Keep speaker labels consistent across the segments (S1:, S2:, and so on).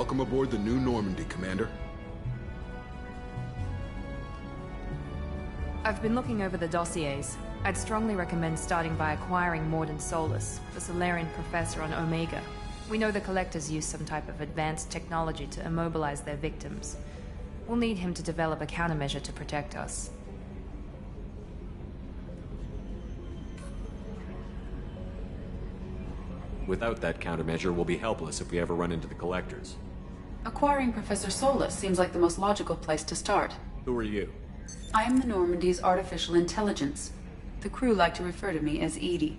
S1: Welcome aboard the new Normandy, Commander.
S2: I've been looking over the dossiers. I'd strongly recommend starting by acquiring Morden Solus, the Solarian professor on Omega. We know the Collectors use some type of advanced technology to immobilize their victims. We'll need him to develop a countermeasure to protect us.
S3: Without that countermeasure, we'll be helpless if we ever run into the Collectors.
S4: Acquiring Professor Solus seems like the most logical place to start.
S3: Who are you?
S4: I am the Normandy's artificial intelligence. The crew like to refer to me as Edie.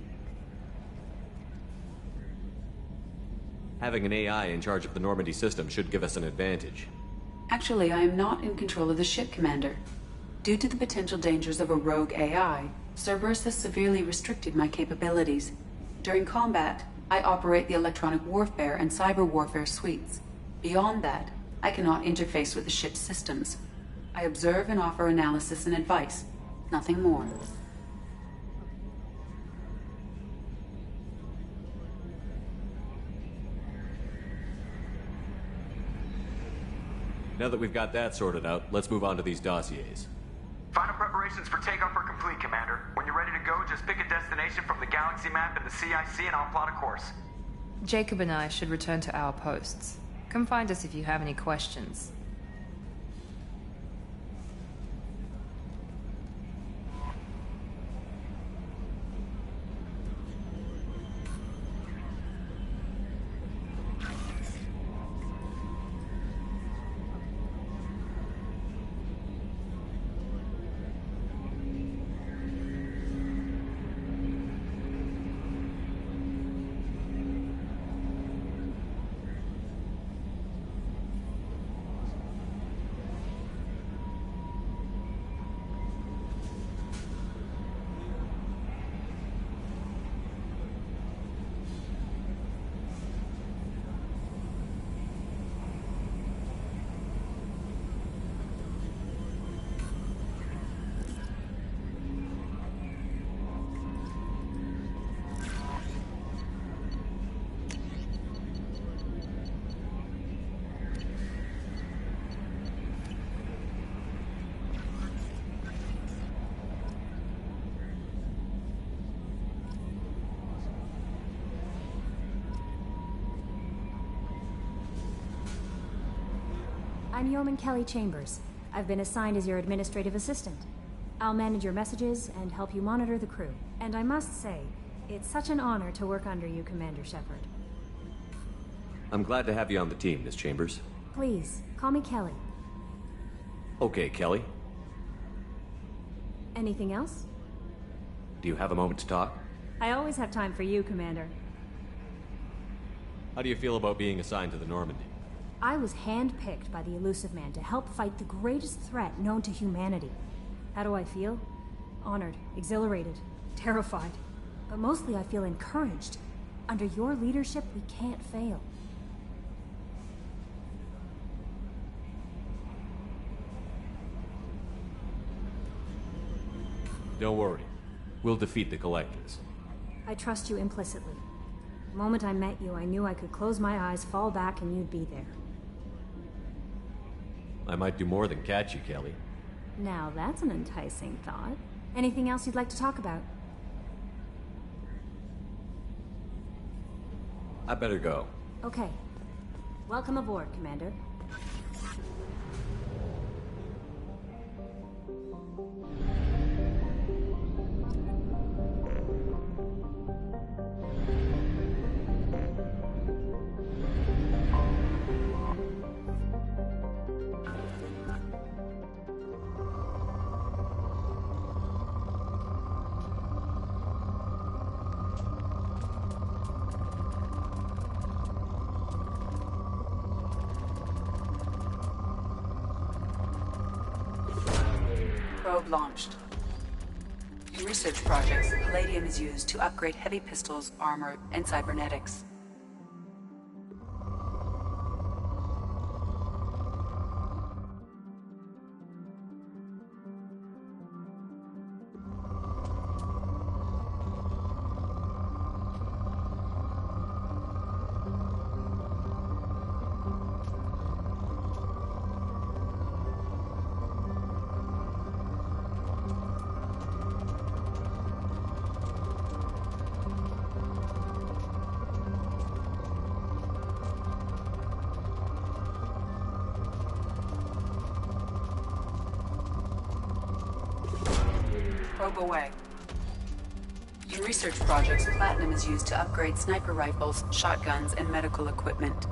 S3: Having an AI in charge of the Normandy system should give us an advantage.
S4: Actually, I am not in control of the ship, Commander. Due to the potential dangers of a rogue AI, Cerberus has severely restricted my capabilities. During combat, I operate the electronic warfare and cyber warfare suites. Beyond that, I cannot interface with the ship's systems. I observe and offer analysis and advice. Nothing more.
S3: Now that we've got that sorted out, let's move on to these dossiers.
S5: Final preparations for takeoff are complete, Commander. When you're ready to go, just pick a destination from the galaxy map and the CIC and I'll plot a course.
S2: Jacob and I should return to our posts. Come find us if you have any questions.
S6: I'm Yeoman Kelly Chambers. I've been assigned as your administrative assistant. I'll manage your messages and help you monitor the crew. And I must say, it's such an honor to work under you, Commander Shepard.
S3: I'm glad to have you on the team, Miss Chambers.
S6: Please, call me Kelly.
S3: Okay, Kelly.
S6: Anything else?
S3: Do you have a moment to talk?
S6: I always have time for you, Commander.
S3: How do you feel about being assigned to the Normandy?
S6: I was handpicked by the Elusive Man to help fight the greatest threat known to humanity. How do I feel? Honored, exhilarated, terrified. But mostly I feel encouraged. Under your leadership, we can't fail.
S3: Don't worry. We'll defeat the Collectors.
S6: I trust you implicitly. The moment I met you, I knew I could close my eyes, fall back, and you'd be there.
S3: I might do more than catch you, Kelly.
S6: Now that's an enticing thought. Anything else you'd like to talk about?
S3: I better go.
S6: Okay. Welcome aboard, Commander.
S4: Probe launched. In research projects, palladium is used to upgrade heavy pistols, armor, and cybernetics. Probe away. In research projects, platinum is used to upgrade sniper rifles, shotguns, and medical equipment.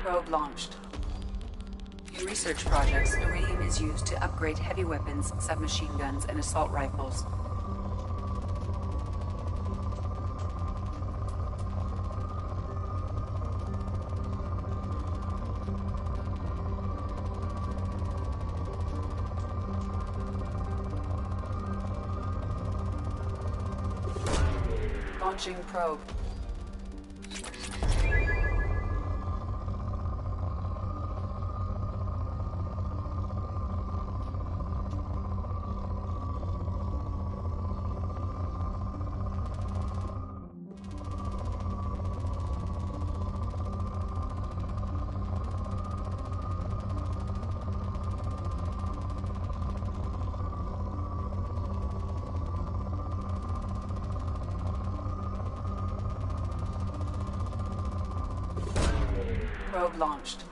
S4: Probe launched. In research projects, iridium is used to upgrade heavy weapons, submachine guns, and assault rifles. Launching probe. Probe launched.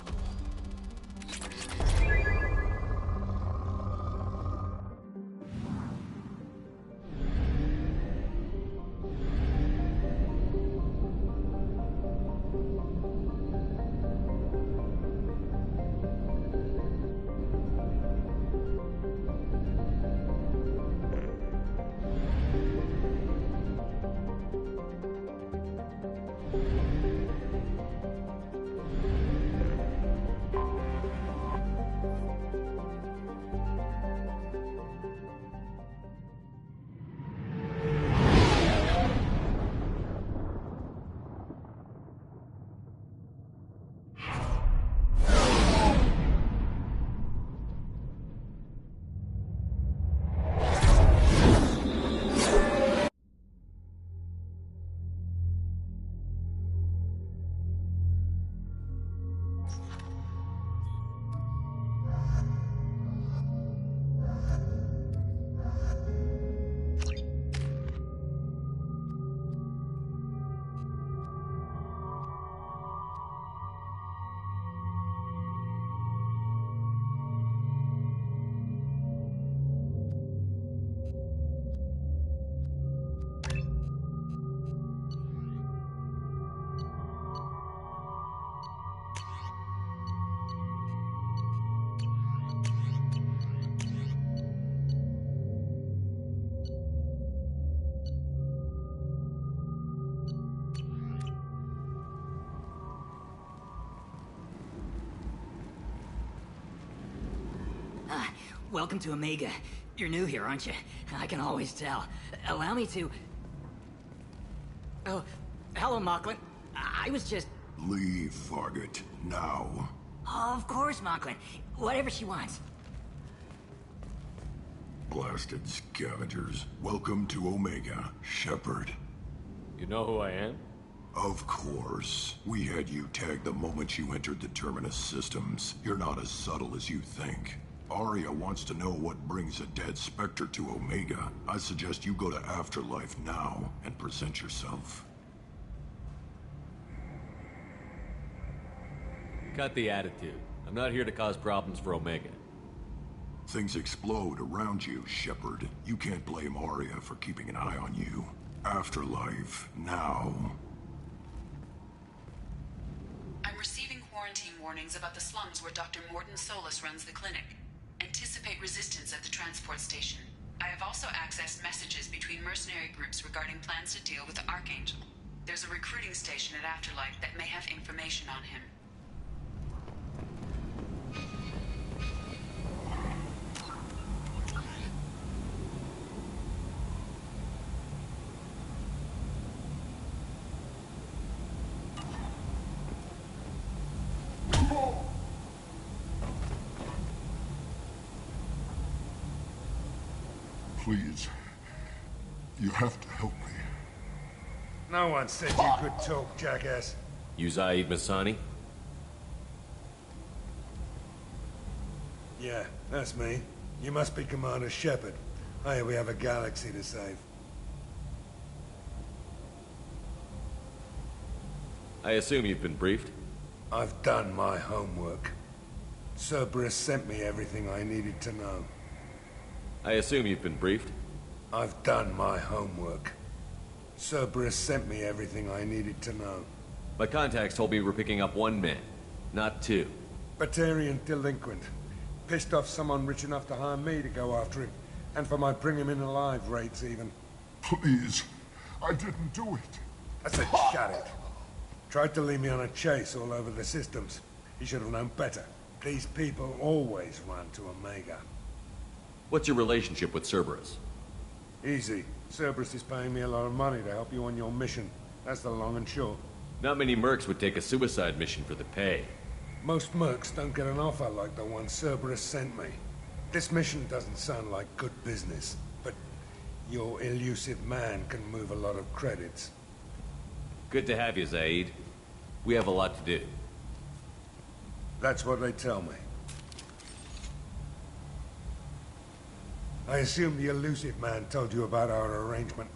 S7: Welcome to Omega. You're new here, aren't you? I can always tell. Allow me to... Oh, hello, Mocklin. I was just...
S8: Leave, Fargate, now.
S7: Oh, of course, Mocklin. Whatever she wants.
S8: Blasted scavengers. Welcome to Omega, Shepard.
S3: You know who I am?
S8: Of course. We had you tagged the moment you entered the Terminus systems. You're not as subtle as you think. Aria wants to know what brings a dead Spectre to Omega. I suggest you go to Afterlife now and present yourself.
S3: Cut the attitude. I'm not here to cause problems for Omega.
S8: Things explode around you, Shepard. You can't blame Aria for keeping an eye on you. Afterlife, now.
S4: I'm receiving quarantine warnings about the slums where Dr. Mordin Solus runs the clinic. anticipate resistance at the transport station. I have also accessed messages between mercenary groups regarding plans to deal with the Archangel. There's a recruiting station at Afterlife that may have information on him.
S8: Please. You have to help me.
S9: No one said you could talk, jackass.
S3: You Zaid Masani?
S9: Yeah, that's me. You must be Commander Shepard. Hey, we have a galaxy to save.
S3: I assume you've been briefed?
S9: I've done my homework. Cerberus sent me everything I needed to know.
S3: I assume you've been briefed?
S9: I've done my homework. Cerberus sent me everything I needed to know.
S3: My contacts told me we're picking up one man, not two.
S9: Batarian delinquent. Pissed off someone rich enough to hire me to go after him. And for my bring him in alive rates even.
S8: Please. I didn't do it.
S9: I said shut it. Tried to lead me on a chase all over the systems. He should have known better. These people always run to Omega.
S3: What's your relationship with Cerberus?
S9: Easy. Cerberus is paying me a lot of money to help you on your mission. That's the long and short.
S3: Not many mercs would take a suicide mission for the pay.
S9: Most mercs don't get an offer like the one Cerberus sent me. This mission doesn't sound like good business, but your elusive man can move a lot of credits.
S3: Good to have you, Zaid. We have a lot to do.
S9: That's what they tell me. I assume the elusive man told you about our arrangement.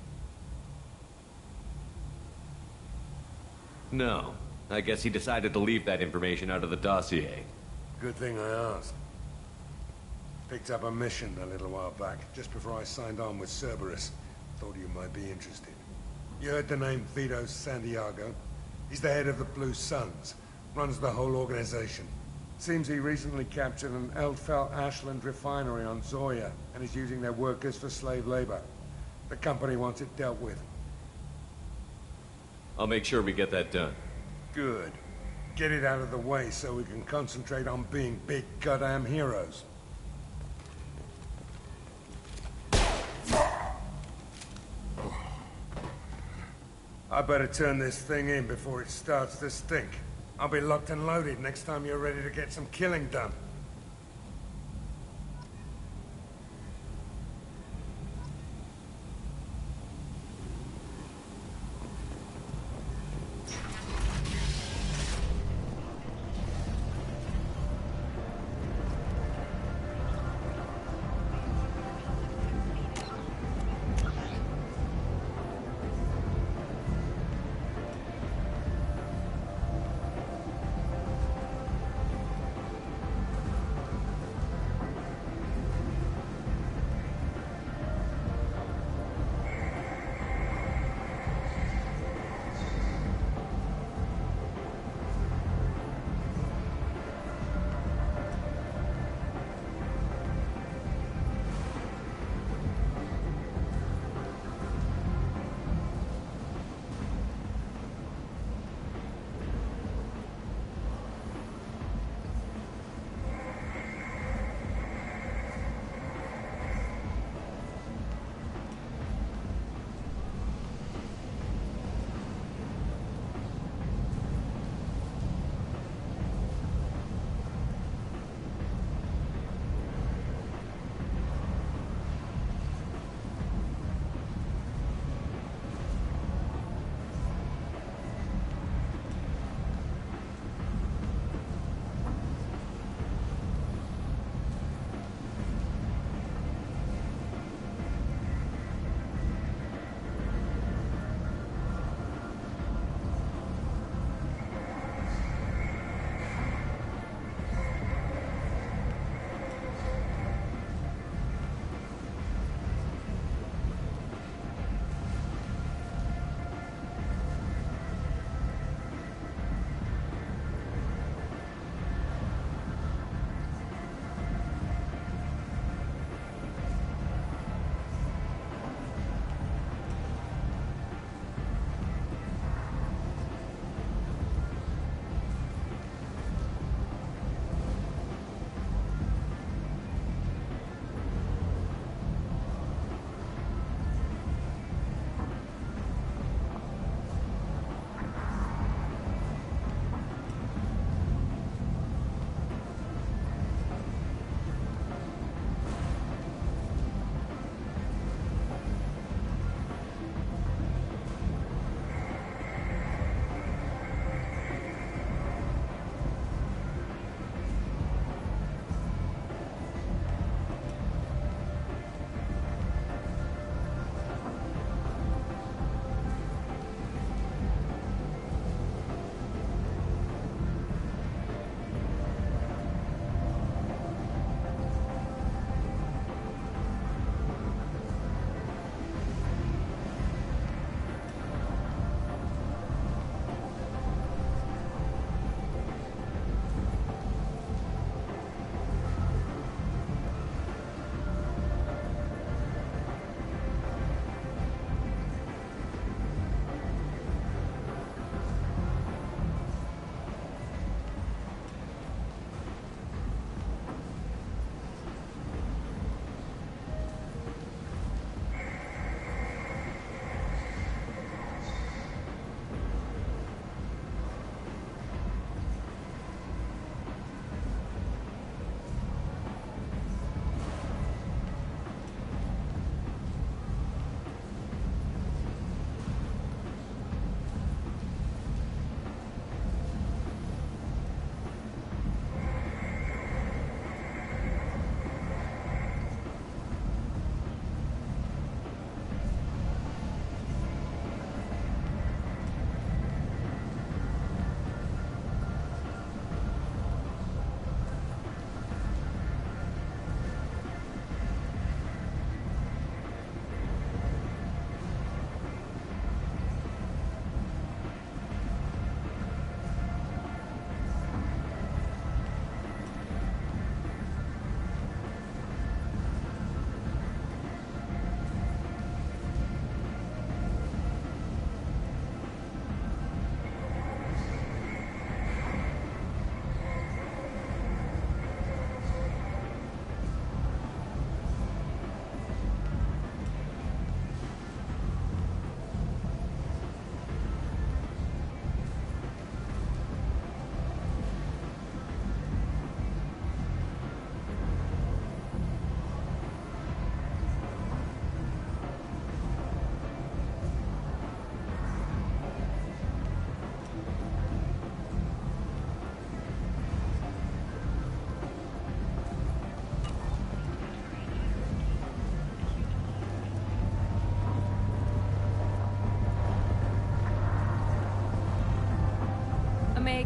S3: No. I guess he decided to leave that information out of the dossier.
S9: Good thing I asked. Picked up a mission a little while back, just before I signed on with Cerberus. Thought you might be interested. You heard the name Vito Santiago? He's the head of the Blue Suns. Runs the whole organization. Seems he recently captured an Eldfell Ashland refinery on Zoya, and is using their workers for slave labor. The company wants it dealt with.
S3: I'll make sure we get that done.
S9: Good. Get it out of the way so we can concentrate on being big goddamn heroes. I better turn this thing in before it starts to stink. I'll be locked and loaded next time you're ready to get some killing done.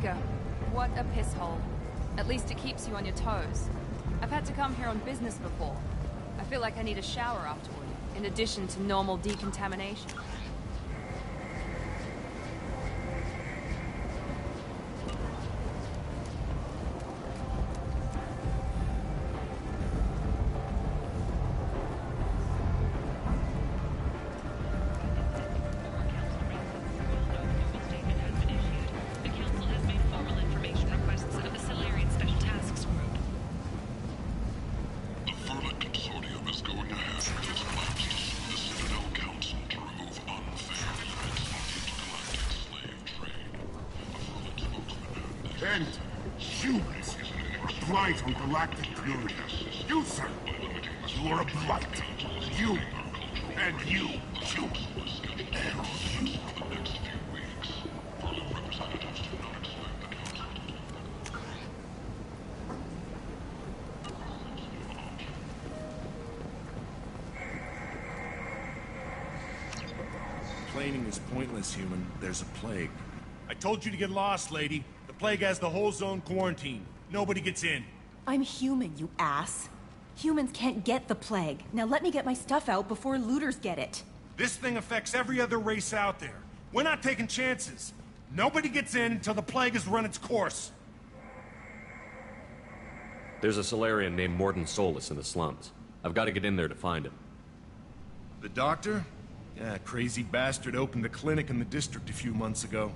S2: Omega. What a piss hole. At least it keeps you on your toes. I've had to come here on business before. I feel like I need a shower afterward, in addition to normal decontamination.
S10: And humans are blight on galactic good. You, sir, you are a blight. You, and you, you.
S11: Complaining is pointless, human. There's a plague. I told you to get lost, lady. The plague has the whole zone quarantined. Nobody gets in.
S12: I'm human, you ass. Humans can't get the plague. Now let me get my stuff out before looters get it.
S11: This thing affects every other race out there. We're not taking chances. Nobody gets in until the plague has run its course.
S3: There's a Solarian named Morden Solus in the slums. I've got to get in there to find him.
S11: The doctor? Yeah, crazy bastard opened a clinic in the district a few months ago.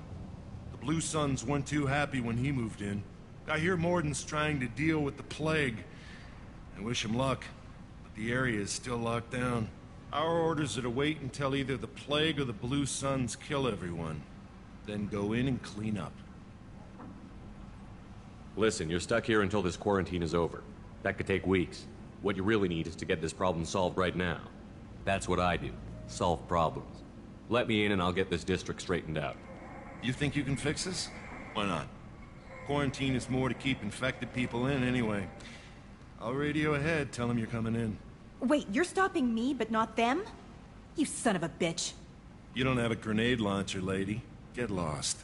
S11: The Blue Suns weren't too happy when he moved in. I hear Morden's trying to deal with the plague. I wish him luck, but the area is still locked down. Our orders are to wait until either the plague or the Blue Suns kill everyone. Then go in and clean up.
S3: Listen, you're stuck here until this quarantine is over. That could take weeks. What you really need is to get this problem solved right now. That's what I do. Solve problems. Let me in and I'll get this district straightened out.
S11: You think you can fix this? Why not? Quarantine is more to keep infected people in anyway. I'll radio ahead, tell them you're coming in.
S12: Wait, you're stopping me, but not them? You son of a bitch.
S11: You don't have a grenade launcher, lady. Get lost.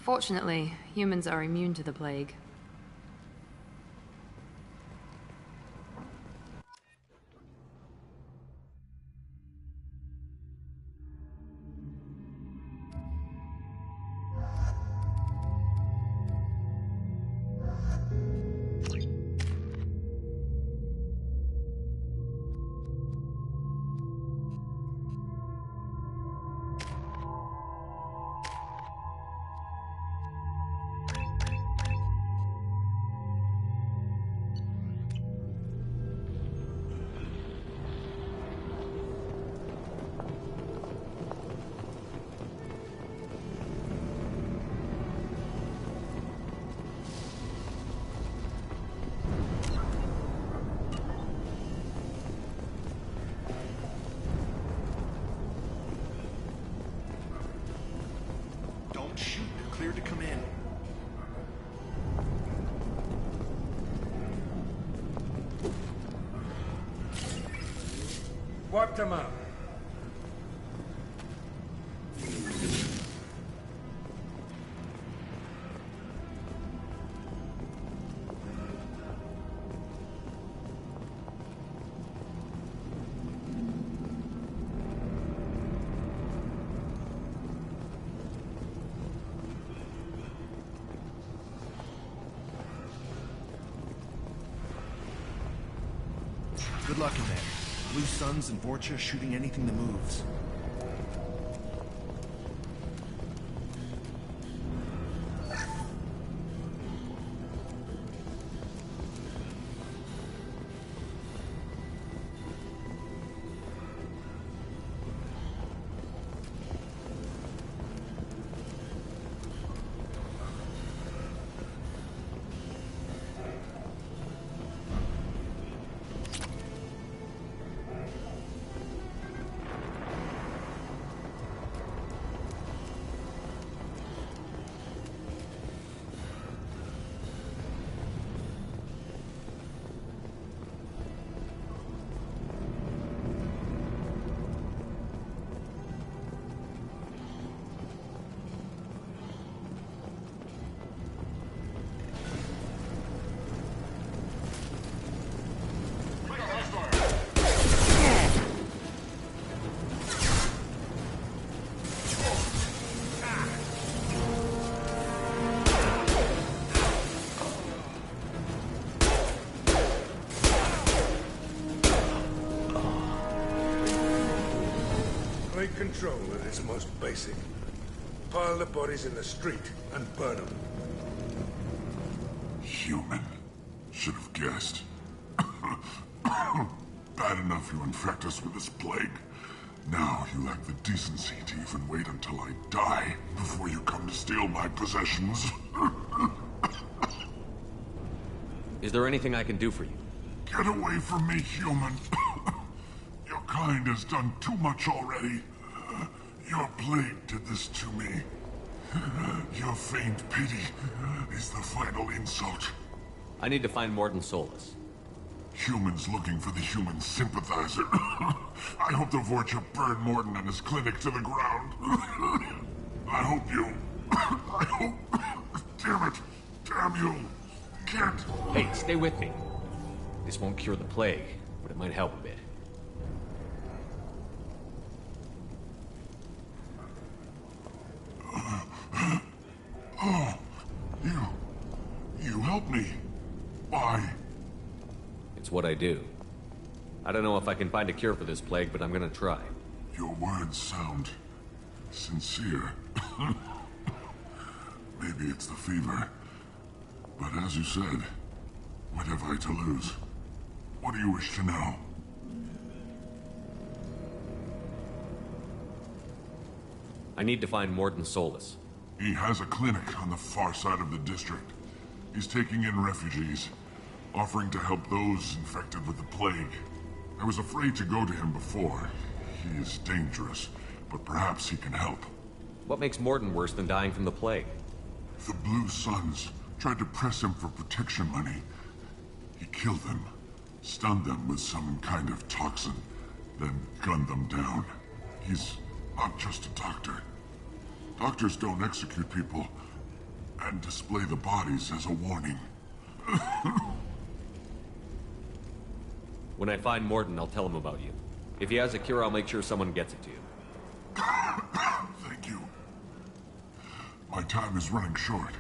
S2: Fortunately, humans are immune to the plague.
S11: Don't shoot, you're cleared to come in.
S9: Wiped them out.
S11: Good luck in there. Blue Suns and Vorcha shooting anything that moves.
S9: control at its most basic. Pile the bodies in the street and burn them.
S10: Human. Should have guessed. Bad enough you infect us with this plague. Now you lack the decency to even wait until I die before you come to steal my possessions.
S3: Is there anything I can do for you?
S10: Get away from me, human. Your kind has done too much already. Your plague did this to me. Your feigned pity is the final insult.
S3: I need to find Morden Solus.
S10: Humans looking for the human sympathizer. I hope the Vorcha burn Morden and his clinic to the ground. I hope you... I hope... Damn it! Damn you! Can't...
S3: Hey, stay with me. This won't cure the plague, but it might help a bit.
S10: Oh, you helped me. Why?
S3: It's what I do. I don't know if I can find a cure for this plague, but I'm gonna try.
S10: Your words sound sincere. Maybe it's the fever. But as you said, what have I to lose? What do you wish to know?
S3: I need to find Morden Solus.
S10: He has a clinic on the far side of the district. He's taking in refugees, offering to help those infected with the plague. I was afraid to go to him before. He is dangerous, but perhaps he can help.
S3: What makes Morden worse than dying from the plague?
S10: The Blue Suns tried to press him for protection money. He killed them, stunned them with some kind of toxin, then gunned them down. He's not just a doctor. Doctors don't execute people and display the bodies as a warning.
S3: When I find Morden, I'll tell him about you. If he has a cure, I'll make sure someone gets it to you.
S10: Thank you. My time is running short,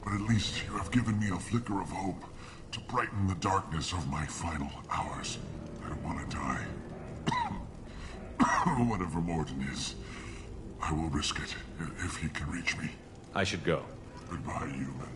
S10: but at least you have given me a flicker of hope to brighten the darkness of my final hours. I don't want to die. Whatever Morden is, I will risk it if he can reach me.
S3: I should go.
S10: Goodbye, human.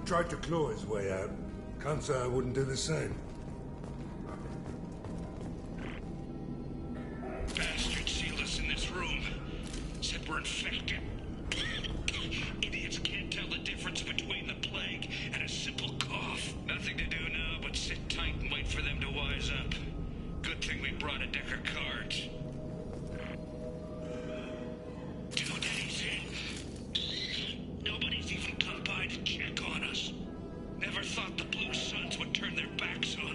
S9: Tried to claw his way out. Can't say I wouldn't do the same.
S13: Bastards sealed us in this room. Said we're infected. Idiots can't tell the difference between the plague and a simple cough. Nothing to do now but sit tight and wait for them to wise up. Good thing we brought a deck of cards. 2 days in. Nobody's even come by to check on us. Never thought the Blue Suns would turn their backs on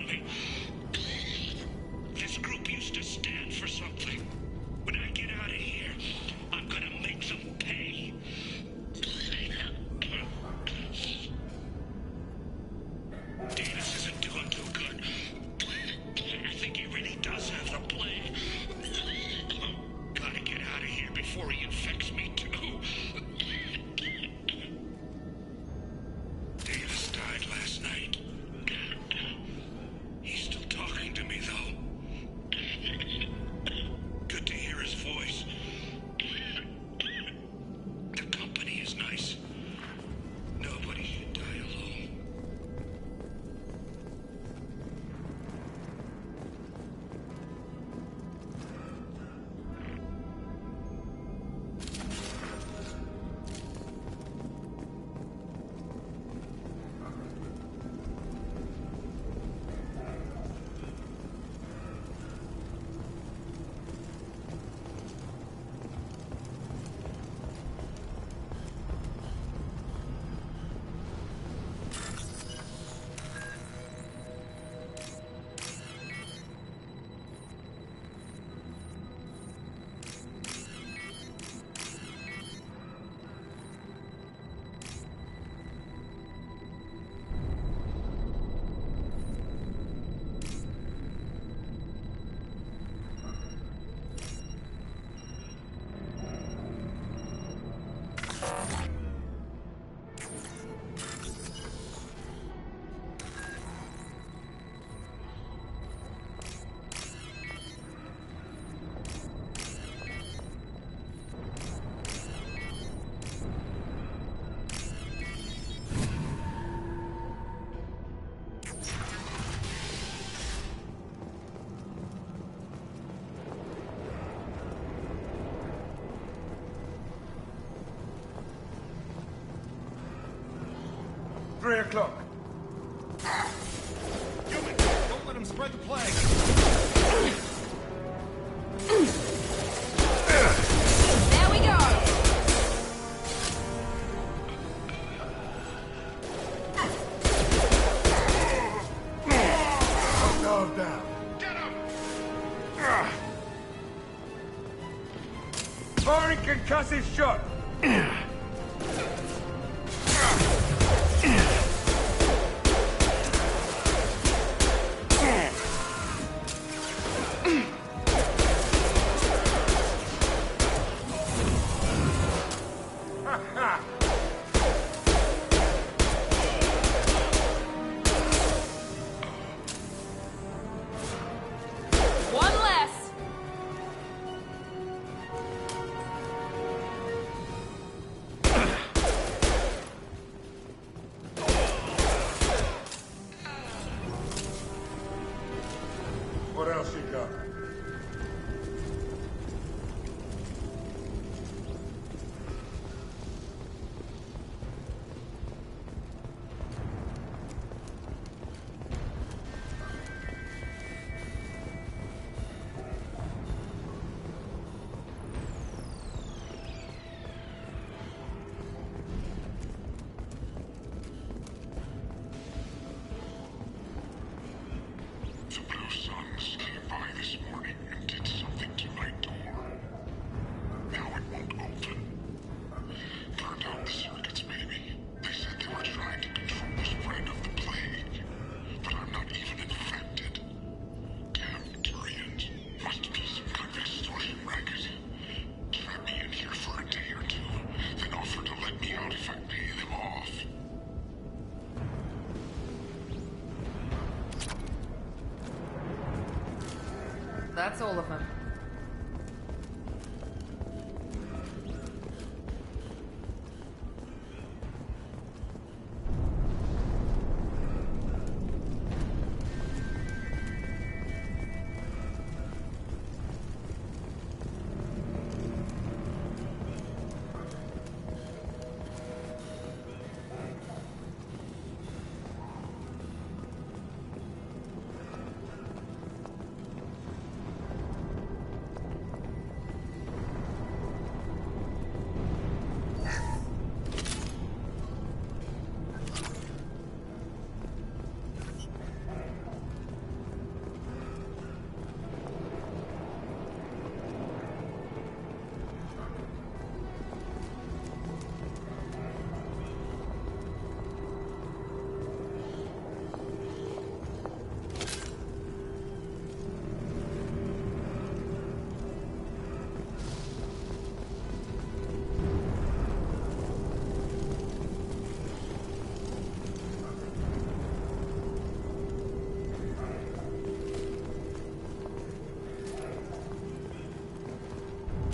S9: 3 o'clock.
S11: Human, don't let him spread the plague.
S12: There we go!
S9: Guard down.
S11: Get him!
S9: Firing concussive shot.
S12: One less!
S9: What else you got?
S10: The Blue Suns came by this morning and did something to my door. Now it won't open. Turned out the circuits, maybe. They said they were trying to control the spread of the plague. But I'm not even infected. Damn Turians. Must be some kind of extortion racket. Trap me in here for a day or two, then offer to let me out if I pay them off.
S2: That's all of them.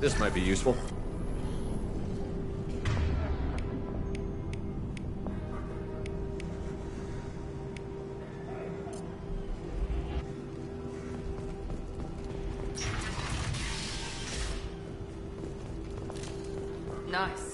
S3: This might be useful.
S2: Nice.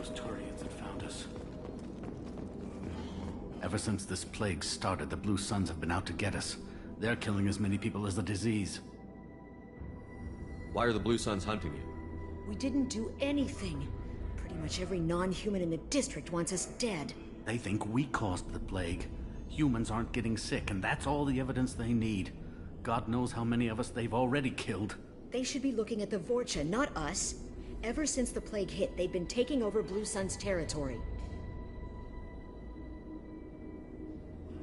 S14: those Turians had found us. Ever since this plague started, the Blue Suns have been out to get us. They're killing as many people as the disease.
S3: Why are the Blue Suns hunting you?
S15: We didn't do anything. Pretty much every non-human in the district wants us dead.
S14: They think we caused the plague. Humans aren't getting sick, and that's all the evidence they need. God knows how many of us they've already killed.
S15: They should be looking at the Vorcha, not us. Ever since the plague hit, they've been taking over Blue Sun's territory.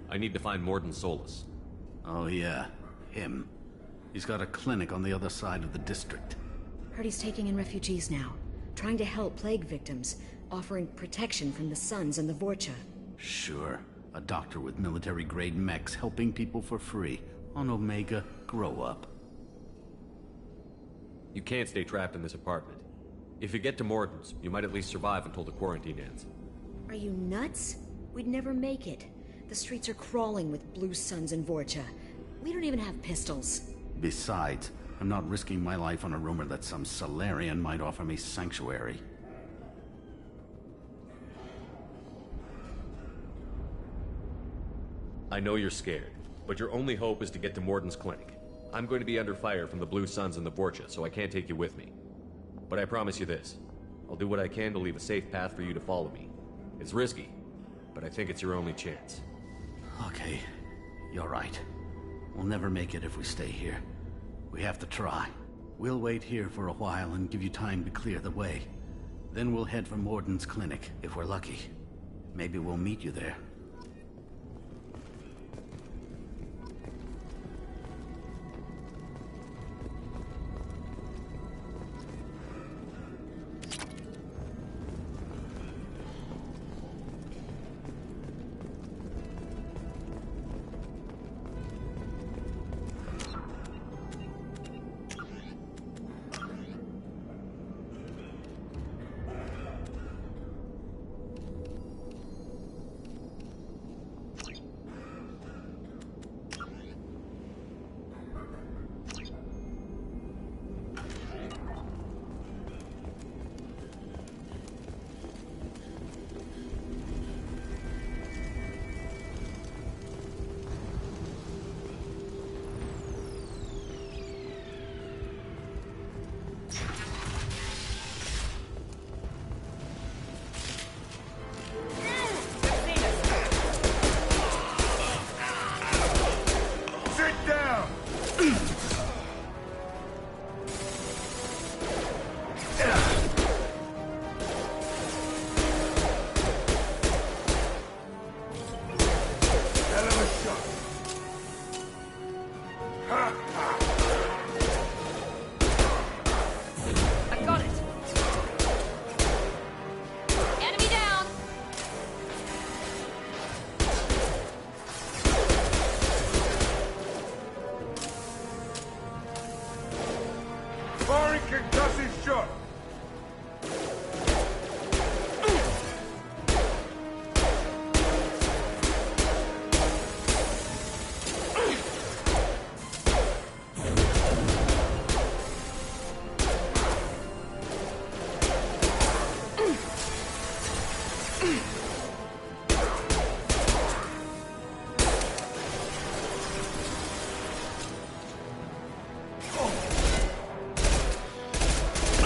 S3: I need to find Morden Solus.
S14: Oh yeah, him. He's got a clinic on the other side of the district.
S15: Heard he's taking in refugees now, trying to help plague victims, offering protection from the Suns and the Vorcha.
S14: Sure. A doctor with military-grade mechs helping people for free. On Omega, grow up.
S3: You can't stay trapped in this apartment. If you get to Morden's, you might at least survive until the quarantine ends.
S15: Are you nuts? We'd never make it. The streets are crawling with Blue Suns and Vorcha. We don't even have pistols.
S14: Besides, I'm not risking my life on a rumor that some Solarian might offer me sanctuary.
S3: I know you're scared, but your only hope is to get to Morden's clinic. I'm going to be under fire from the Blue Suns and the Vorcha, so I can't take you with me. But I promise you this. I'll do what I can to leave a safe path for you to follow me. It's risky, but I think it's your only chance.
S14: Okay, you're right. We'll never make it if we stay here. We have to try. We'll wait here for a while and give you time to clear the way. Then we'll head for Morden's clinic, if we're lucky. Maybe we'll meet you there.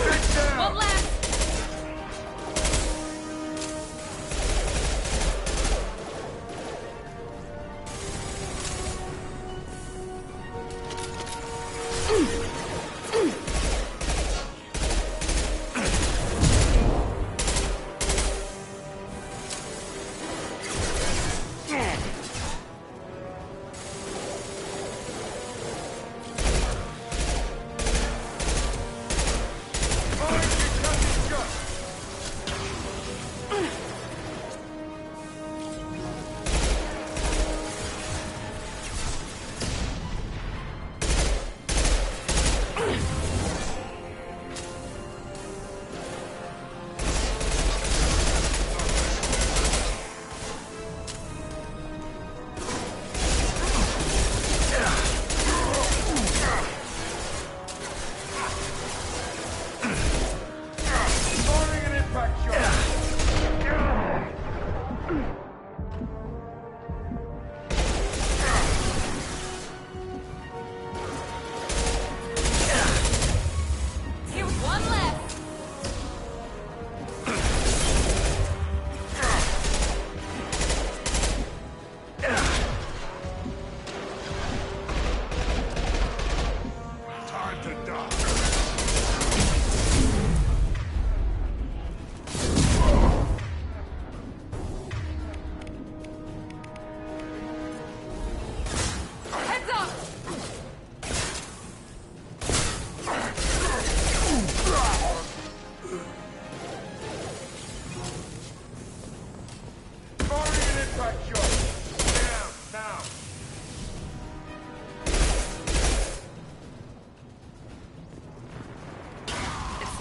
S9: Sit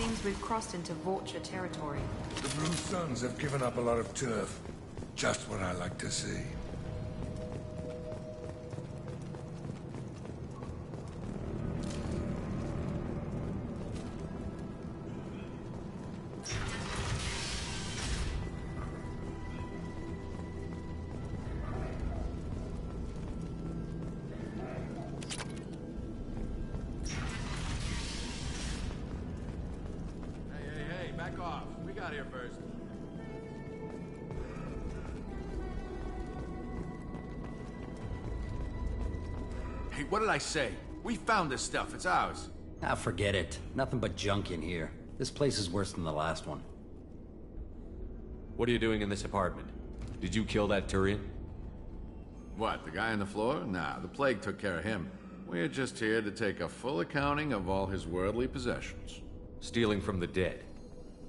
S2: Seems we've crossed into Vulture territory.
S9: The Blue Suns have given up a lot of turf. Just what I like to see.
S16: Back off. We got here first. Hey, what did I say? We found this stuff. It's ours.
S17: Ah, forget it. Nothing but junk in here. This place is worse than the last one.
S3: What are you doing in this apartment? Did you kill that Turian?
S16: What, the guy on the floor? Nah, the plague took care of him. We're just here to take a full accounting of all his worldly possessions.
S3: Stealing from the dead.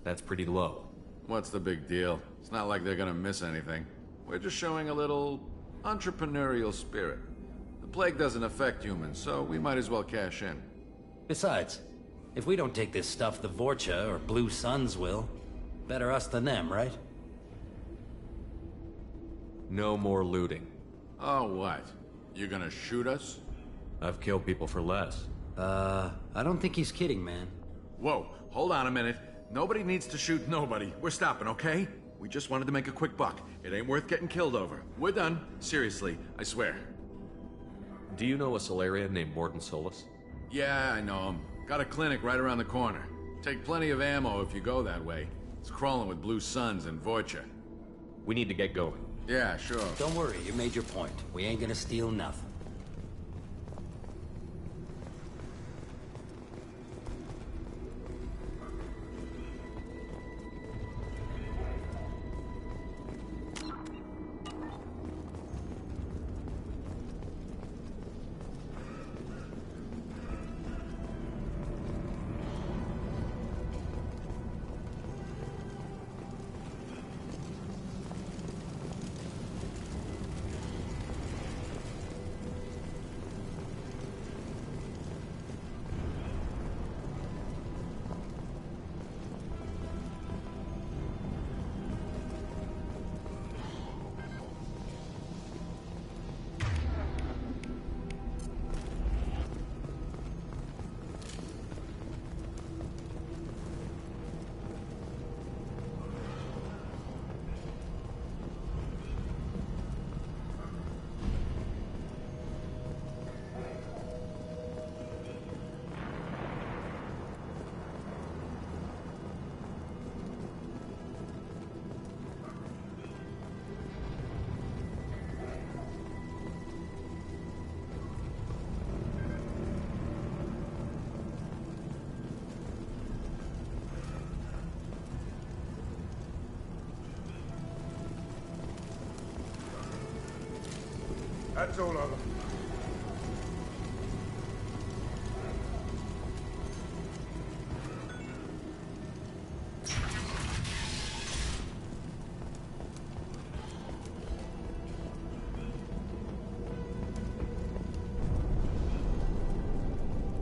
S3: That's pretty low.
S16: What's the big deal? It's not like they're gonna miss anything. We're just showing a little entrepreneurial spirit. The plague doesn't affect humans, so we might as well cash in.
S17: Besides, if we don't take this stuff, the Vorcha or Blue Suns will. Better us than them, right?
S3: No more looting.
S16: Oh, what? You gonna shoot us?
S3: I've killed people for less.
S17: I don't think he's kidding, man.
S16: Whoa, hold on a minute. Nobody needs to shoot nobody. We're stopping, okay? We just wanted to make a quick buck. It ain't worth getting killed over. We're done. Seriously, I swear.
S3: Do you know a Solarian named Morden Solus?
S16: Yeah, I know him. Got a clinic right around the corner. Take plenty of ammo if you go that way. It's crawling with Blue Suns and Vorcha.
S3: We need to get going.
S16: Yeah, sure.
S17: Don't worry, you made your point. We ain't gonna steal nothing.
S9: That's all of them.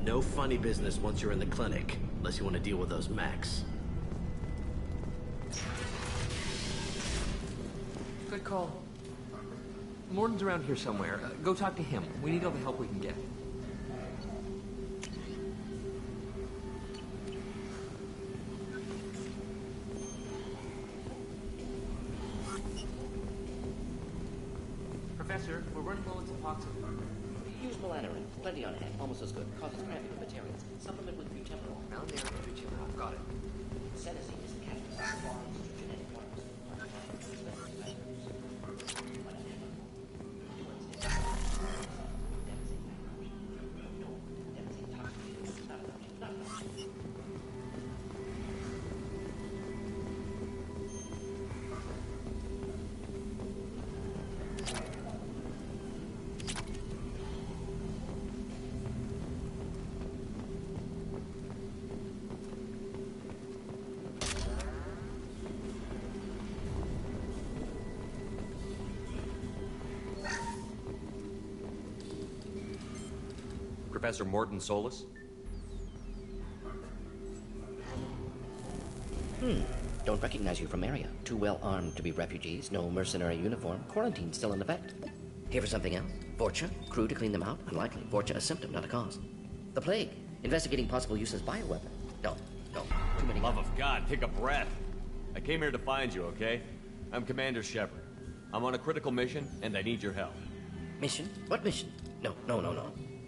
S14: No funny business once you're in the clinic, unless you want to deal with those mechs.
S18: Good call. Morden's around here somewhere. Go talk to him. We need all the help we can get. Professor, we're running low on toxin.
S19: Use melatonin. Plenty on hand. Almost as good. Causes cramping of materials. Supplement with butemol.
S18: Down there, butemol. Got it.
S19: Senescence is the catalyst. Bonds to genetic markers.
S3: Professor Morden Solus?
S19: Don't recognize you from area. Too well armed to be refugees, no mercenary uniform, quarantine still in effect. Here for something else? Vorcha? Crew to clean them out? Unlikely. Vorcha a symptom, not a cause. The plague. Investigating possible use as bioweapon. No. Too many.
S3: Love of God, take a breath. I came here to find you, okay? I'm Commander Shepard. I'm on a critical mission, and I need your help.
S19: Mission? What mission? No.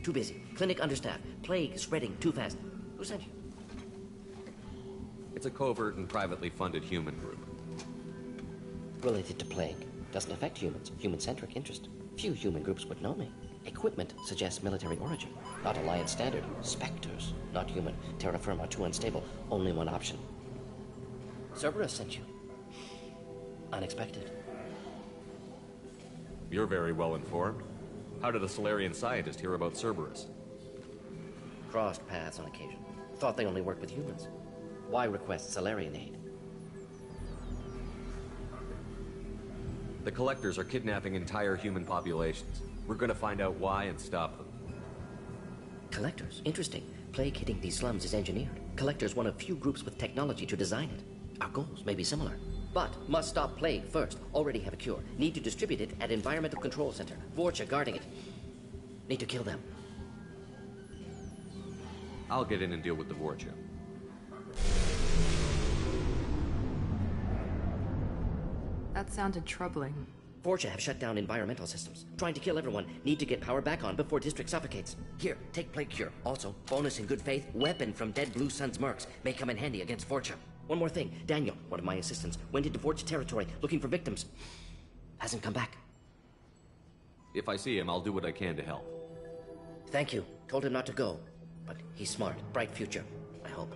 S19: Too busy. Clinic understaffed. Plague spreading too fast. Who sent you?
S3: It's a covert and privately funded human group.
S19: Related to plague. Doesn't affect humans. Human-centric interest. Few human groups would know me. Equipment suggests military origin. Not Alliance standard. Spectres. Not human. Terra firma too unstable. Only one option. Cerberus sent you. Unexpected.
S3: You're very well informed. How did a Solarian scientist hear about Cerberus?
S19: Crossed paths on occasion. Thought they only worked with humans. Why request Solarian aid?
S3: The Collectors are kidnapping entire human populations. We're gonna find out why and stop them.
S19: Collectors? Interesting. Plague hitting these slums is engineered. Collectors one of few groups with technology to design it. Our goals may be similar. But must stop plague first. Already have a cure. Need to distribute it at Environmental Control Center. Vorcha guarding it. Need to kill them.
S3: I'll get in and deal with the Vorcha.
S2: That sounded troubling.
S19: Vorcha have shut down environmental systems. Trying to kill everyone. Need to get power back on before district suffocates. Here, take plague cure. Also, bonus in good faith, weapon from dead Blue Sun's mercs. May come in handy against Vorcha. One more thing. Daniel, one of my assistants, went into Vorcha territory looking for victims. Hasn't come back.
S3: If I see him, I'll do what I can to help.
S19: Thank you. Told him not to go. But he's smart. Bright future. I hope.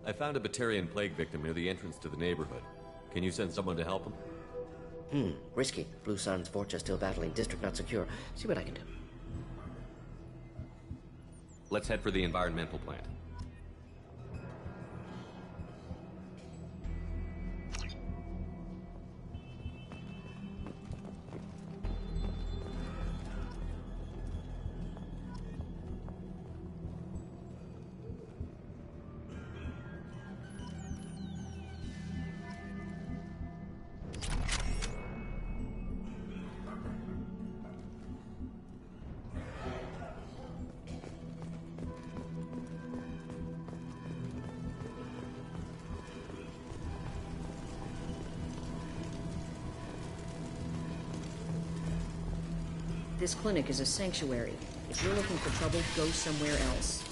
S3: I found a Batarian plague victim near the entrance to the neighborhood. Can you send someone to help him?
S19: Risky. Blue Sun's Vorcha still battling. District not secure. See what I can do.
S3: Let's head for the environmental plant.
S15: This clinic is a sanctuary. If you're looking for trouble, go somewhere else.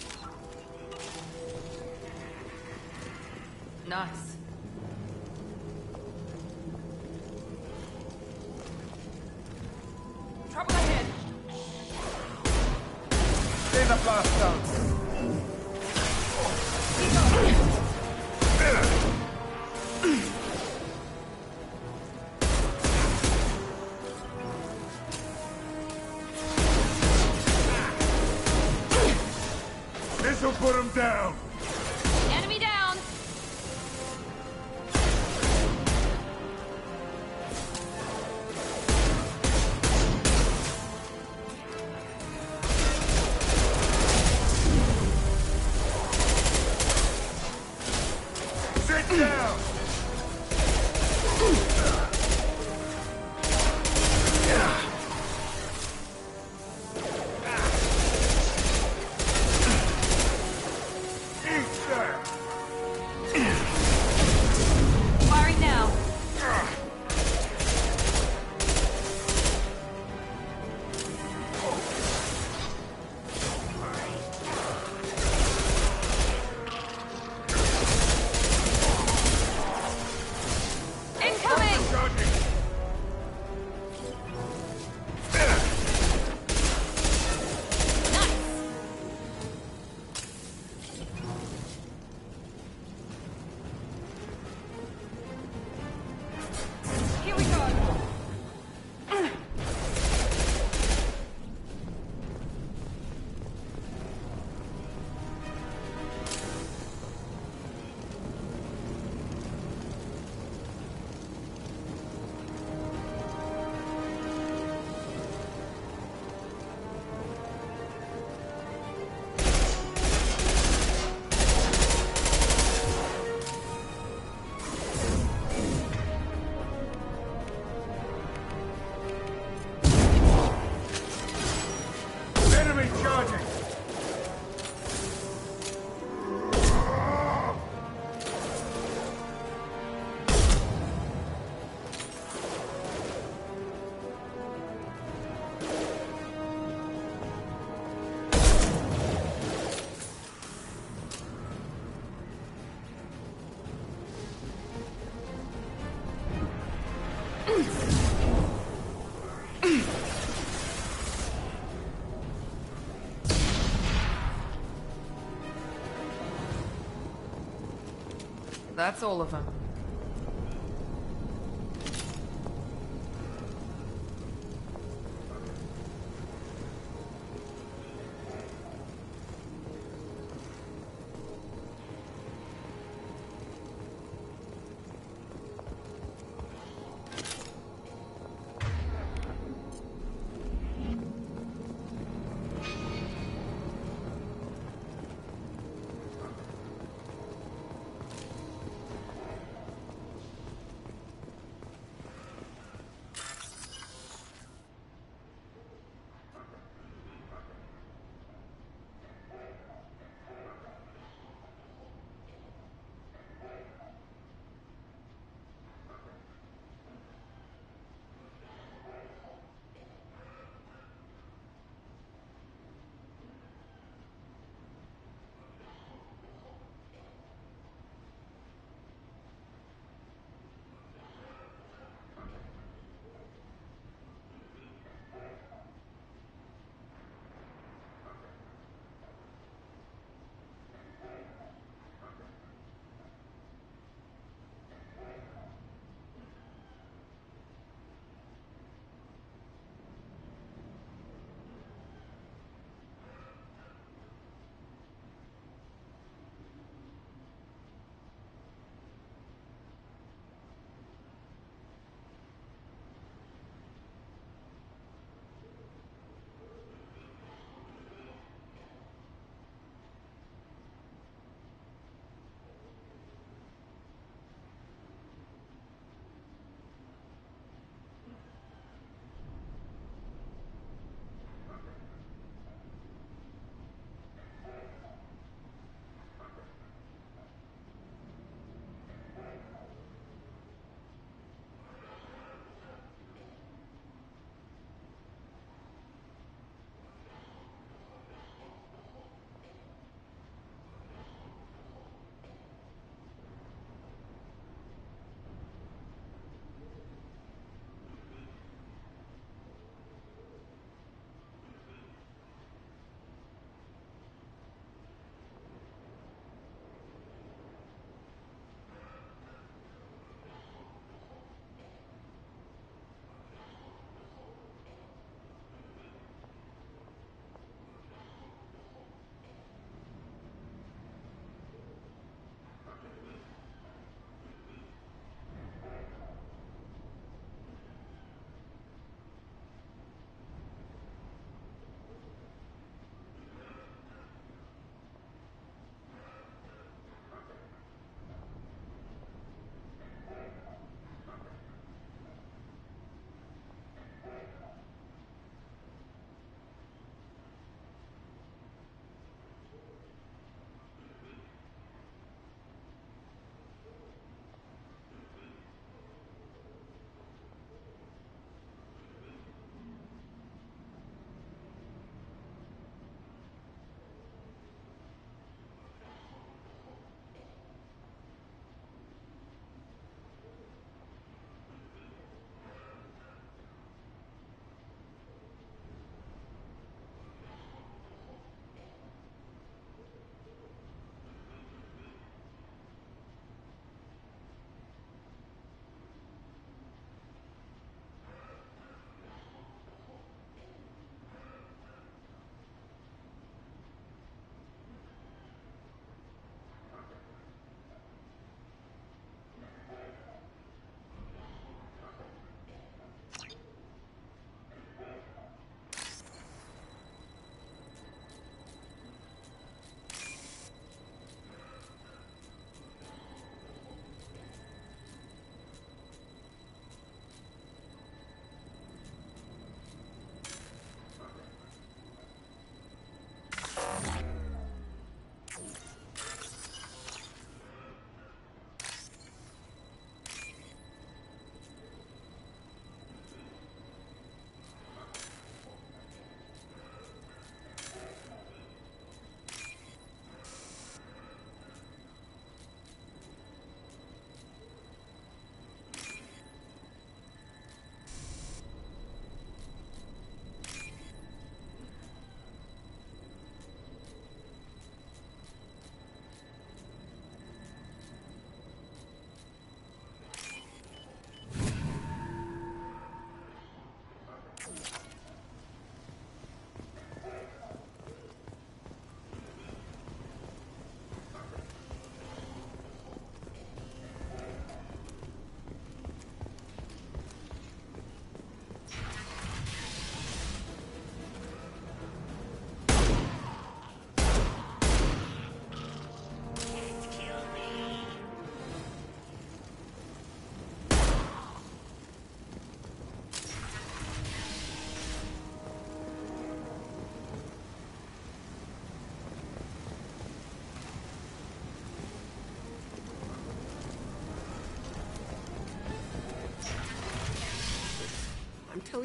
S2: Nice. Trouble ahead!
S9: Stay the blast down!
S10: This'll put him down!
S2: Enemy down!
S9: Sit down!
S2: That's all of them.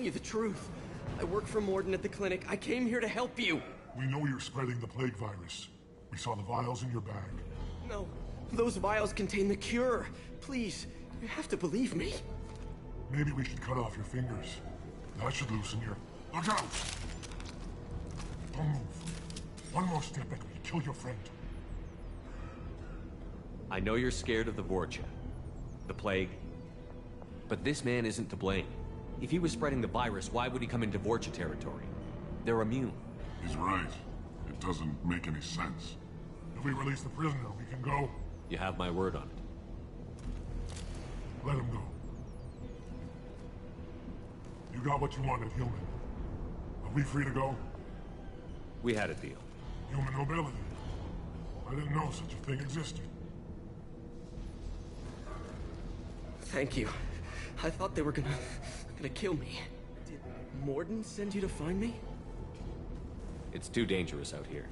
S20: you the truth. I work for Morden at the clinic. I came here to help you.
S10: We know you're spreading the plague virus. We saw the vials in your bag.
S20: No, those vials contain the cure. Please, you have to believe me.
S10: Maybe we should cut off your fingers. That should loosen your... Look out! Don't move. One more step and we'll kill your friend.
S3: I know you're scared of the Vorcha, the plague, but this man isn't to blame. If he was spreading the virus, why would he come into Vorcha territory? They're immune.
S10: He's right. It doesn't make any sense. If we release the prisoner, we can go.
S3: You have my word on it.
S10: Let him go. You got what you wanted, human. Are we free to go?
S3: We had a deal.
S10: Human mobility. I didn't know such a thing existed.
S20: Thank you. I thought they were gonna kill me. Did Morden send you to find me?
S3: It's too dangerous out here.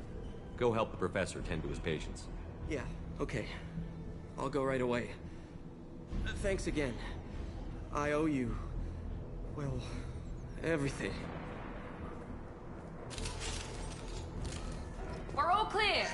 S3: Go help the professor tend to his patients.
S20: Yeah, okay. I'll go right away. Thanks again. I owe you... well, everything.
S2: We're all clear!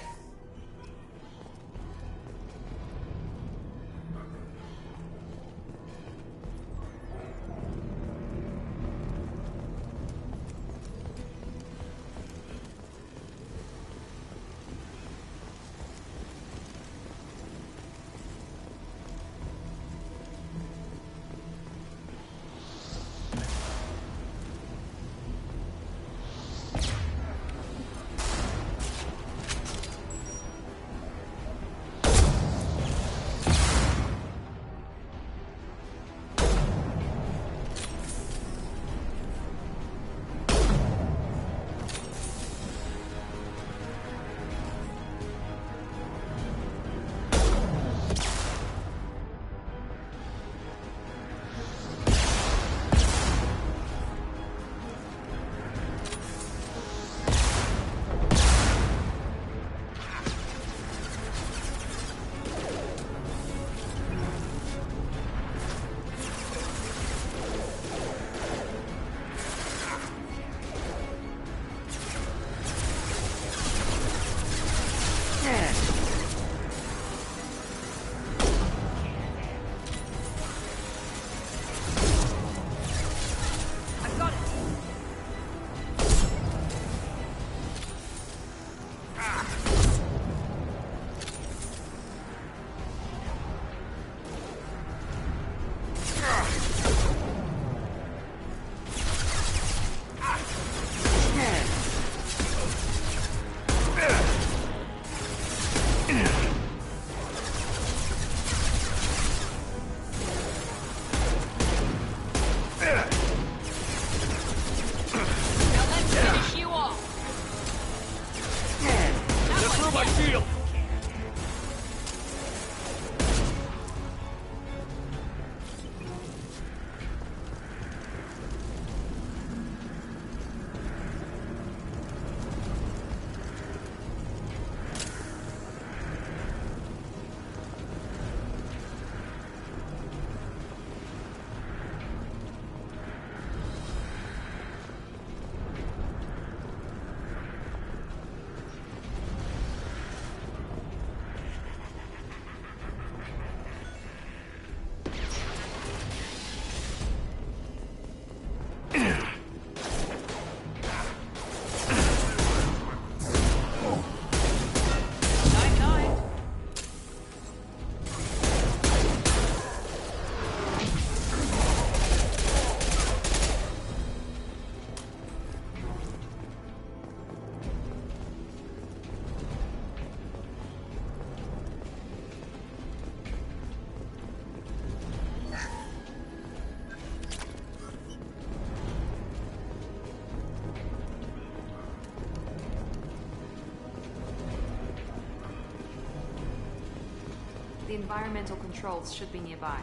S2: The environmental controls should be nearby.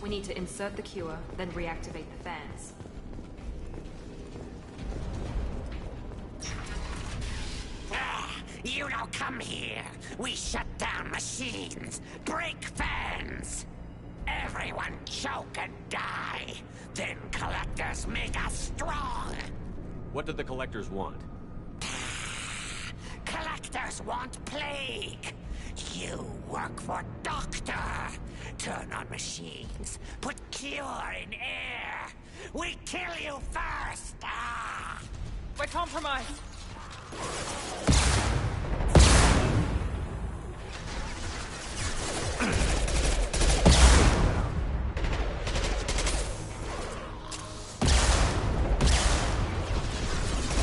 S2: We need to insert the cure, then reactivate the fans.
S13: You don't come here. We shut down machines, break fans. Everyone choke and die. Then collectors make us strong.
S3: What did the collectors want?
S13: Collectors want plague. You work for Doctor. Turn on machines. Put cure in air. We kill you first. Ah!
S21: We're compromised.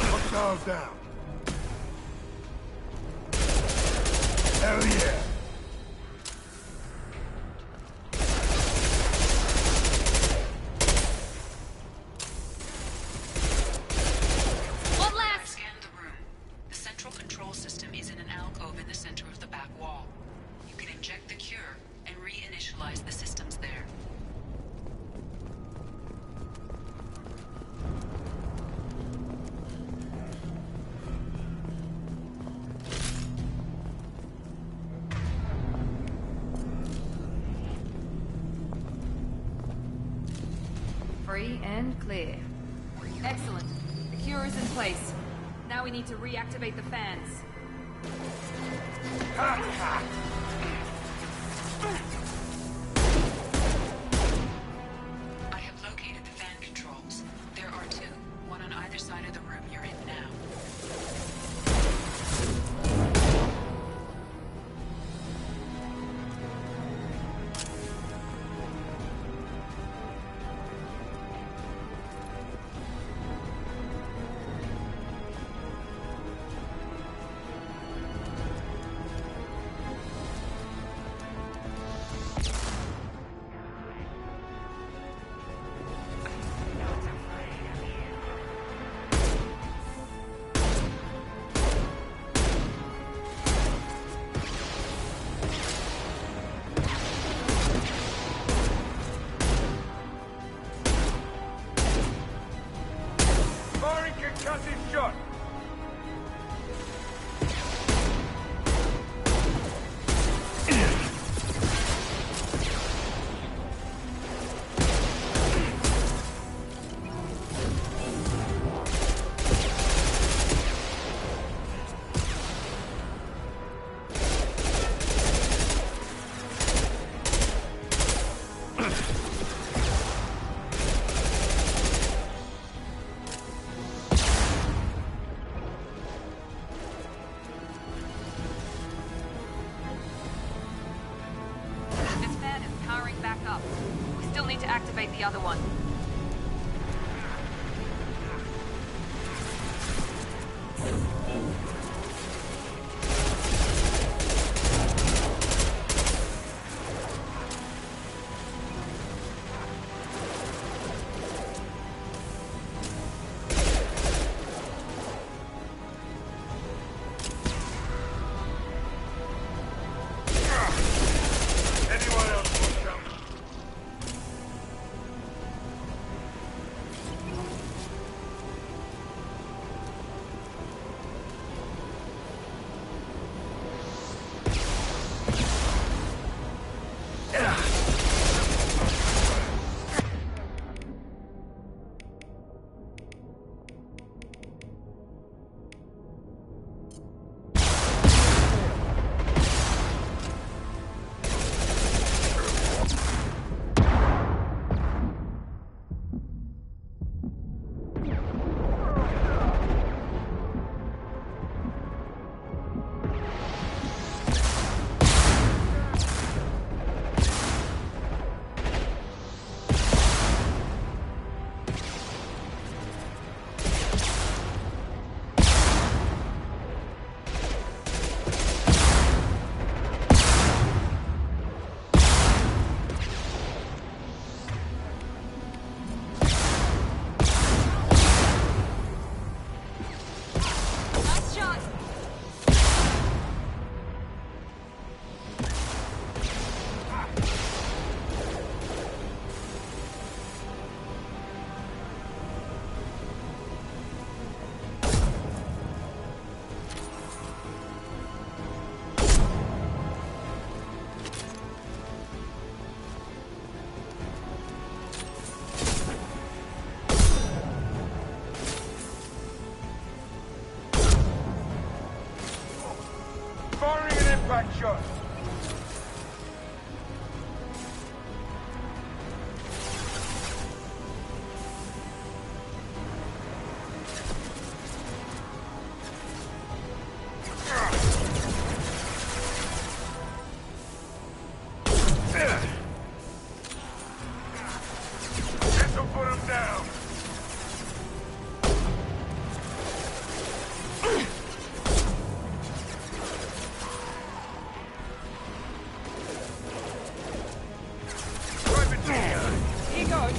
S9: Hostiles down. Hell yeah.
S4: One last. Scan the room. The central control system is in an alcove in the center of the back wall. You can inject the cure and reinitialize the systems there.
S2: Free and clear. Excellent. The cure is in place. Now we need to reactivate the fans.
S4: I have located the fan controls. There are two, one on either side of the room you're in now.
S9: Firing concussive shot.
S2: This fan is powering back up. We still need to activate the other one.
S9: Anyone else want to come? Back shot.
S5: This'll put him down.
S2: Here goes.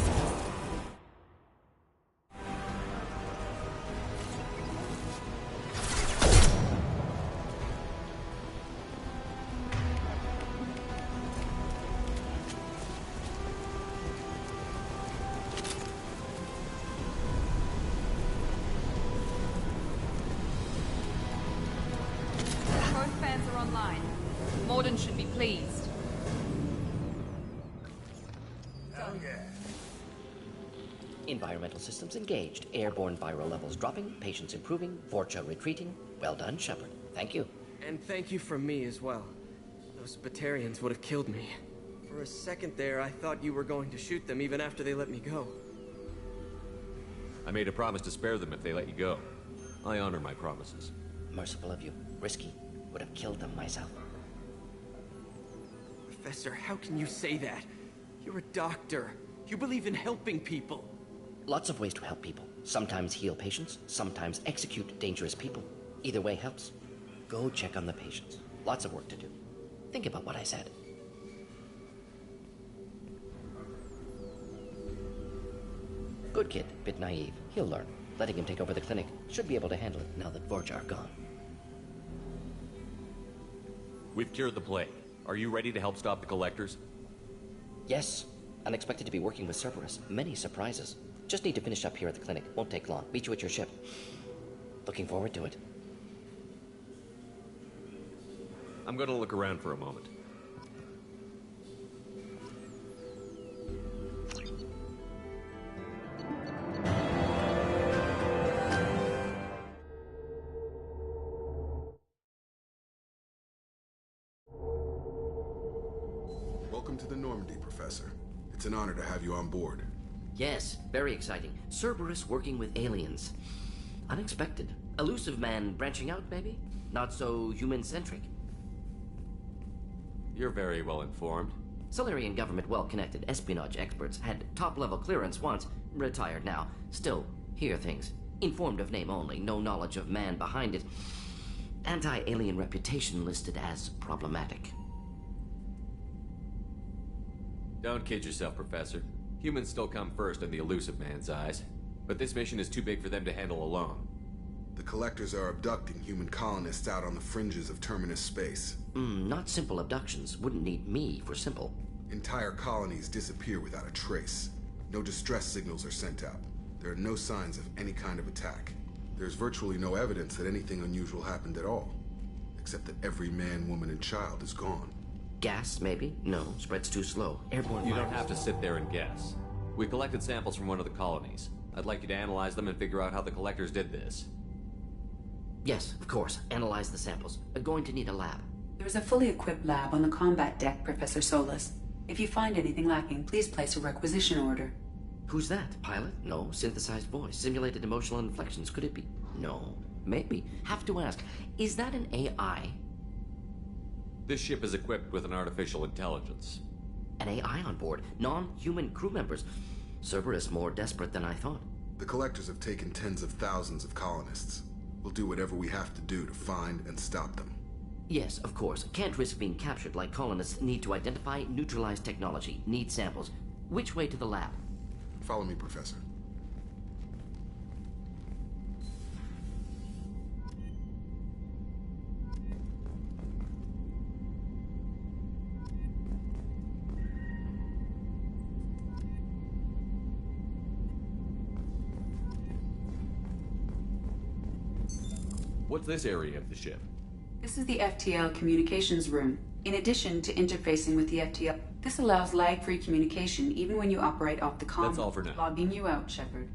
S2: Both fans are online. Morden should be pleased.
S9: Oh, yeah.
S19: Environmental systems engaged. Airborne viral levels dropping. Patients improving. Vorcha retreating. Well done, Shepard. Thank you.
S20: And thank you from me as well. Those Batarians would have killed me. For a second there, I thought you were going to shoot them even after they let me go.
S3: I made a promise to spare them if they let you go. I honor my promises.
S19: Merciful of you. Risky. Would have killed them myself.
S20: Professor, how can you say that? You're a doctor. You believe in helping people.
S19: Lots of ways to help people. Sometimes heal patients, sometimes execute dangerous people. Either way helps. Go check on the patients. Lots of work to do. Think about what I said. Good kid, bit naive. He'll learn. Letting him take over the clinic. Should be able to handle it now that Vorcha are gone.
S3: We've cured the plague. Are you ready to help stop the collectors?
S19: Yes. Unexpected to be working with Cerberus. Many surprises. Just need to finish up here at the clinic. Won't take long. Meet you at your ship. Looking forward to it.
S3: I'm gonna look around for a moment.
S1: Welcome to the Normandy, Professor. It's an honor to have you on board.
S19: Yes, very exciting. Cerberus working with aliens. Unexpected. Elusive man branching out, maybe? Not so human-centric.
S3: You're very well informed.
S19: Solarian government well-connected espionage experts had top-level clearance once, retired now. Still, hear things. Informed of name only, no knowledge of man behind it. Anti-alien reputation listed as problematic.
S3: Don't kid yourself, Professor. Humans still come first in the elusive man's eyes. But this mission is too big for them to handle alone.
S1: The Collectors are abducting human colonists out on the fringes of Terminus space.
S19: Not simple abductions. Wouldn't need me for simple.
S1: Entire colonies disappear without a trace. No distress signals are sent out. There are no signs of any kind of attack. There's virtually no evidence that anything unusual happened at all. Except that every man, woman, and child is gone.
S19: Gas, maybe? No, spreads too slow. Airborne
S3: You
S19: virus.
S3: don't have to sit there and guess. We collected samples from one of the colonies. I'd like you to analyze them and figure out how the Collectors did this.
S19: Yes, of course. Analyze the samples. Going to need a lab.
S4: There is a fully equipped lab on the combat deck, Professor Solis. If you find anything lacking, please place a requisition order.
S19: Who's that? Pilot? No. Synthesized voice. Simulated emotional inflections. Could it be? No. Maybe. Have to ask. Is that an AI?
S3: This ship is equipped with an artificial intelligence.
S19: An AI on board. Non-human crew members. Cerberus more desperate than I thought.
S1: The Collectors have taken tens of thousands of colonists. We'll do whatever we have to do to find and stop them.
S19: Yes, of course. Can't risk being captured like colonists need to identify, neutralize technology, need samples. Which way to the lab?
S1: Follow me, Professor.
S3: What's this area of the ship?
S4: This is the FTL communications room. In addition to interfacing with the FTL, this allows lag-free communication even when you operate off the comm.
S3: That's all for now.
S4: Logging you out, Shepard.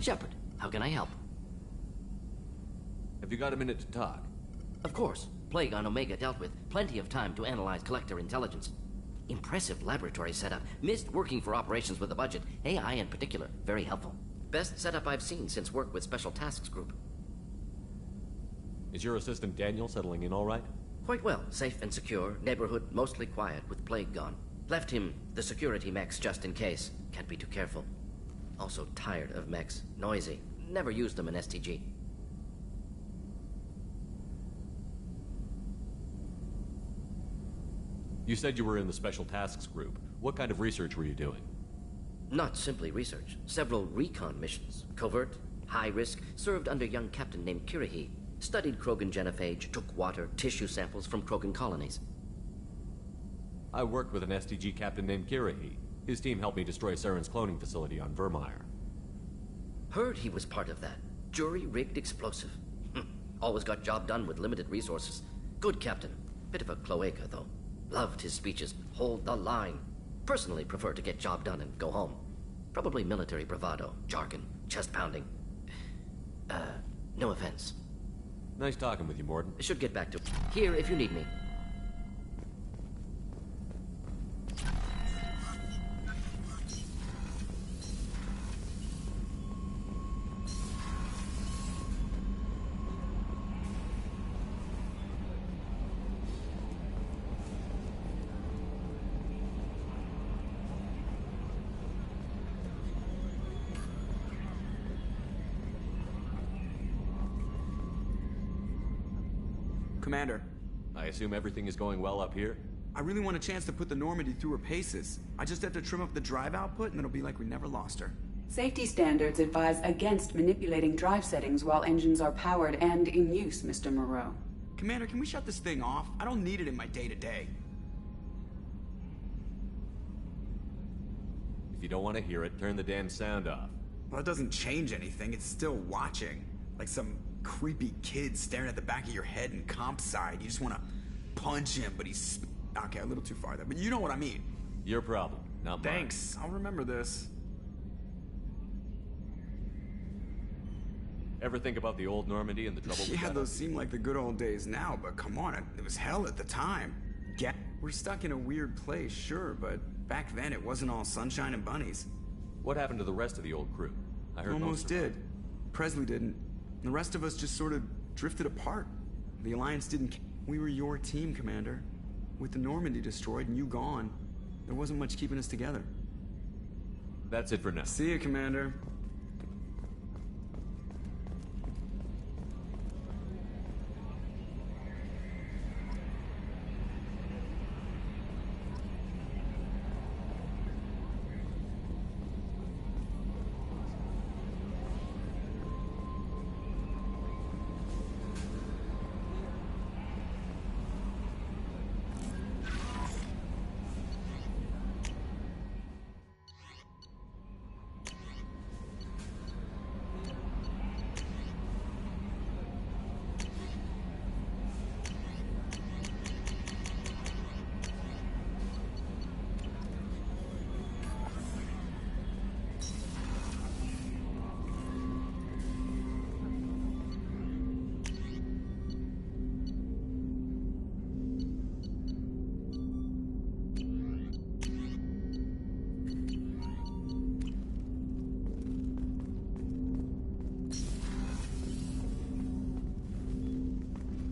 S19: Shepard, how can I help?
S3: Have you got a minute to talk?
S19: Of course. Plague on Omega dealt with. Plenty of time to analyze collector intelligence. Impressive laboratory setup. Missed working for operations with a budget. AI in particular. Very helpful. Best setup I've seen since work with Special Tasks Group.
S3: Is your assistant Daniel settling in all right?
S19: Quite well. Safe and secure. Neighborhood mostly quiet with Plague gone. Left him the security mechs just in case. Can't be too careful. Also tired of mechs. Noisy. Never used them in STG.
S3: You said you were in the Special Tasks Group. What kind of research were you doing?
S19: Not simply research. Several recon missions. Covert, high risk, served under young captain named Kirahi. Studied Krogan genophage, took water, tissue samples from Krogan colonies.
S3: I worked with an STG captain named Kirahi. His team helped me destroy Saren's cloning facility on Vermeer.
S19: Heard he was part of that. Jury-rigged explosive. Always got job done with limited resources. Good captain. Bit of a cloaca, though. Loved his speeches. Hold the line. Personally prefer to get job done and go home. Probably military bravado, jargon, chest pounding. No offense.
S3: Nice talking with you, Morden.
S19: Should get back to here if you need me.
S21: Commander.
S3: I assume everything is going well up here?
S21: I really want a chance to put the Normandy through her paces. I just have to trim up the drive output and it'll be like we never lost her.
S4: Safety standards advise against manipulating drive settings while engines are powered and in use, Mr. Moreau.
S21: Commander, can we shut this thing off? I don't need it in my day-to-day.
S3: If you don't want to hear it, turn the damn sound off.
S21: Well, it doesn't change anything. It's still watching. Like some creepy kid staring at the back of your head in comp side. You just want to punch him, but he's... Okay, a little too far there, but you know what I mean.
S3: Your problem, not mine.
S21: Thanks. I'll remember this.
S3: Ever think about the old Normandy and the trouble we
S21: Yeah,
S3: got?
S21: those seem like the good old days now, but come on, it was hell at the time. We're stuck in a weird place, sure, but back then it wasn't all sunshine and bunnies.
S3: What happened to the rest of the old crew? I heard
S21: Almost did. Presley didn't. The rest of us just sort of drifted apart. The Alliance didn't... We were your team, Commander. With the Normandy destroyed and you gone, there wasn't much keeping us together.
S3: That's it for now.
S21: See you, Commander.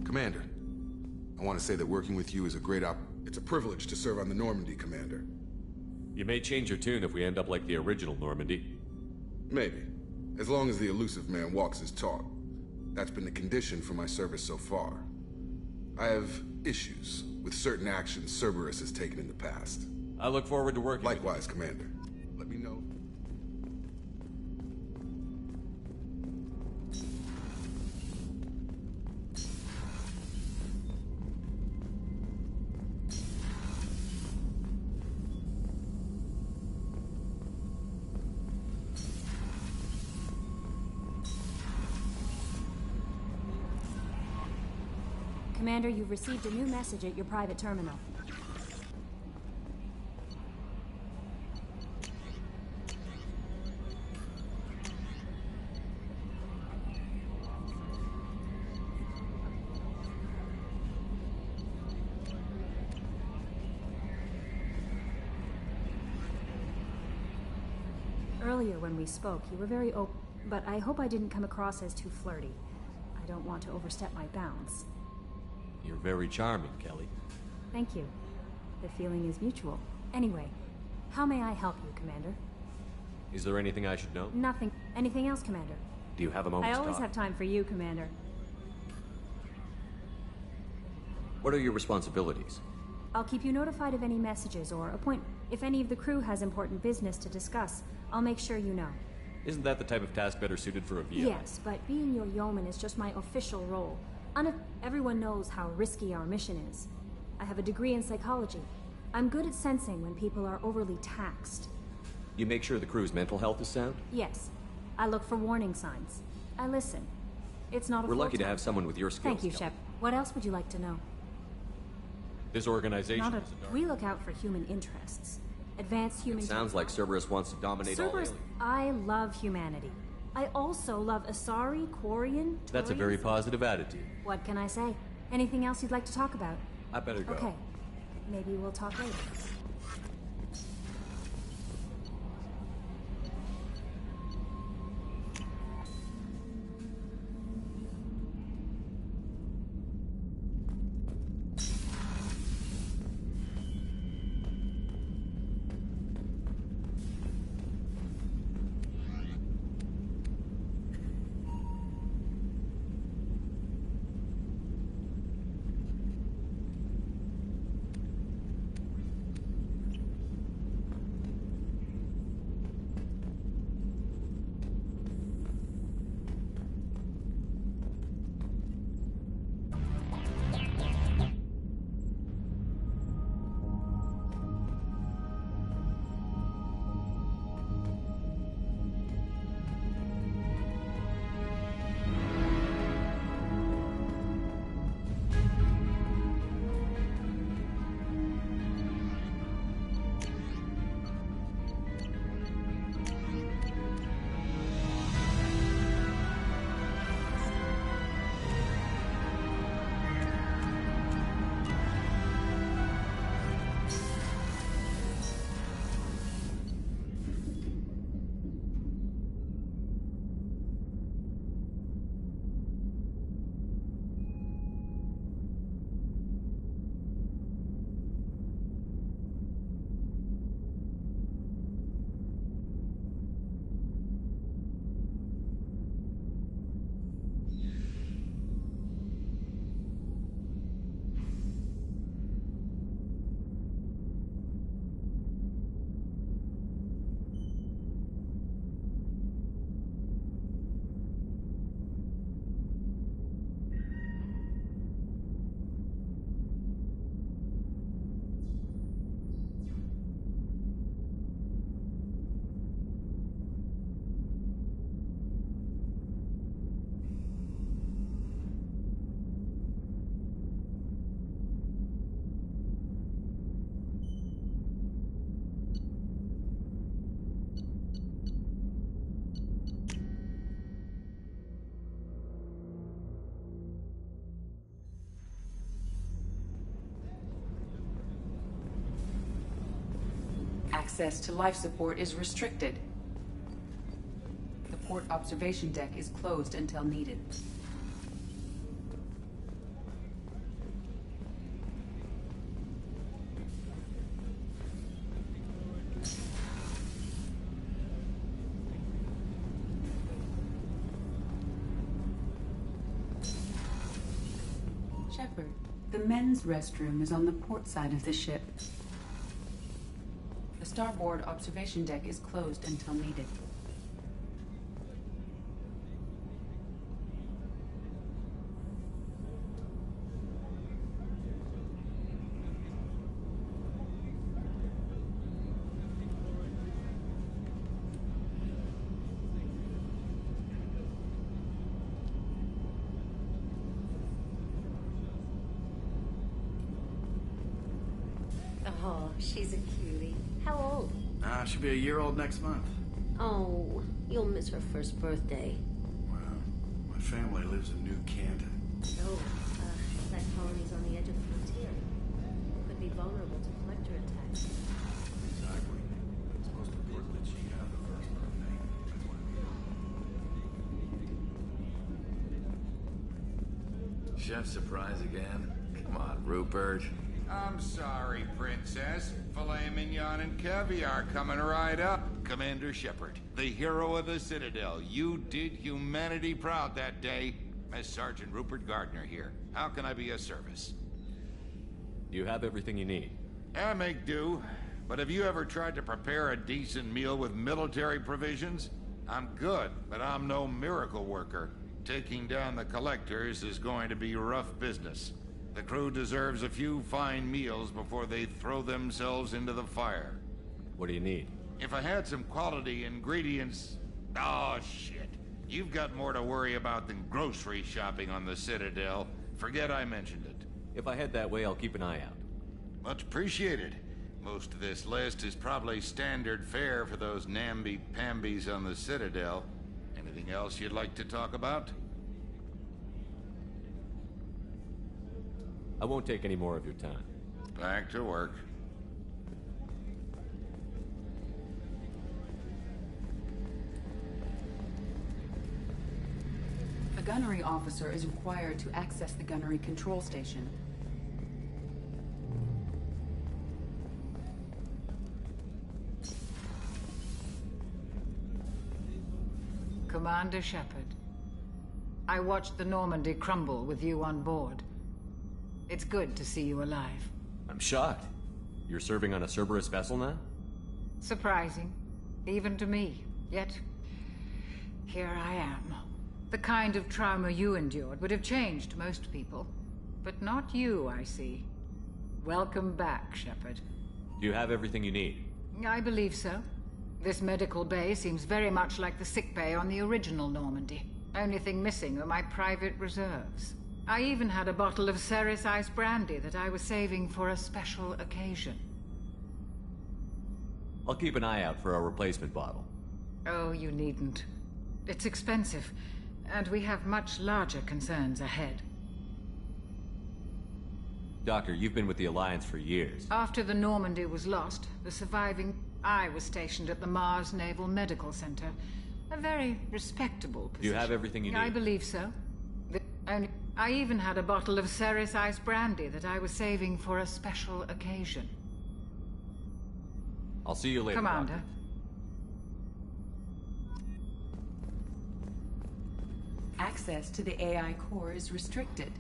S1: Commander, I want to say that working with you is a great It's a privilege to serve on the Normandy, Commander.
S3: You may change your tune if we end up like the original Normandy.
S1: Maybe. As long as the elusive man walks his talk. That's been the condition for my service so far. I have issues with certain actions Cerberus has taken in the past.
S3: I look forward to working
S1: Likewise, Commander. Let me know.
S6: Commander, you've received a new message at your private terminal. Earlier when we spoke, you were very open, but I hope I didn't come across as too flirty. I don't want to overstep my bounds.
S3: You're very charming, Kelly.
S6: Thank you. The feeling is mutual. Anyway, how may I help you, Commander?
S3: Is there anything I should know?
S6: Nothing. Anything else, Commander?
S3: Do you have a moment
S6: I
S3: to
S6: always
S3: talk?
S6: have time for you, Commander.
S3: What are your responsibilities?
S6: I'll keep you notified of any messages or if any of the crew has important business to discuss, I'll make sure you know.
S3: Isn't that the type of task better suited for a VI?
S6: Yes, but being your yeoman is just my official role. Everyone knows how risky our mission is. I have a degree in psychology. I'm good at sensing when people are overly taxed.
S3: You make sure the crew's mental health is sound?
S6: Yes. I look for warning signs. I listen. It's not a
S3: We're lucky to
S6: full-time
S3: have someone with your skills.
S6: Thank you, Shep. What else would you like to know?
S3: This organization
S6: Not a...
S3: is a dark...
S6: We look out for human interests. Advanced human...
S3: It sounds like Cerberus wants to dominate all
S6: Cerberus...
S3: aliens.
S6: I love humanity. I also love Asari, Quarian,
S3: That's a very positive attitude.
S6: What can I say? Anything else you'd like to talk about?
S3: I better go.
S6: Okay. Maybe we'll talk later.
S4: Access to life support is restricted. The port observation deck is closed until needed. Shepard, the men's restroom is on the port side of the ship. The starboard observation deck is closed until needed.
S15: Oh, she's a cutie. How old?
S14: She'll be a year old next month.
S15: Oh, you'll miss her first birthday.
S14: Well, my family lives in New Canton.
S15: Oh, that colony's on the edge of the frontier. Could be vulnerable to collector attacks.
S14: Exactly. It's most important that she have the first birthday.
S16: chef surprise again? Come on, Rupert.
S7: I'm sorry, Princess. Filet mignon and caviar coming right up. Commander Shepard, the hero of the Citadel. You did humanity proud that day. Mass Sergeant Rupert Gardner here. How can I be of service?
S3: You have everything you need.
S7: I make do. But have you ever tried to prepare a decent meal with military provisions? I'm good, but I'm no miracle worker. Taking down the collectors is going to be rough business. The crew deserves a few fine meals before they throw themselves into the fire.
S3: What do you need?
S7: If I had some quality ingredients... Oh, shit. You've got more to worry about than grocery shopping on the Citadel. Forget I mentioned it.
S3: If I head that way, I'll keep an eye out.
S7: Much appreciated. Most of this list is probably standard fare for those namby-pambies on the Citadel. Anything else you'd like to talk about?
S3: I won't take any more of your time.
S7: Back to work.
S4: A gunnery officer is required to access the gunnery control station.
S22: Commander Shepard, I watched the Normandy crumble with you on board. It's good to see you alive.
S3: I'm shocked. You're serving on a Cerberus vessel now?
S22: Surprising, even to me. Yet, here I am. The kind of trauma you endured would have changed most people. But not you, I see. Welcome back, Shepard.
S3: Do you have everything you need?
S22: I believe so. This medical bay seems very much like the sick bay on the original Normandy. Only thing missing are my private reserves. I even had a bottle of Ceres Ice Brandy that I was saving for a special occasion.
S3: I'll keep an eye out for a replacement bottle.
S22: Oh, you needn't. It's expensive, and we have much larger concerns ahead.
S3: Doctor, you've been with the Alliance for years.
S22: After the Normandy was lost, the surviving... I was stationed at the Mars Naval Medical Center. A very respectable position.
S3: Do you have everything you need?
S22: I believe so. I even had a bottle of Ceres Ice Brandy that I was saving for a special occasion.
S3: I'll see you later,
S22: Commander.
S3: Doctor.
S4: Access to the AI core is restricted.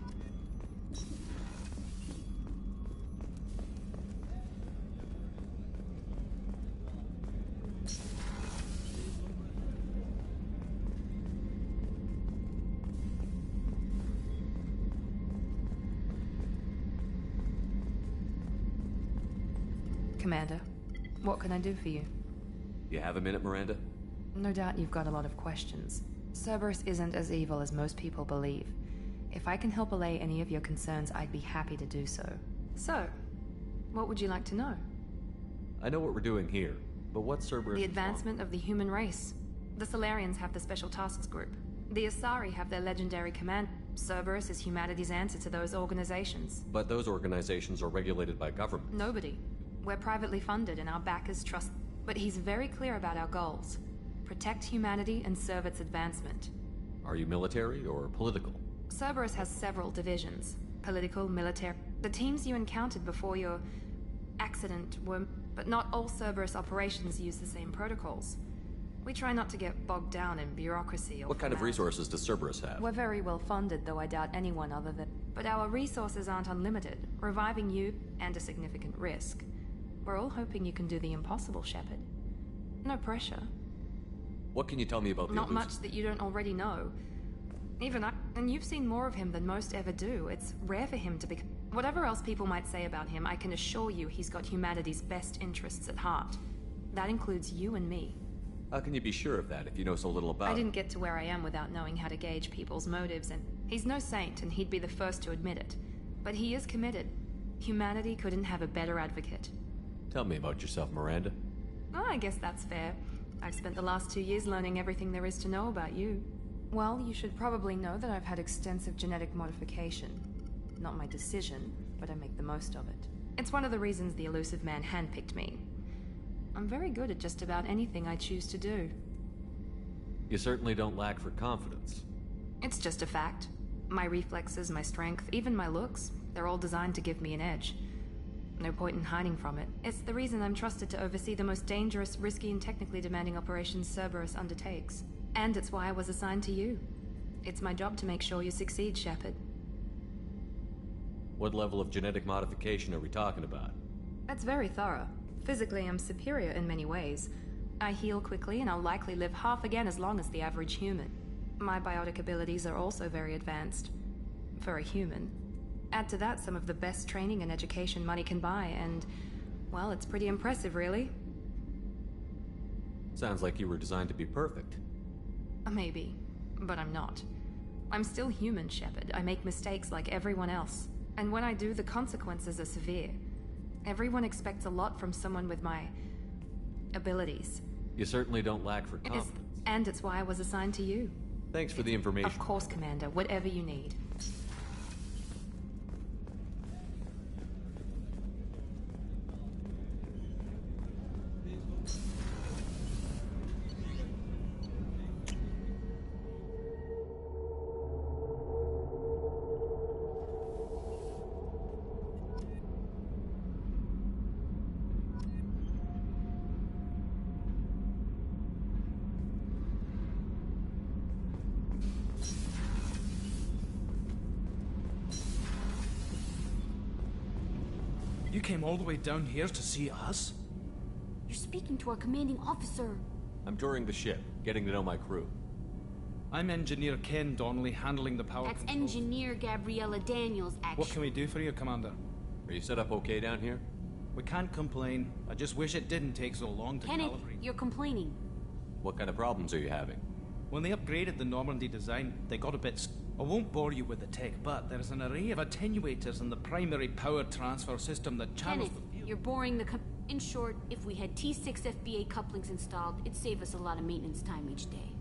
S2: Commander, what can I do for you?
S3: You have a minute, Miranda?
S2: No doubt you've got a lot of questions. Cerberus isn't as evil as most people believe. If I can help allay any of your concerns, I'd be happy to do so. So, what would you like to know?
S3: I know what we're doing here, but what's Cerberus?
S2: The advancement of the human race. The Solarians have the Special Tasks Group. The Asari have their legendary command. Cerberus is humanity's answer to those organizations.
S3: But those organizations are regulated by government.
S2: Nobody. We're privately funded and our backers trust... But he's very clear about our goals. Protect humanity and serve its advancement.
S3: Are you military or political?
S2: Cerberus has several divisions. Political, military... The teams you encountered before your... accident were... But not all Cerberus operations use the same protocols. We try not to get bogged down in bureaucracy or...
S3: What kind of resources does Cerberus have?
S2: We're very well funded, though I doubt anyone other than... But our resources aren't unlimited. Reviving you, and a significant risk. We're all hoping you can do the impossible, Shepard. No pressure.
S3: What can you tell me about the
S2: Not
S3: elusive?
S2: much that you don't already know. Even I... And you've seen more of him than most ever do. It's rare for him to be... Whatever else people might say about him, I can assure you he's got humanity's best interests at heart. That includes you and me.
S3: How can you be sure of that if you know so little about
S2: I
S3: him?
S2: didn't get to where I am without knowing how to gauge people's motives, and he's no saint, and he'd be the first to admit it. But he is committed. Humanity couldn't have a better advocate.
S3: Tell me about yourself, Miranda.
S2: Oh, I guess that's fair. I've spent the last 2 years learning everything there is to know about you. Well, you should probably know that I've had extensive genetic modification. Not my decision, but I make the most of it. It's one of the reasons the elusive man handpicked me. I'm very good at just about anything I choose to do.
S3: You certainly don't lack for confidence.
S2: It's just a fact. My reflexes, my strength, even my looks, they're all designed to give me an edge. No point in hiding from it. It's the reason I'm trusted to oversee the most dangerous, risky, and technically demanding operations Cerberus undertakes. And it's why I was assigned to you. It's my job to make sure you succeed, Shepard.
S3: What level of genetic modification are we talking about?
S2: That's very thorough. Physically, I'm superior in many ways. I heal quickly, and I'll likely live half again as long as the average human. My biotic abilities are also very advanced. For a human. Add to that some of the best training and education money can buy, and, well, it's pretty impressive, really.
S3: Sounds like you were designed to be perfect.
S2: Maybe, but I'm not. I'm still human, Shepard. I make mistakes like everyone else. And when I do, the consequences are severe. Everyone expects a lot from someone with my abilities.
S3: You certainly don't lack for confidence.
S2: And it's why I was assigned to you.
S3: Thanks for the information.
S2: Of course, Commander. Whatever you need.
S8: You came all the way down here to see us?
S15: You're speaking to our commanding officer.
S3: I'm touring the ship, getting to know my crew.
S8: I'm Engineer Ken Donnelly, handling the power
S15: That's
S8: controls.
S15: Engineer Gabriella Daniels, actually.
S8: What can we do for you, Commander?
S3: Are you set up okay down here?
S8: We can't complain. I just wish it didn't take so long to
S15: Kenneth,
S8: calibrate.
S15: you're complaining.
S3: What kind of problems are you having?
S8: When they upgraded the Normandy design, they got a bit... I won't bore you with the tech, but there's an array of attenuators in the primary power transfer system that channels
S15: Kenneth, you're boring the... In short, if we had T6 FBA couplings installed, it'd save us a lot of maintenance time each day.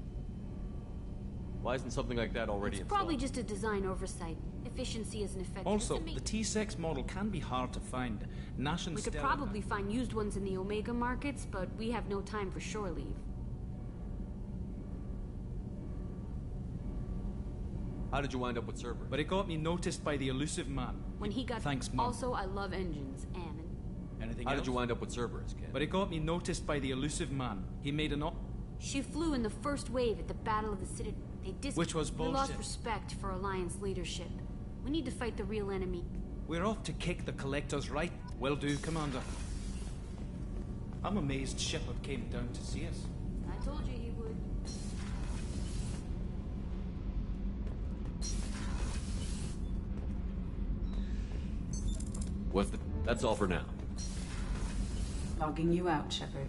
S3: Why isn't something like that already
S15: It's probably just a design oversight. Efficiency is an effect.
S8: Also, the T6 model can be hard to find. Nash and
S15: We could
S8: Stella-
S15: probably find used ones in the Omega markets, but we have no time for shore leave.
S3: How did you wind up with Cerberus?
S8: But it got me noticed by the elusive man.
S15: When he got...
S8: Thanks, Mom.
S15: Also, I love engines, Ammon.
S8: Anything
S3: How
S8: else?
S3: did you wind up with Cerberus, Ken?
S8: But it got me noticed by the elusive man. He made an
S15: She flew in the first wave at the Battle of the Citadel.
S8: Which was
S15: We lost
S8: bullshit.
S15: respect for Alliance leadership. We need to fight the real enemy.
S8: We're off to kick the Collector's right. Will do, Commander. I'm amazed Shepard came down to see us.
S15: I told you he would.
S3: That's all for now.
S4: Logging you out, Shepard.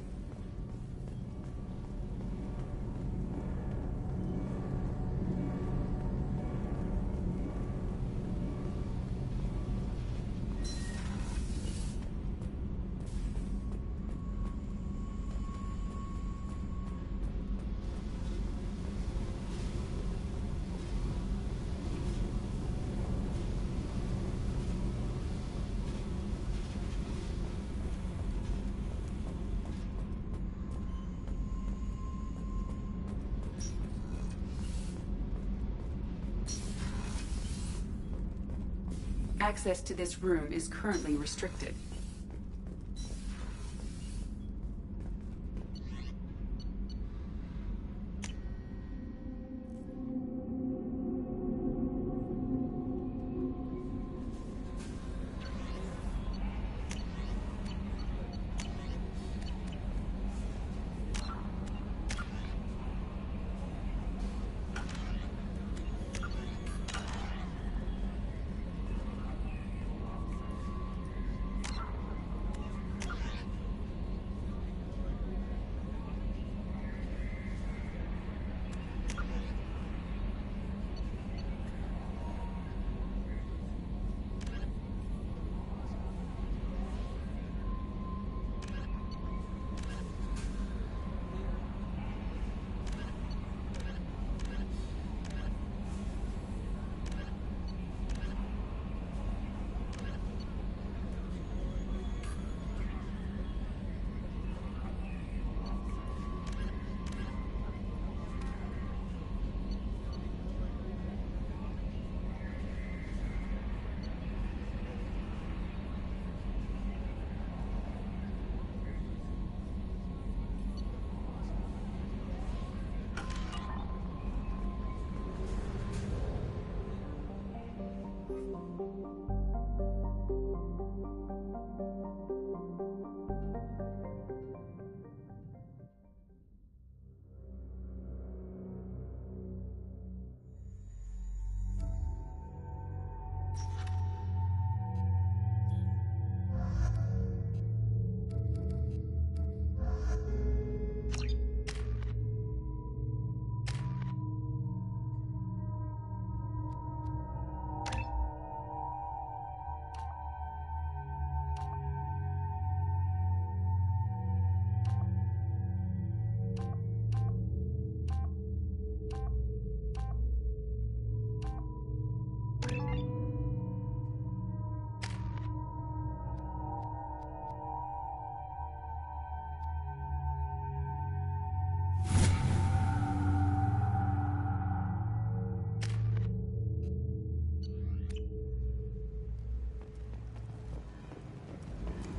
S4: Access to this room is currently restricted.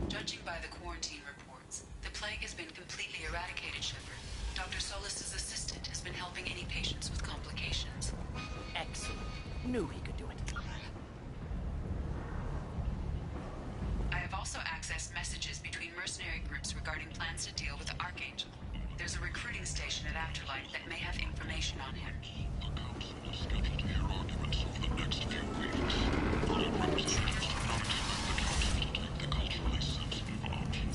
S4: Judging by the quarantine reports, the plague has been completely eradicated, Shepard. Dr. Solis' assistant has been helping any patients with complications.
S11: Excellent. Knew he could do it.
S4: I have also accessed messages between mercenary groups regarding plans to deal with the Archangel. There's a recruiting station at Afterlight that may have information on him.
S10: The Council is scheduled to hear arguments over the next few weeks. Current representatives do not expect the Council to take the culturally sensitive option.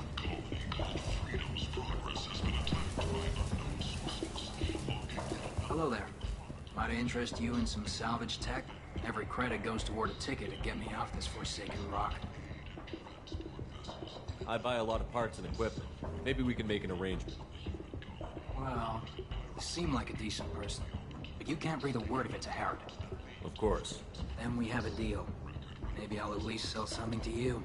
S10: A colony called Freedom's Progress has been attacked by unknown sources.
S12: Hello there. Might I interest you in some salvage tech? Every credit goes toward a ticket to get me off this forsaken rock.
S3: I buy a lot of parts and equipment. Maybe we can make an arrangement.
S12: Well, you seem like a decent person, but you can't breathe a word of it to Harrod.
S3: Of course.
S12: Then we have a deal. Maybe I'll at least sell something to you.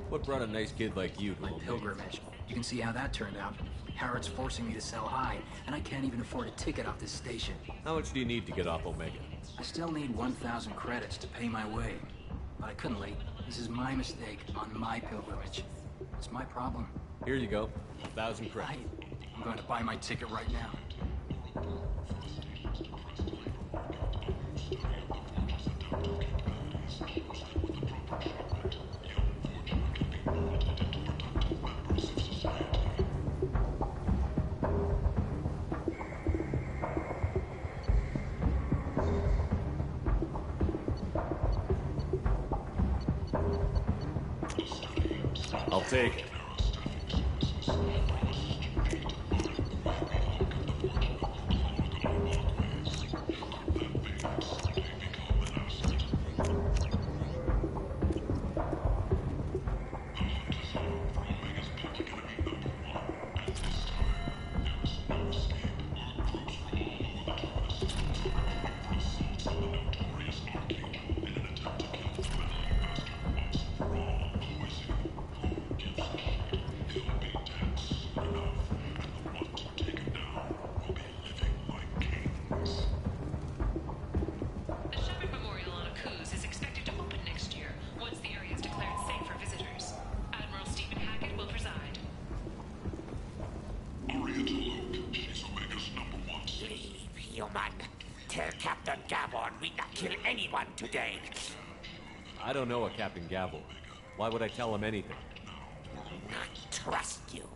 S3: What brought a nice kid like you to
S12: My pilgrimage. You can see how that turned out. Harrod's forcing me to sell high, and I can't even afford a ticket off this station.
S3: How much do you need to get off Omega?
S12: I still need 1,000 credits to pay my way. But I couldn't leave. This is my mistake on my pilgrimage. It's my problem.
S3: Here you go. 1,000 credits.
S12: I'm going to buy my ticket right now.
S3: I'll take it.
S11: Tell Captain Gavon we not kill anyone today.
S3: I don't know a Captain Gavel. Why would I tell him anything?
S11: Not trust you.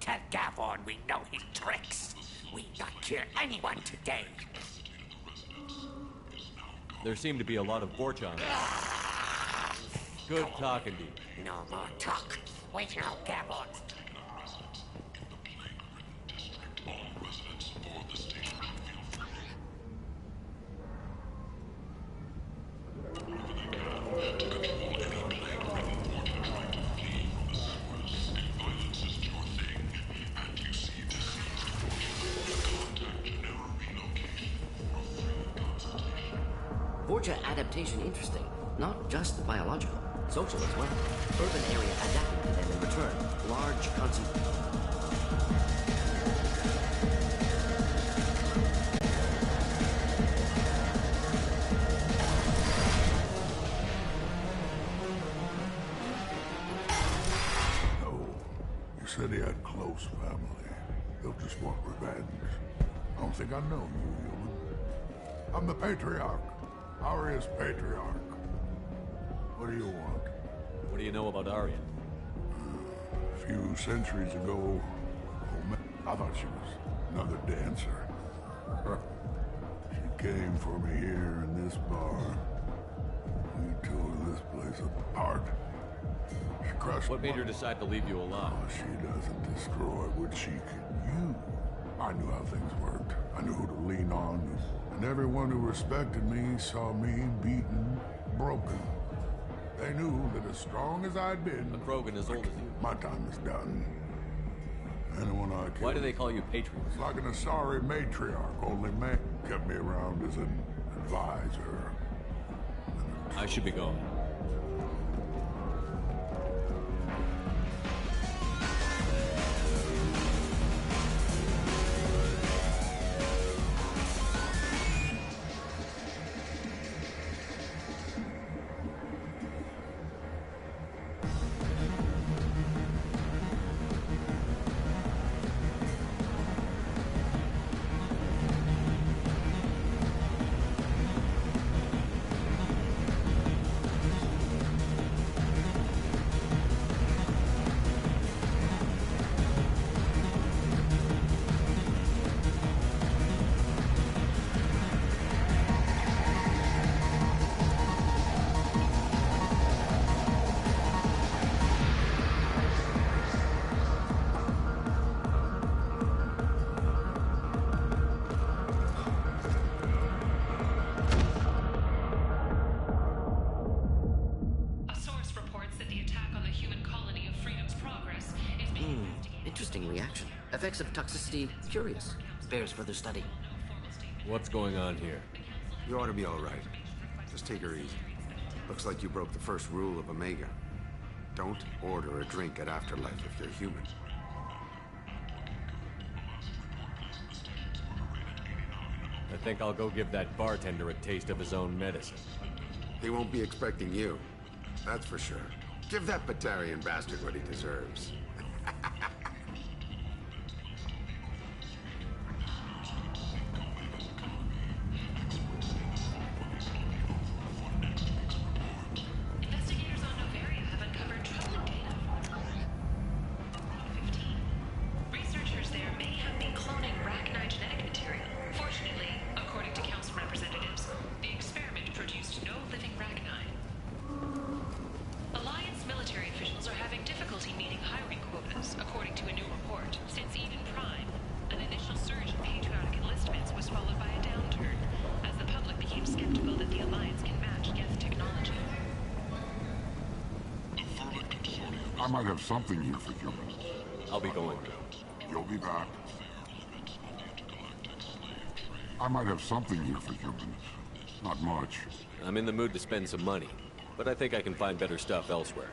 S11: Tell Gavon we know his tricks. We not kill anyone today.
S3: There seem to be a lot of Vorcha on it. Good talking to you.
S11: No more talk. Wait now, Gavon.
S19: Vorcha adaptation interesting. Not just biological, social as well. Urban area adapting to them in return. Large concentration.
S10: You said he had close family. They'll just want revenge. I don't think I know you, human. I'm the Patriarch. Aria's patriarch. What do you want?
S3: What do you know about Aria?
S10: A few centuries ago, I thought she was another dancer. She came for me here in this bar. We tore this place apart. She crushed.
S3: What made her decide to leave you alive?
S10: Oh, she doesn't destroy what she can use. I knew how things worked. I knew who to lean on. And everyone who respected me saw me beaten, broken. They knew that as strong as I'd been...
S3: A Krogan as old as you.
S10: My time is done. Anyone I killed...
S3: Why do they call you Patriot?
S10: It's like an Asari matriarch. Only man kept me around as an advisor.
S3: I should be going.
S19: Effects of toxicity, curious. Bears further study.
S3: What's going on here?
S17: You ought to be all right. Just take her easy. Looks like you broke the first rule of Omega. Don't order a drink at Afterlife if you're human.
S3: I think I'll go give that bartender a taste of his own medicine.
S17: He won't be expecting you. That's for sure. Give that Batarian bastard what he deserves.
S10: I might have something here for humans.
S3: I'll be going.
S10: You'll be back. I might have something here for humans. Not much.
S3: I'm in the mood to spend some money, but I think I can find better stuff elsewhere.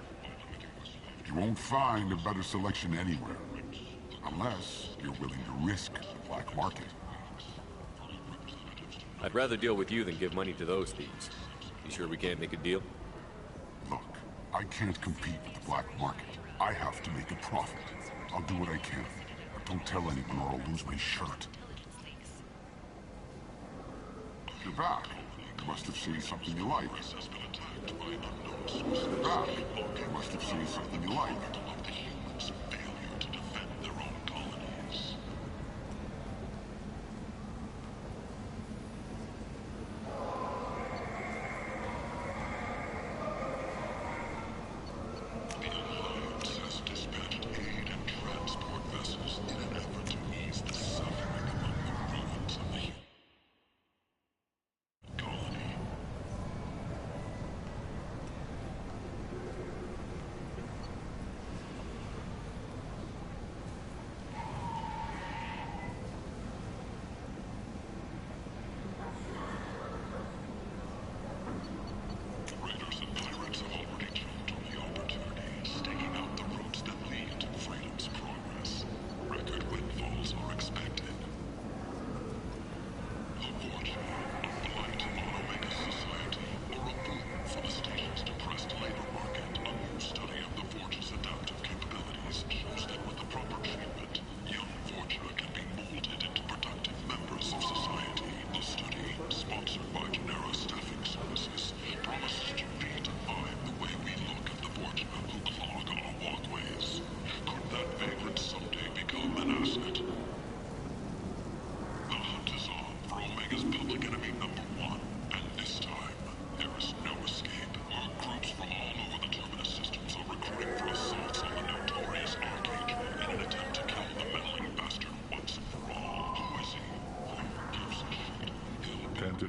S10: You won't find a better selection anywhere. Unless you're willing to risk the black market.
S3: I'd rather deal with you than give money to those thieves. You sure we can't make a deal?
S10: Look, I can't compete with the black market. I have to make a profit. I'll do what I can. But don't tell anyone or I'll lose my shirt. You're back. You must have seen something you like. You're back. You must have seen something you like.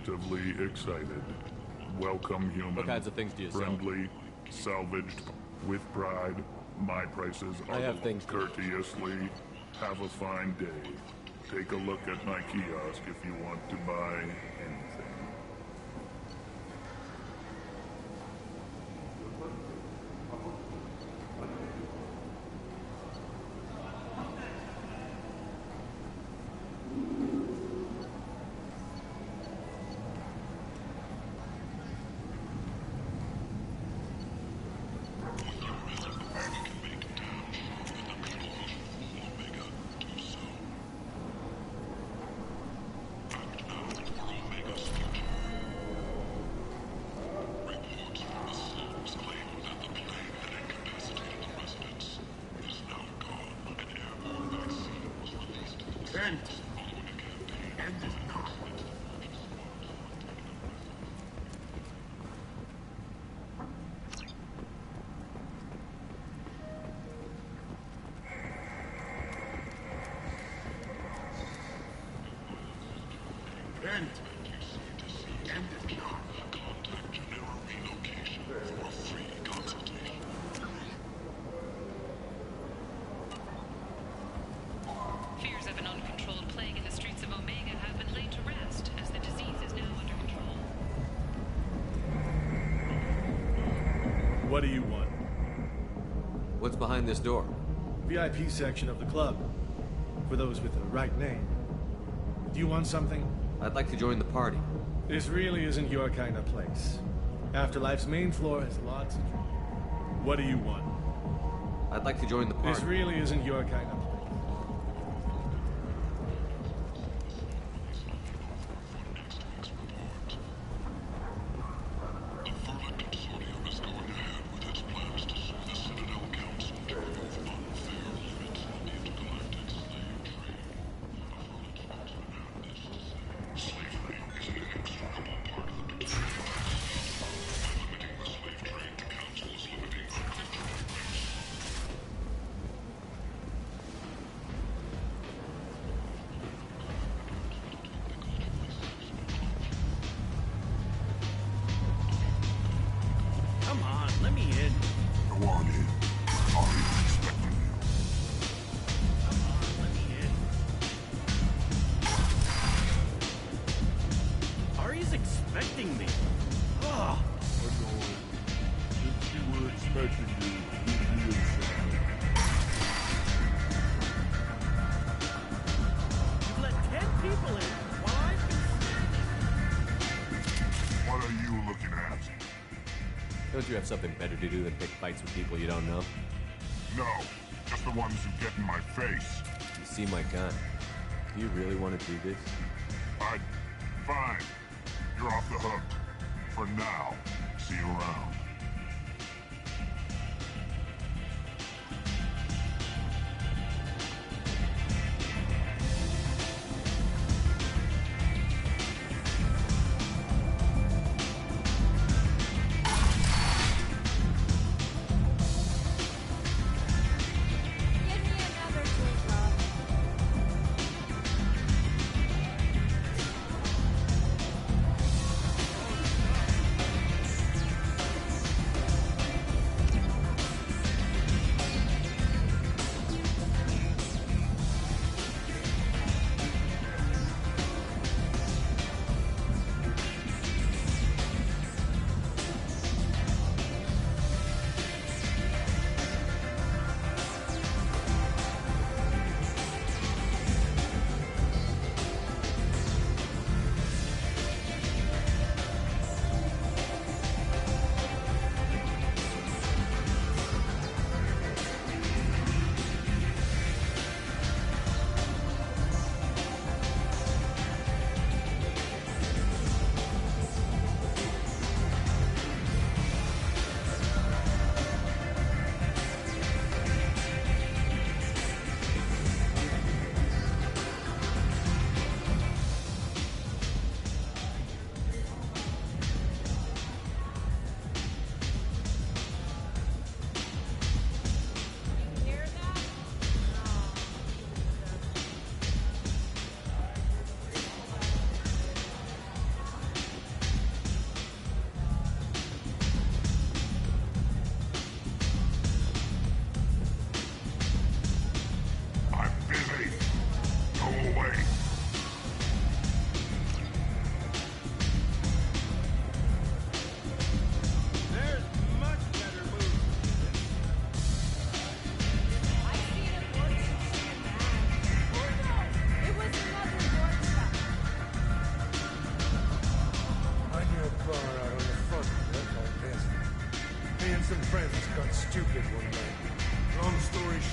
S13: positively excited. Welcome, human.
S3: What kinds of things do you sell?
S13: Friendly, salvaged, with pride. My prices are
S3: I have things
S13: courteously. Have a fine day. Take a look at my kiosk if you want to buy anything.
S18: Fears of an uncontrolled plague in the streets of Omega have been laid to rest, as the disease is now under control.
S23: What do you want?
S3: What's behind this door?
S23: VIP section of the club. For those with the right name. Do you want something?
S3: I'd like to join the party.
S23: This really isn't your kind of place. Afterlife's main floor has lots of drinking. What do you want?
S3: I'd like to join the party.
S23: This really isn't your kind of place.
S13: Come on, let me in.
S10: Go on in. I'll be expecting you.
S13: Come on, let me in. Ari's expecting me. Ugh. If she were expecting you, you'd be inside. You've let 10 people in. While I've been...
S10: What are you looking at?
S3: Don't you have something better to do than pick fights with people you don't know?
S10: No, just the ones who get in my face.
S3: You see my gun. Do you really want to do this?
S10: Fine. You're off the hook. For now. See you around.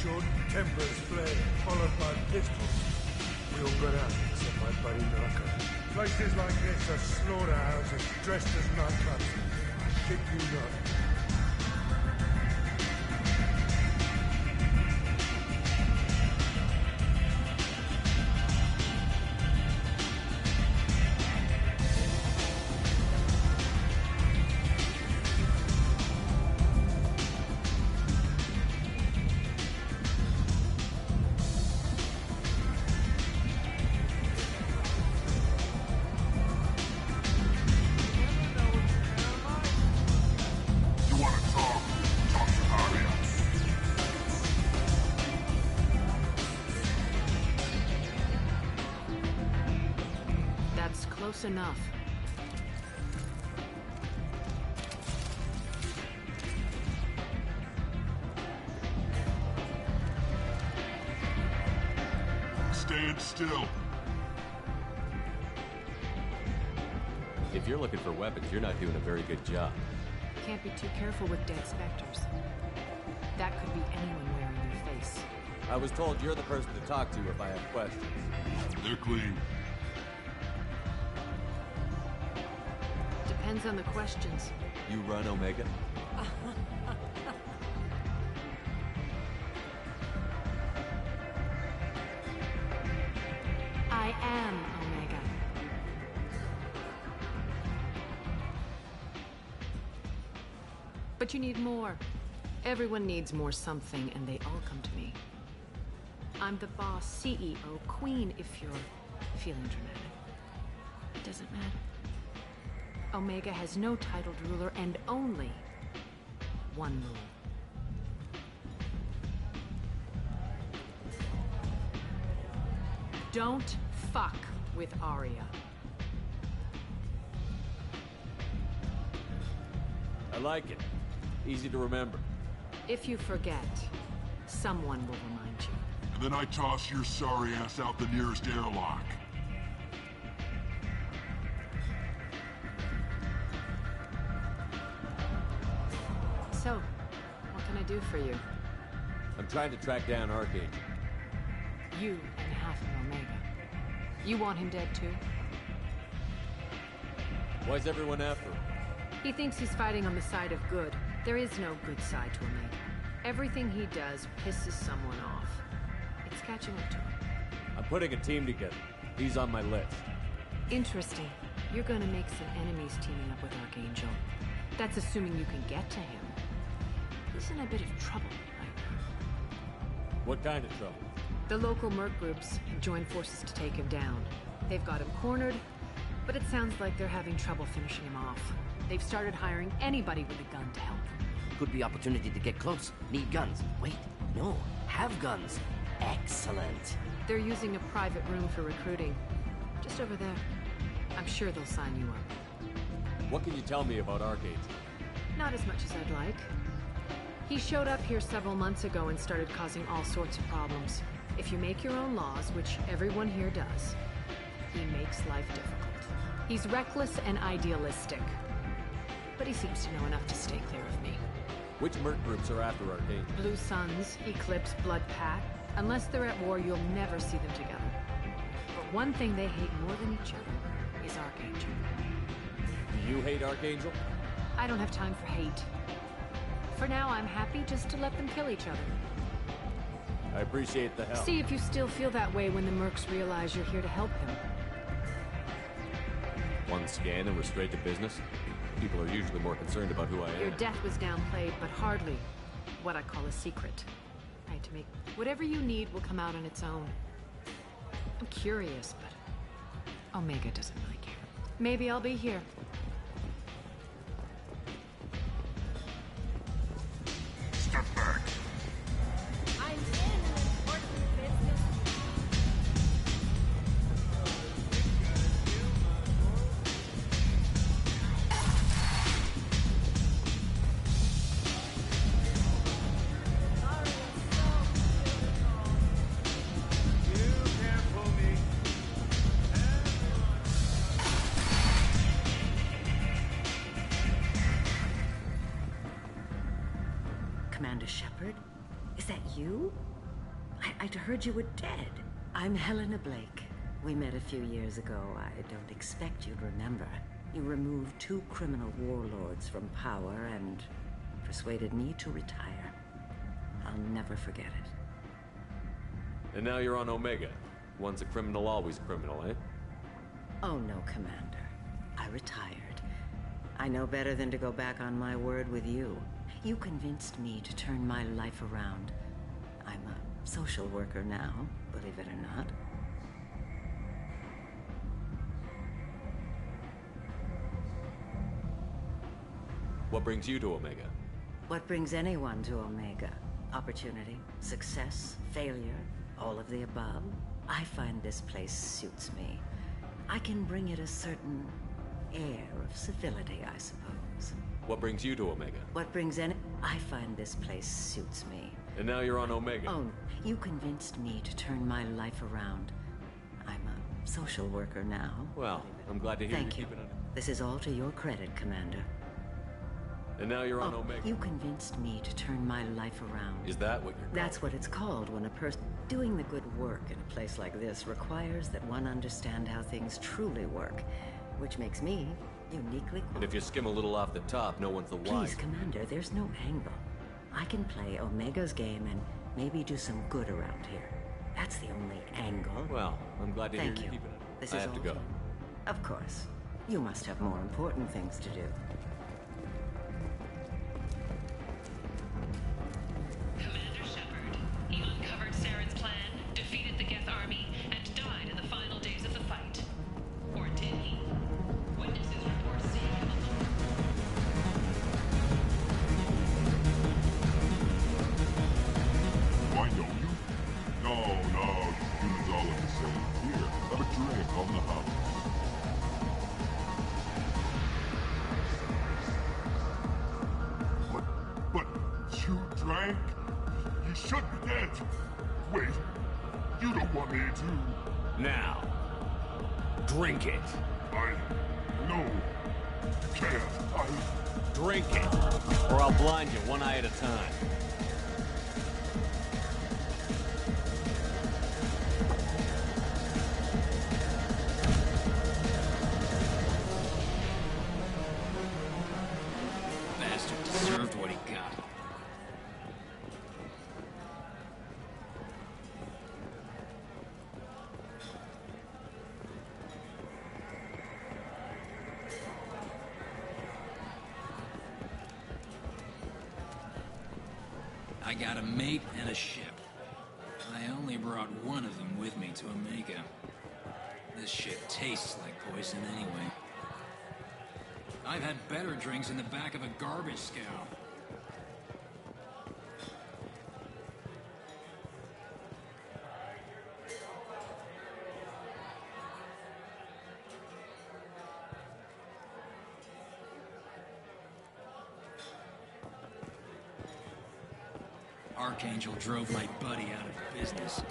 S13: short timbers flare, followed by pistols. We all got out, except my buddy Narco. Places like this are slaughterhouses dressed as nightclubs. I kid you not.
S5: Close enough.
S10: Stand still.
S3: If you're looking for weapons, you're not doing a very good job.
S5: Can't be too careful with dead specters. That could be anyone wearing their face.
S3: I was told you're the person to talk to if I have questions.
S10: They're clean.
S5: Depends on the questions.
S3: You run Omega?
S5: I am Omega. But you need more. Everyone needs more something, and they all come to me. I'm the boss, CEO, queen, if you're feeling dramatic. It doesn't matter. Omega has no titled ruler and only one rule. Don't fuck with Arya.
S3: I like it. Easy to remember.
S5: If you forget, someone will remind you.
S10: And then I toss your sorry ass out the nearest airlock.
S5: So, what can I do for you?
S3: I'm trying to track down Archangel.
S5: You and half of Omega. You want him dead too?
S3: Why's everyone after him?
S5: He thinks he's fighting on the side of good. There is no good side to Omega. Everything he does pisses someone off. It's catching up to him.
S3: I'm putting a team together. He's on my list.
S5: Interesting. You're gonna make some enemies teaming up with Archangel. That's assuming you can get to him. He's in a bit of trouble right now.
S3: What kind of trouble?
S5: The local merc groups have joined forces to take him down. They've got him cornered, but it sounds like they're having trouble finishing him off. They've started hiring anybody with a gun to help them.
S19: Could be opportunity to get close. Need guns. Wait, no. Have guns. Excellent.
S5: They're using a private room for recruiting. Just over there. I'm sure they'll sign you up.
S3: What can you tell me about Archangel?
S5: Not as much as I'd like. He showed up here several months ago and started causing all sorts of problems. If you make your own laws, which everyone here does, he makes life difficult. He's reckless and idealistic. But he seems to know enough to stay clear of me.
S3: Which merc groups are after Archangel?
S5: Blue Suns, Eclipse, Blood Pact. Unless they're at war, you'll never see them together. But one thing they hate more than each other is Archangel.
S3: Do you hate Archangel?
S5: I don't have time for hate. For now, I'm happy just to let them kill each other.
S3: I appreciate the help.
S5: See if you still feel that way when the mercs realize you're here to help him.
S3: One scan and we're straight to business? People are usually more concerned about who I am.
S5: Your death was downplayed, but hardly what I call a secret. I had to make... Whatever you need will come out on its own. I'm curious, but Omega doesn't really care. Maybe I'll be here.
S10: Step back.
S6: I'm in an important business. Commander Shepard? Is that you?
S9: I'd heard you were dead. I'm Helena Blake. We met a few years ago. I don't expect you'd remember. You removed 2 criminal warlords from power and persuaded me to retire. I'll never forget it.
S3: And now you're on Omega. Once a criminal, always a criminal, eh?
S9: Oh no, Commander. I retired. I know better than to go back on my word with you. You convinced me to turn my life around. I'm a social worker now, believe it or not.
S3: What brings you to Omega?
S9: What brings anyone to Omega? Opportunity, success, failure, all of the above. I find this place suits me. I can bring it a certain air of civility, I suppose.
S3: What brings you to Omega?
S9: What brings any... I find this place suits me.
S3: And now you're on Omega.
S9: Oh, you convinced me to turn my life around. I'm a social worker now.
S3: Well, I'm glad to hear
S9: Thank you.
S3: keeping it.
S9: This is all to your credit, Commander.
S3: And now you're on Omega.
S9: You convinced me to turn my life around.
S3: Is that what you're calling?
S9: That's what it's called when a person... Doing the good work in a place like this requires that one understand how things truly work, which makes me uniquely...
S3: And if you skim a little off the top, no one's the wiser.
S9: Please, Commander, there's no angle. I can play Omega's game and maybe do some good around here. That's the only angle.
S3: Well, I'm glad to hear
S9: Thank
S3: you're
S9: you.
S3: keeping it.
S9: This
S3: I
S9: is
S3: have to
S9: all
S3: go.
S9: Of course. You must have more important things to do.
S18: Commander Shepard, you uncovered Saren's plan, defeated the Geth army, and died in the final days of the fight. Or did he? Witnesses report seeing him alone.
S10: I know you. No, you humans all look the same. Here, have a drink on the house. But you drank? You should be dead. Wait, you don't want me to...
S3: Now, drink it.
S10: No, you can't.
S3: Drink it, or I'll blind you one eye at a time.
S12: Bastard deserved what he got. I got a mate and a ship. I only brought one of them with me to Omega. This shit tastes like poison anyway. I've had better drinks in the back of a garbage scow. Archangel drove my buddy out of business.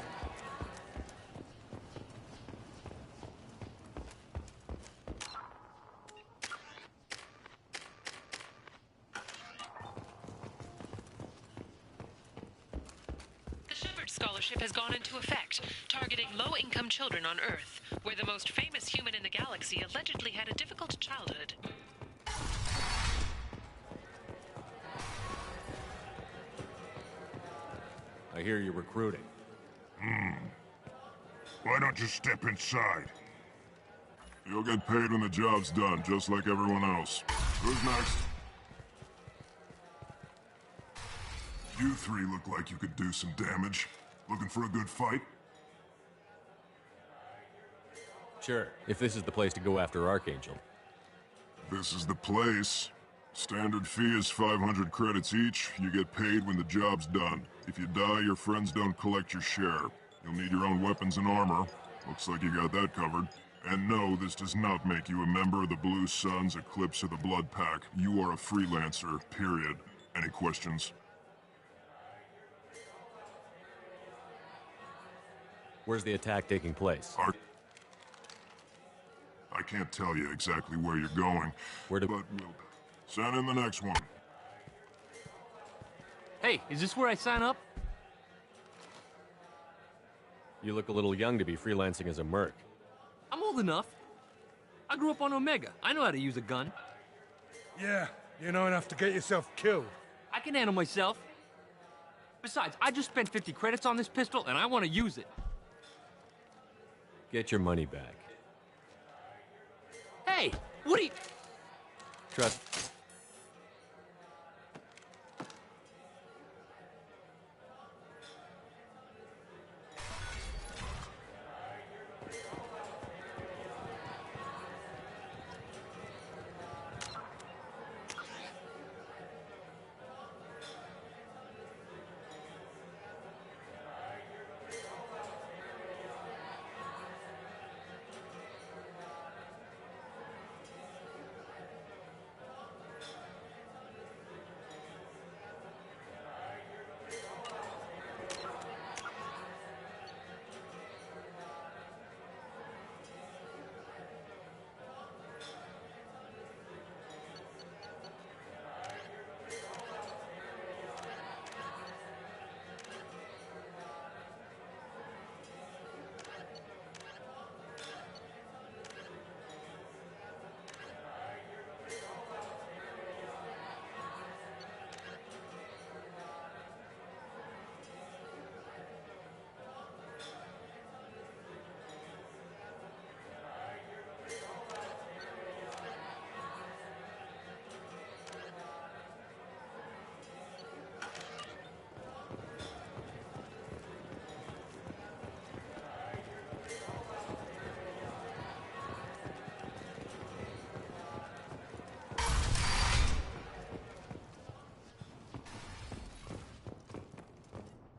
S18: The Shepard Scholarship has gone into effect, targeting low-income children on Earth, where the most famous human in the galaxy allegedly had a difficult childhood.
S3: I hear you're recruiting.
S10: Why don't you step inside? You'll get paid when the job's done, just like everyone else. Who's next? You three look like you could do some damage. Looking for a good fight?
S3: Sure, if this is the place to go after Archangel.
S10: This is the place. Standard fee is 500 credits each. You get paid when the job's done. If you die, your friends don't collect your share. You'll need your own weapons and armor. Looks like you got that covered. And no, this does not make you a member of the Blue Suns, Eclipse, or the Blood Pack. You are a freelancer, period. Any questions?
S3: Where's the attack taking place?
S10: I can't tell you exactly where you're going, but we'll send in the next one.
S20: Hey, is this where I sign up?
S3: You look a little young to be freelancing as a merc.
S1: I'm old enough. I grew up on Omega. I know how to use a gun.
S13: Yeah, you know enough to get yourself killed.
S1: I can handle myself. Besides, I just spent 50 credits on this pistol, and I want to use it.
S3: Get your money back.
S1: Hey, what are you...
S3: Trust...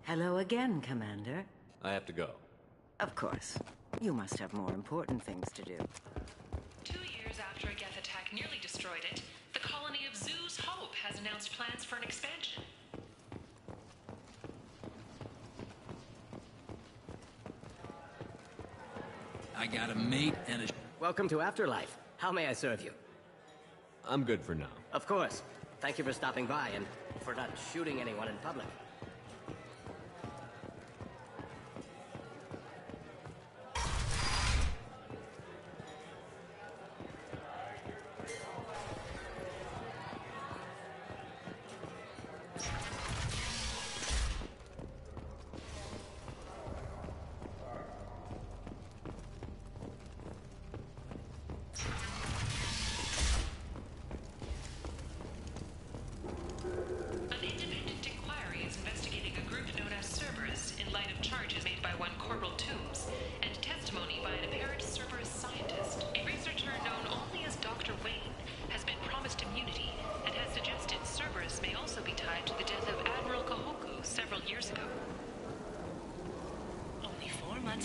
S9: Hello again, Commander.
S3: I have to go.
S9: Of course. You must have more important things to do.
S18: 2 years after a Geth attack nearly destroyed it, the colony of Zeus Hope has announced plans for an expansion.
S12: I got a mate and a...
S20: Welcome to Afterlife. How may I serve you?
S3: I'm good for now.
S20: Of course. Thank you for stopping by and for not shooting anyone in public.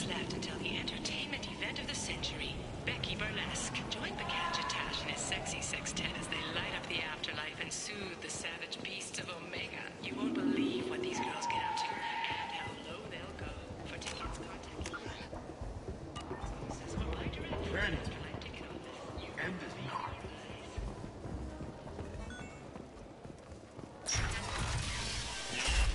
S18: Left until the entertainment event of the century, Becky Burlesque. Join Bacanja Tash and his sexy sextet as they light up the afterlife and soothe the savage beasts of Omega. You won't believe what these girls get up to and how low they'll go. For tickets, contact
S10: Friend, end is not.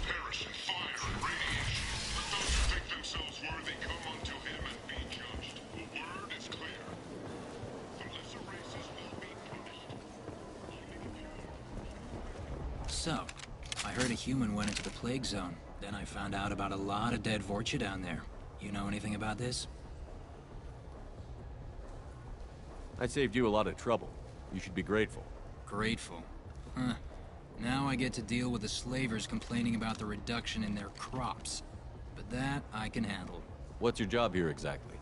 S10: Perish in fire and rage. Let those who think themselves worthy come unto him and be judged. The word is clear. The lesser races will be punished.
S12: So, I heard a human went into the plague zone. Then I found out about a lot of dead Vorcha down there. You know anything about this?
S3: I saved you a lot of trouble. You should be grateful.
S12: Grateful? Huh. Now I get to deal with the slavers complaining about the reduction in their crops. But that I can handle.
S3: What's your job here exactly?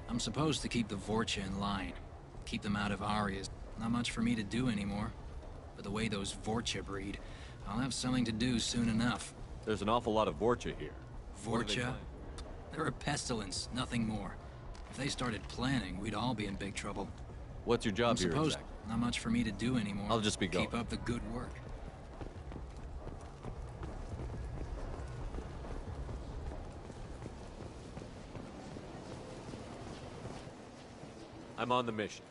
S12: I'm supposed to keep the Vorcha in line. Keep them out of Arias. Not much for me to do anymore. But the way those Vorcha breed, I'll have something to do soon enough.
S3: There's an awful lot of Vorcha here.
S12: Vorcha? They're a pestilence, nothing more. If they started planning, we'd all be in big trouble.
S3: What's your job here
S12: exactly?
S3: exactly?
S12: Not much for me to do anymore.
S3: I'll just be going.
S12: Keep up the good work.
S3: I'm on the mission.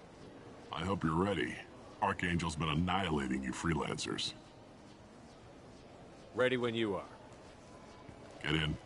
S10: I hope you're ready. Archangel's been annihilating you freelancers.
S3: Ready when you are.
S10: Get in.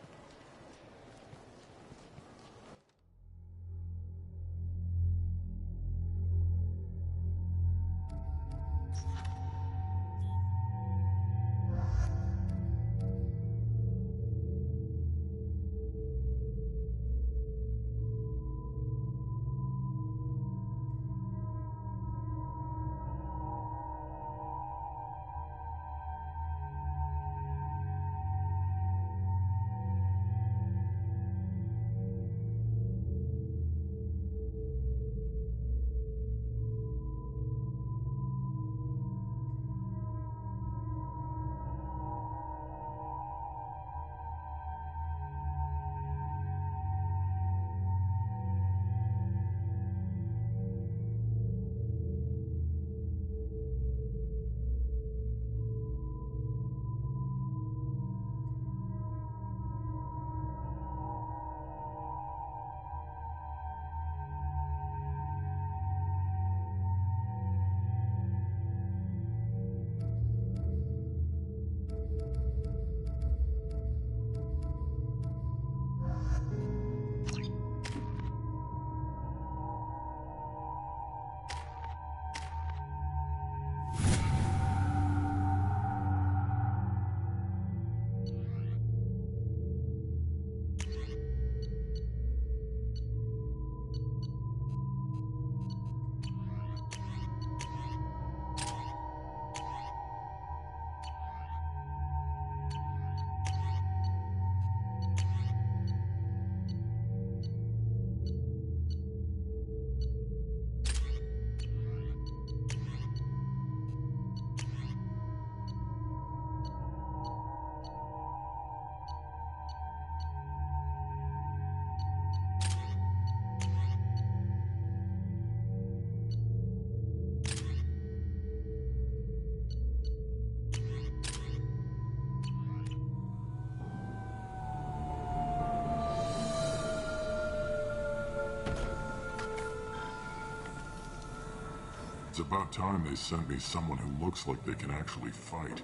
S10: about time they sent me someone who looks like they can actually fight.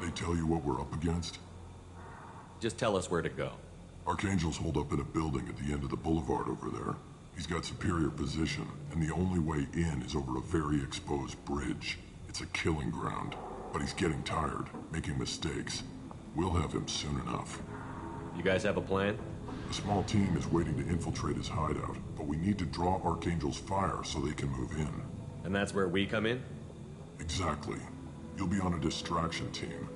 S10: They tell you what we're up against?
S3: Just tell us where to go.
S10: Archangel's holed up in a building at the end of the boulevard over there. He's got superior position, and the only way in is over a very exposed bridge. It's a killing ground, but he's getting tired, making mistakes. We'll have him soon enough.
S3: You guys have a plan?
S10: A small team is waiting to infiltrate his hideout, but we need to draw Archangel's fire so they can move in.
S3: And that's where we come in?
S10: Exactly. You'll be on a distraction team.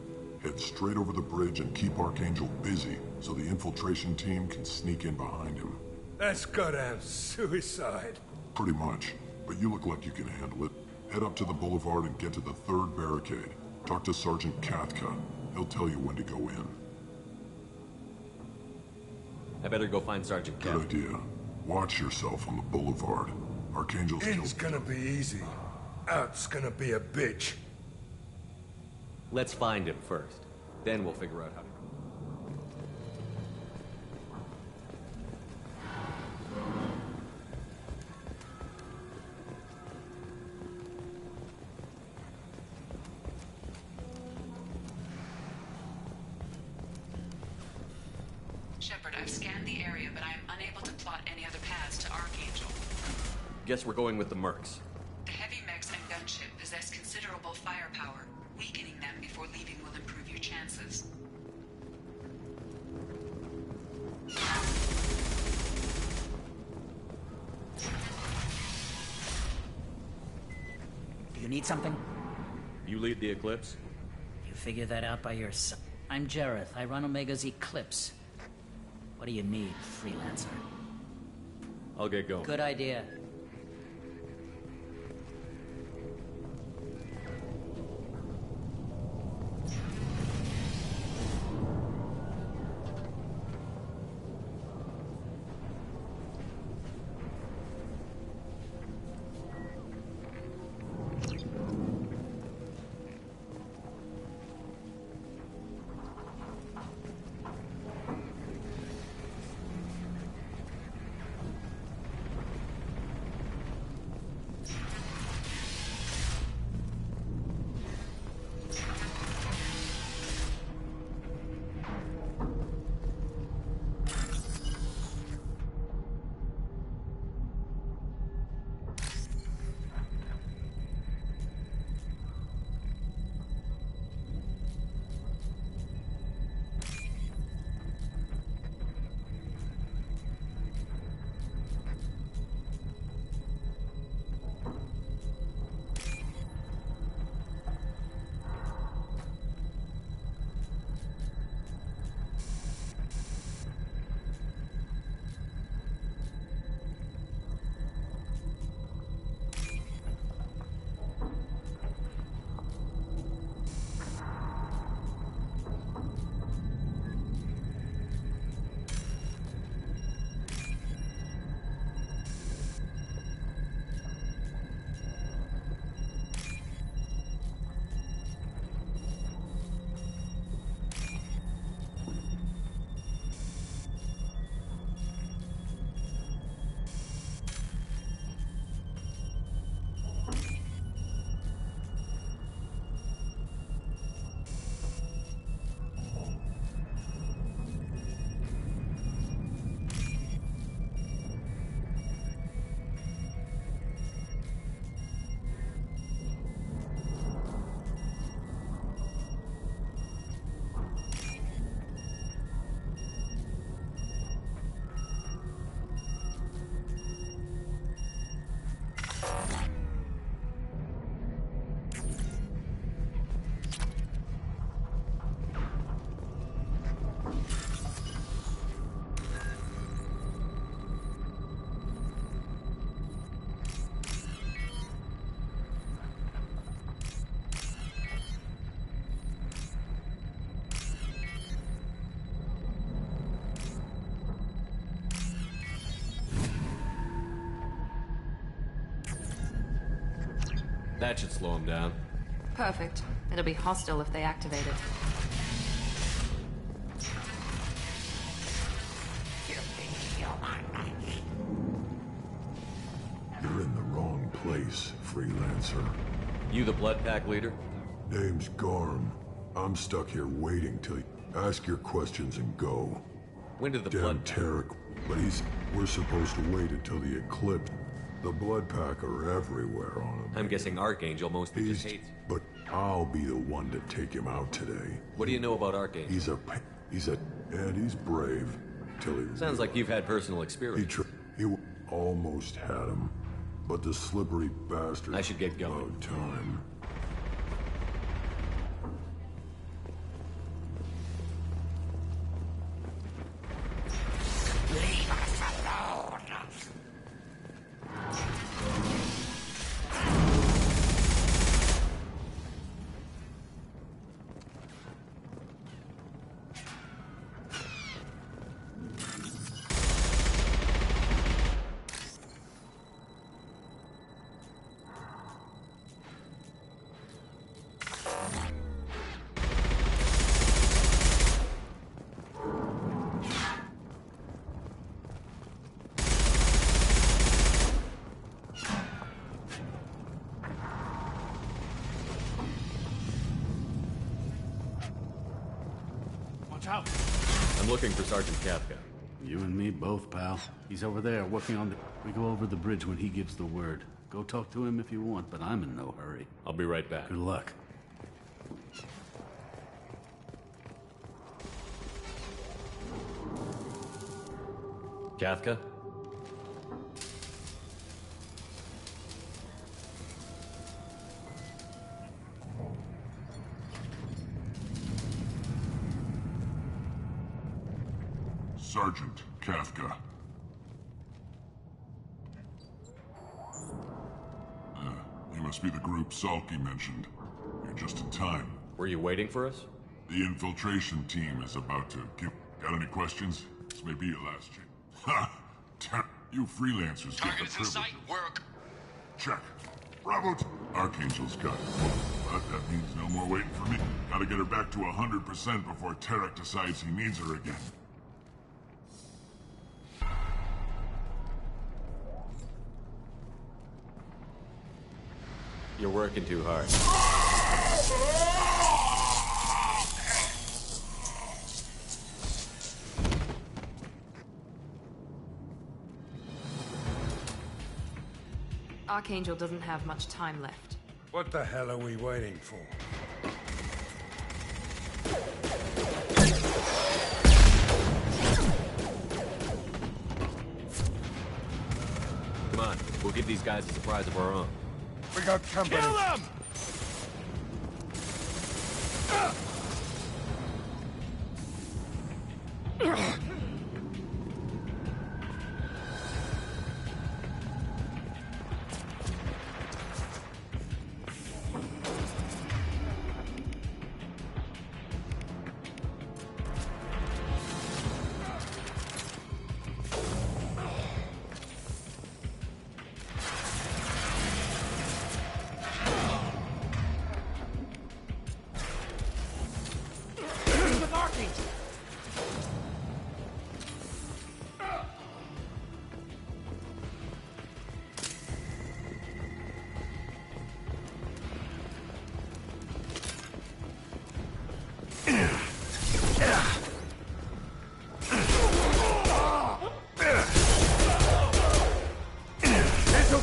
S10: Head straight over the bridge and keep Archangel busy so the infiltration team can sneak in behind him.
S13: That's goddamn suicide.
S10: Pretty much, but you look like you can handle it. Head up to the boulevard and get to the third barricade. Talk to Sergeant Katka. He'll tell you when to go in.
S3: I better go find Sergeant Katka.
S10: Good idea. Watch yourself on the boulevard. Archangel's
S13: In's gonna be easy. Out's gonna be a bitch.
S3: Let's find him first. Then we'll figure out how to...
S4: Shepard, I've scanned the area, but I am unable to plot any other paths to Archangel.
S3: Guess we're going with the mercs.
S4: The heavy mechs and gunship possess considerable firepower. Weakening them before leaving will improve your chances.
S14: Do you need something?
S3: You lead the Eclipse?
S14: You figure that out by yourself. I'm Jareth. I run Omega's Eclipse. What do you need, freelancer?
S3: I'll get going.
S14: Good idea.
S3: That should slow him down.
S2: Perfect. It'll be hostile if they activate it.
S10: You're in the wrong place.
S7: face, freelancer.
S3: You the Blood Pack leader?
S7: Name's Garm. I'm stuck here waiting till you ask your questions and go.
S3: When did the
S7: Damn
S3: Blood...
S7: Tarek, but we're supposed to wait until the eclipse. The Blood Pack are everywhere on him.
S3: I'm guessing Archangel mostly just hates.
S7: But I'll be the one to take him out today.
S3: What do you know about Archangel?
S7: He's brave. Till he...
S3: Sounds like you've had personal experience.
S7: He almost had him. But the slippery bastard...
S3: I should get going.
S7: About time.
S11: Leave us alone!
S16: Out.
S3: I'm looking for Sergeant Kafka.
S16: You and me both, pal. He's over there working on the... We go over the bridge when he gives the word. Go talk to him if you want, but I'm in no hurry.
S3: I'll be right back.
S16: Good luck.
S3: Kafka?
S10: Sergeant Kafka. You must be the group Salky mentioned. You're just in time.
S3: Were you waiting for us?
S10: The infiltration team is about to give... Got any questions? This may be your last chance. Ha! You freelancers get the privilege.
S11: Work.
S10: Check. Bravo. Archangel's got it. But that means no more waiting for me. Gotta get her back to 100% before Tarek decides he needs her again.
S3: You're working too hard.
S2: Archangel doesn't have much time left.
S13: What the hell are we waiting for?
S3: Come on, we'll give these guys a surprise of our own.
S13: We got company.
S16: Kill them!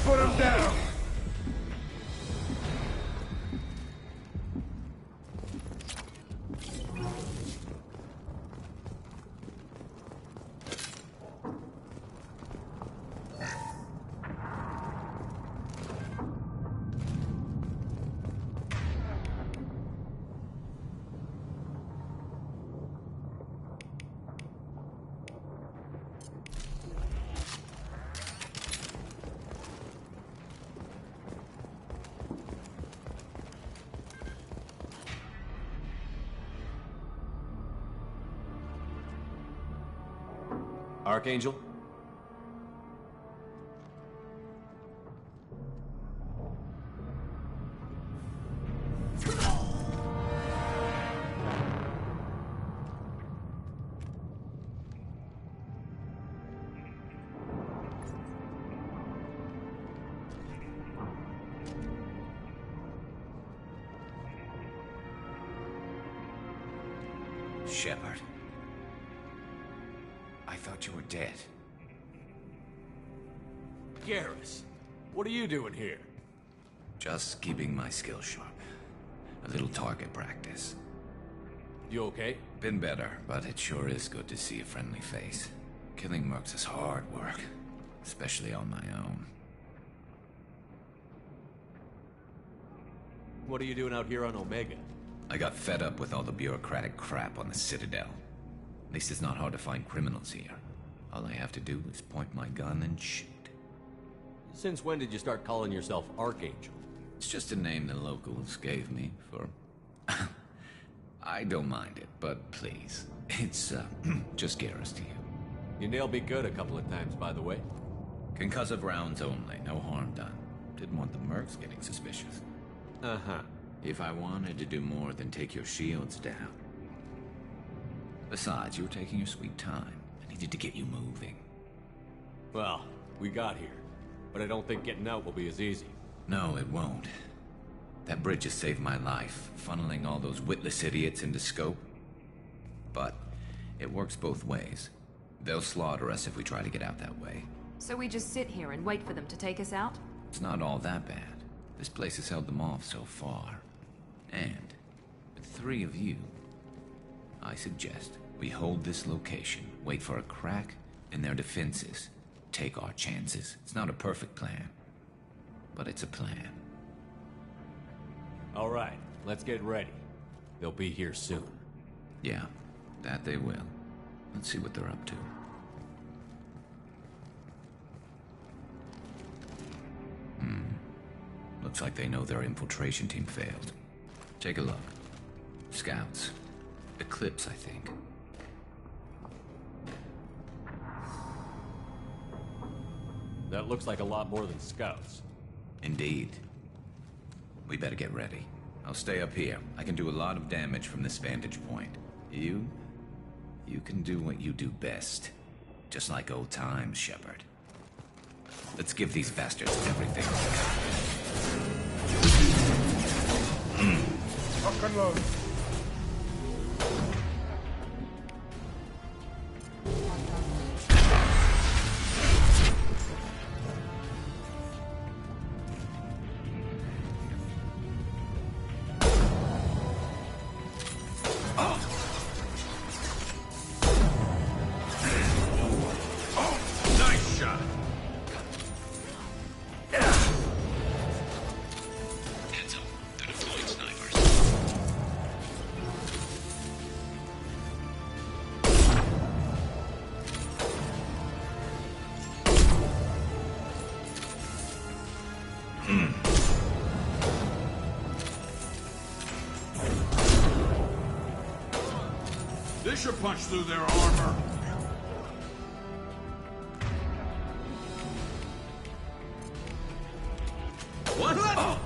S13: Put him down!
S3: Archangel?
S8: Shepard. I thought you were dead.
S3: Garrus, what are you doing here?
S8: Just keeping my skills sharp. A little target practice.
S3: You okay?
S8: Been better, but it sure is good to see a friendly face. Killing mercs is hard work, especially on my own.
S3: What are you doing out here on Omega?
S8: I got fed up with all the bureaucratic crap on the Citadel. At least it's not hard to find criminals here. All I have to do is point my gun and shoot.
S3: Since when did you start calling yourself Archangel?
S8: It's just a name the locals gave me for... I don't mind it, but please. It's, just Garrus to you.
S3: You nailed me good a couple of times, by the way.
S8: Concussive rounds only, no harm done. Didn't want the mercs getting suspicious.
S3: Uh-huh.
S8: If I wanted to do more than take your shields down. Besides, you were taking your sweet time. I needed to get you moving.
S3: Well, we got here. But I don't think getting out will be as easy.
S8: No, it won't. That bridge has saved my life, funneling all those witless idiots into scope. But it works both ways. They'll slaughter us if we try to get out that way.
S2: So we just sit here and wait for them to take us out?
S8: It's not all that bad. This place has held them off so far. And with 3 of you, I suggest we hold this location, wait for a crack in their defenses, take our chances. It's not a perfect plan, but it's a plan.
S3: All right, let's get ready. They'll be here soon.
S8: Yeah, that they will. Let's see what they're up to. Looks like they know their infiltration team failed. Take a look. Scouts. Eclipse, I think.
S3: That looks like a lot more than scouts.
S8: Indeed. We better get ready. I'll stay up here. I can do a lot of damage from this vantage point. You can do what you do best. Just like old times, Shepard. Let's give these bastards everything.
S13: Lock and load.
S10: This should punch through their armor.
S8: What? Oh.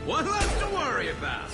S8: What left to worry about?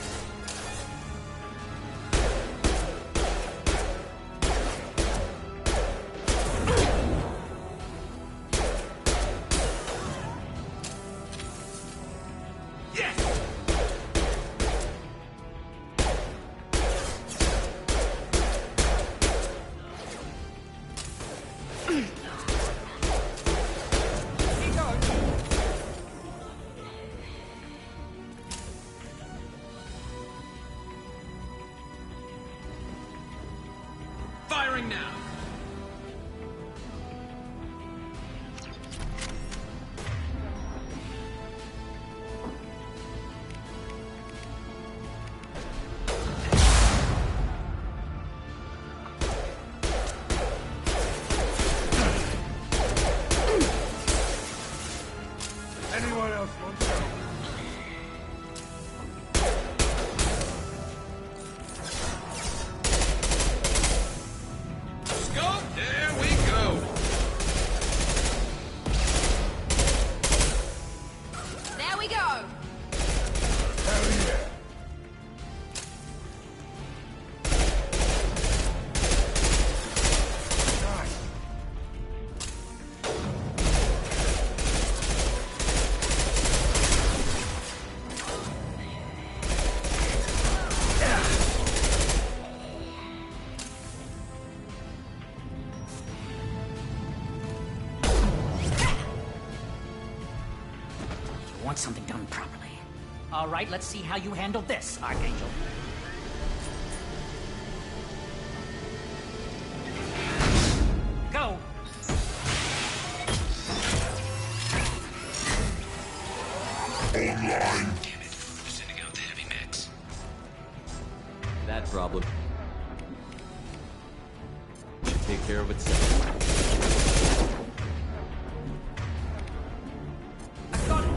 S14: All right, let's see how you handle this, Archangel. Go!
S10: Online.
S8: Damn it. They're sending out the heavy mechs.
S3: That problem should take care of itself.
S1: I got it!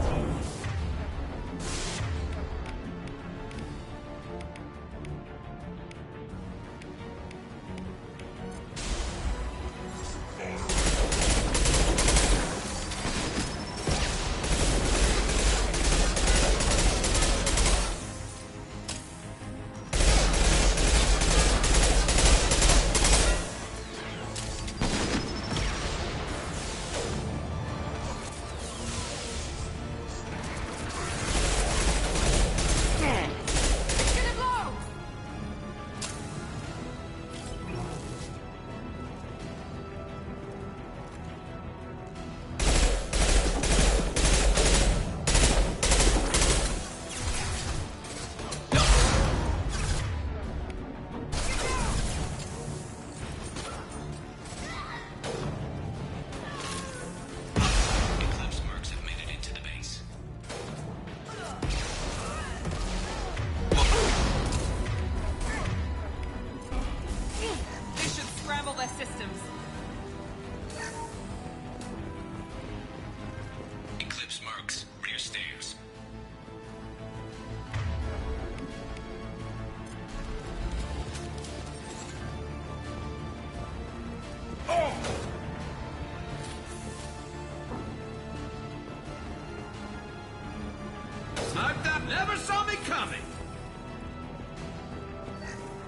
S12: Never saw me coming!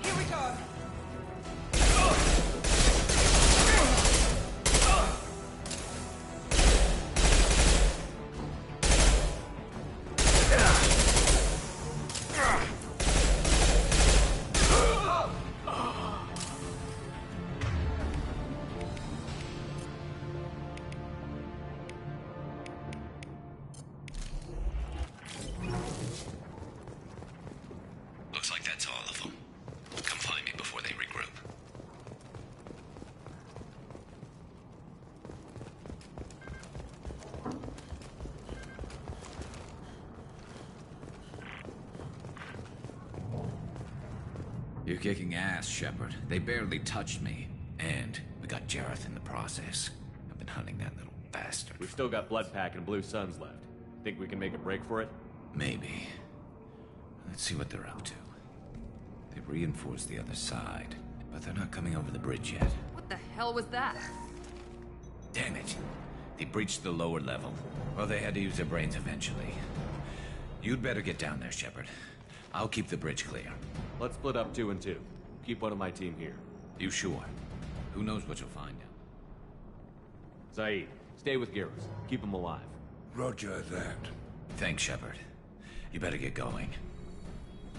S1: Here we go!
S8: Looks like that's all of them. Come find me before they regroup. You're kicking ass, Shepard. They barely touched me. And we got Jareth in the process. I've been hunting that little bastard.
S3: We've still got Bloodpack and Blue Suns left. Think we can make a break for it?
S8: Maybe. Let's see what they're up to. They've reinforced the other side, but they're not coming over the bridge yet.
S2: What the hell was that?
S8: Damn it. They breached the lower level. Well, they had to use their brains eventually. You'd better get down there, Shepard. I'll keep the bridge clear.
S3: Let's split up 2 and 2. Keep one of my team here.
S8: You sure? Who knows what you'll find out.
S3: Zaid, stay with Garrus. Keep him alive.
S13: Roger that.
S8: Thanks, Shepard. You better get going.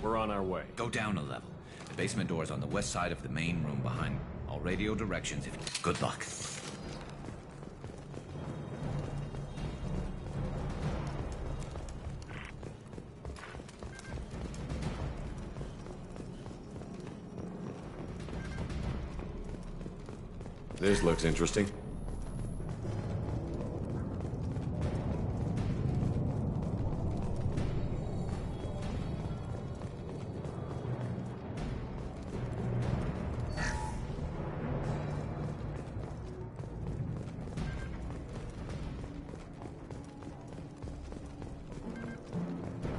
S3: We're on our way.
S8: Go down a level. The basement door is on the west side of the main room behind. I'll radio directions if... Good luck.
S3: This looks interesting.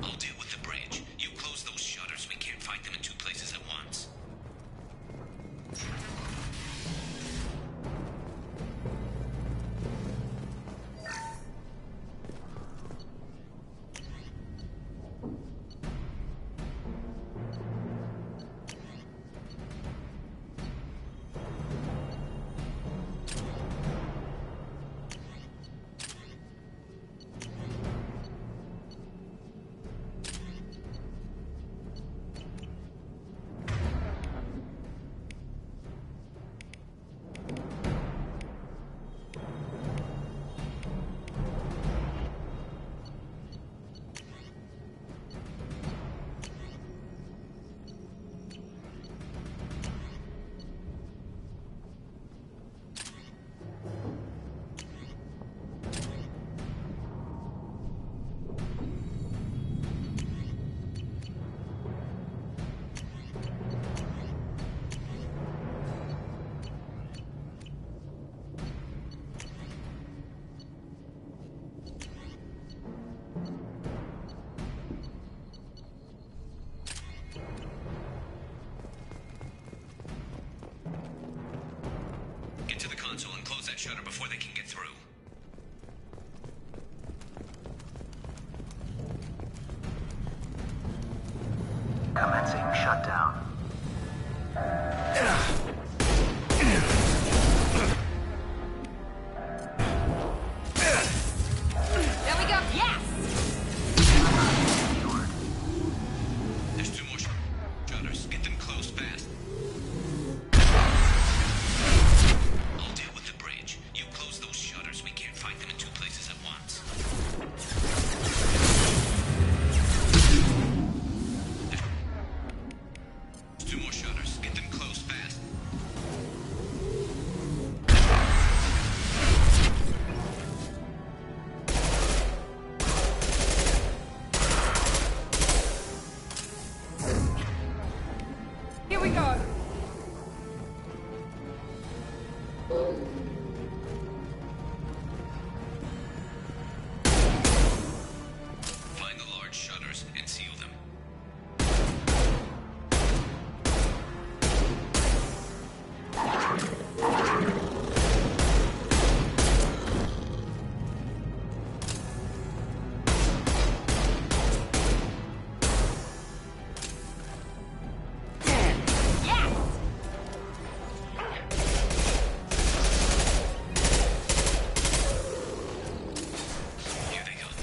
S8: I'll deal with the bridge. You close those shutters. We can't fight them in 2 places at once. shutter before they can get through.
S15: Commencing shutdown.
S2: There we go. Yes!
S8: There's 2 more shutters. Get them closed fast. I'll deal with the bridge. You close those shutters. We can't fight them in 2 places at once. There's 2 more shutters. Get them closed fast.
S2: Here we go.
S8: Find the large shutters and seal them. Here they come.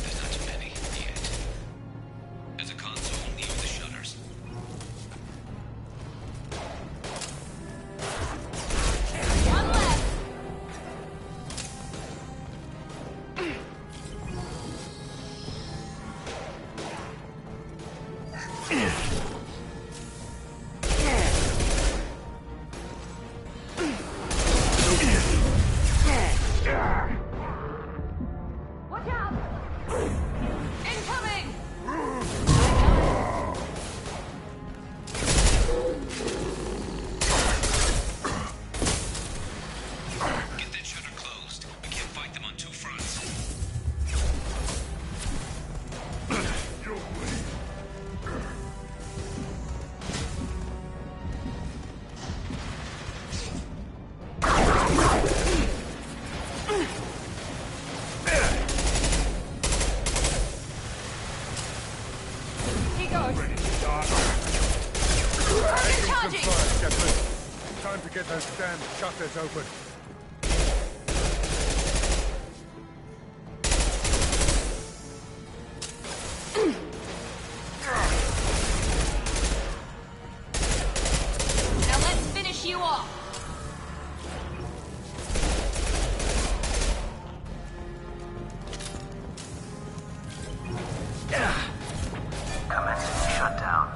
S8: There's not too many yet. There's a console near the shutters.
S2: One left. Watch out! Incoming!
S8: Get that shutter closed. We can't fight them on 2 fronts.
S2: He goes.
S13: Taking some
S2: Charging!
S13: fire, Captain. Time to get those damn shutters open.
S2: Now let's finish you off.
S15: Commencing shutdown.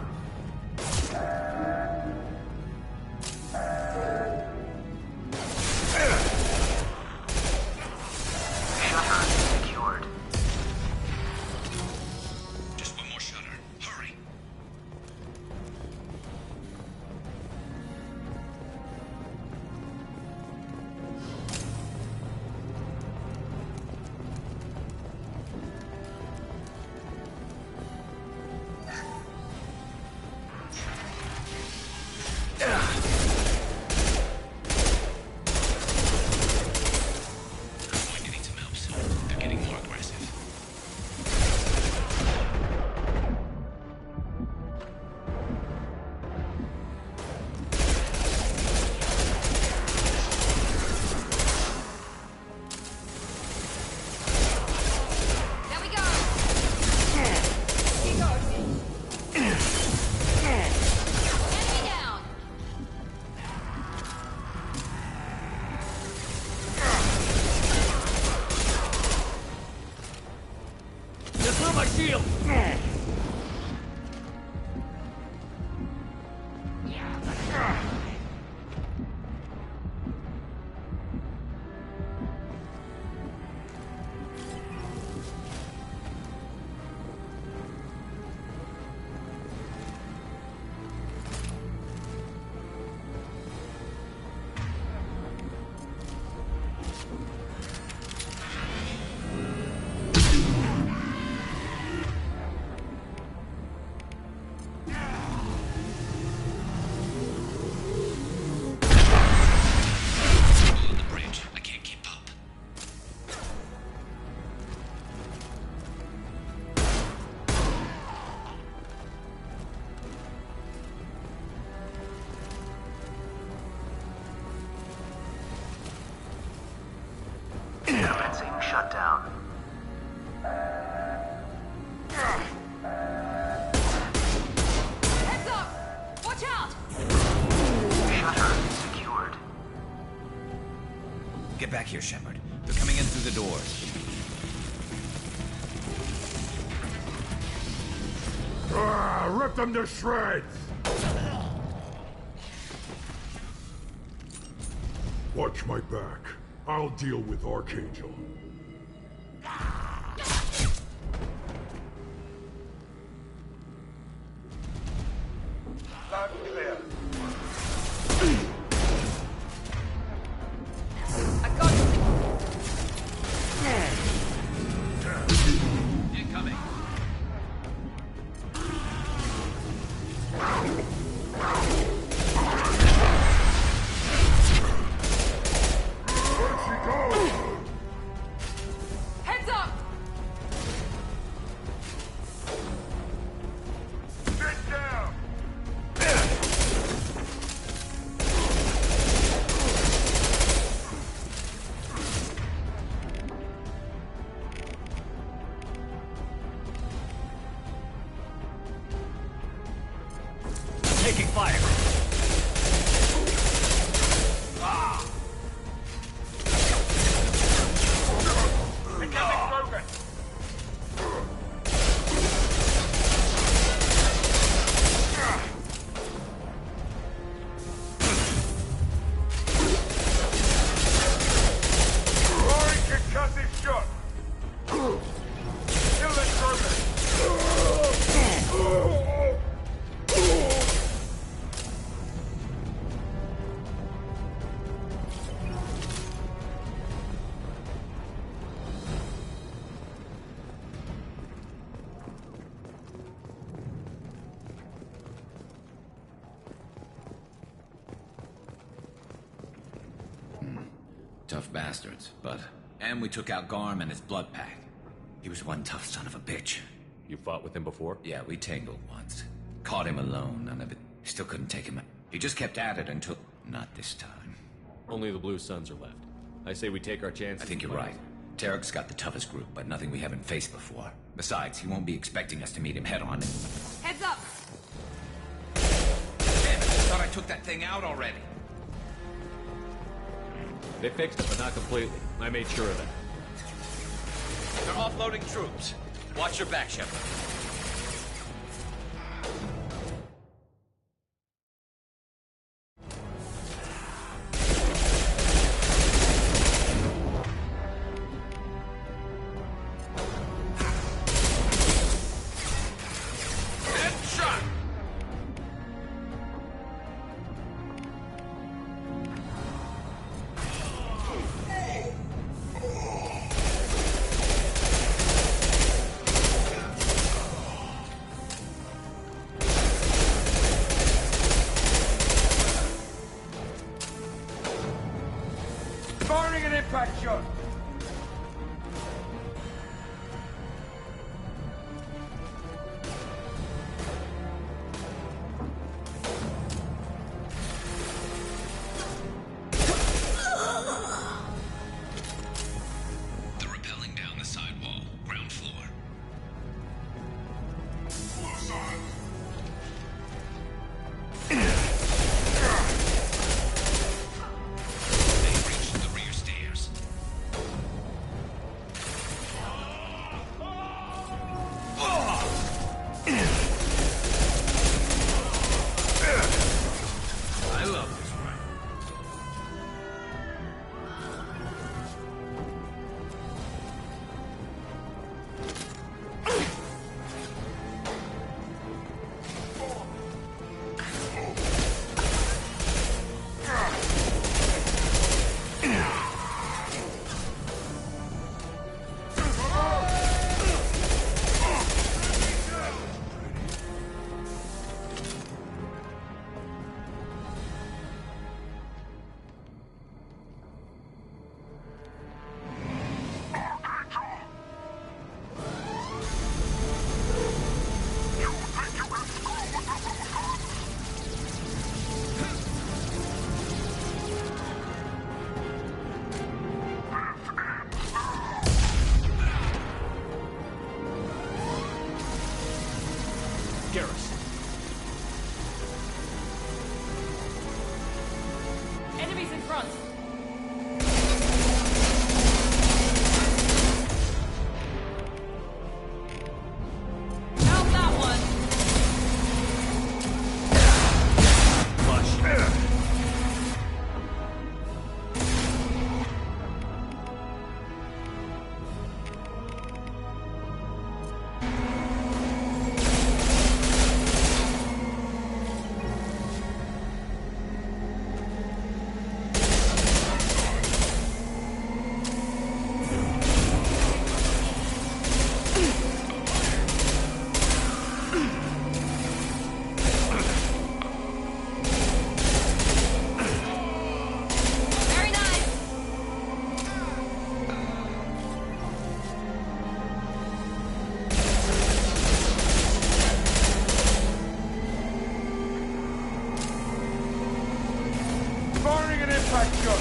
S8: back here, Shepard. They're coming in through the doors.
S13: Rip them to shreds!
S7: Watch my back. I'll deal with Archangel.
S13: Loud and clear.
S8: Incoming.
S13: Where'd she go?
S2: Heads up!
S13: Sit down!
S1: Taking fire.
S13: Becoming progress. Roaring concussive shot. Kill this progress.
S8: Tough bastards, but... And we took out Garm and his blood pack. He was one tough son of a bitch.
S3: You fought with him before?
S8: Yeah, we tangled once. Caught him alone, none of it. Still couldn't take him out. He just kept at it until... Not this time.
S3: Only the Blue Suns are left. I say we take our chances.
S8: I think you're right. Tarek's got the toughest group, but nothing we haven't faced before. Besides, he won't be expecting us to meet him head-on.
S2: Heads up!
S8: Damn it, I thought I took that thing out already.
S3: They fixed it, but not completely. I made sure of that.
S1: They're offloading troops. Watch your back, Shepard.
S13: Headshot! Firing an impact shot!
S8: They're rappelling down the sidewall, ground floor. They reached the rear stairs.
S1: I love this one.
S3: Garrus.
S2: Enemies in front!
S13: Contact gun!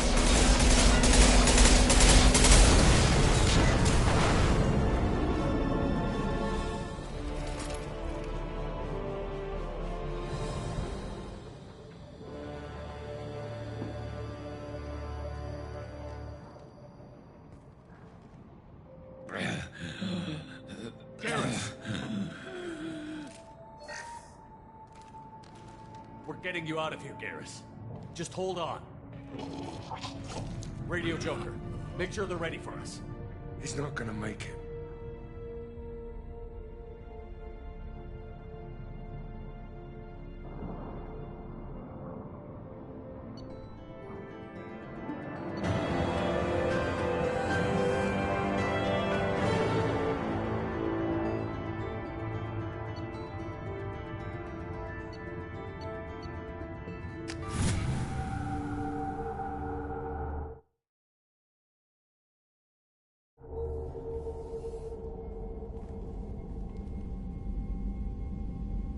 S3: We're getting you out of here, Garrus. Just hold on. Radio Joker, make sure they're ready for us.
S13: He's not gonna make it.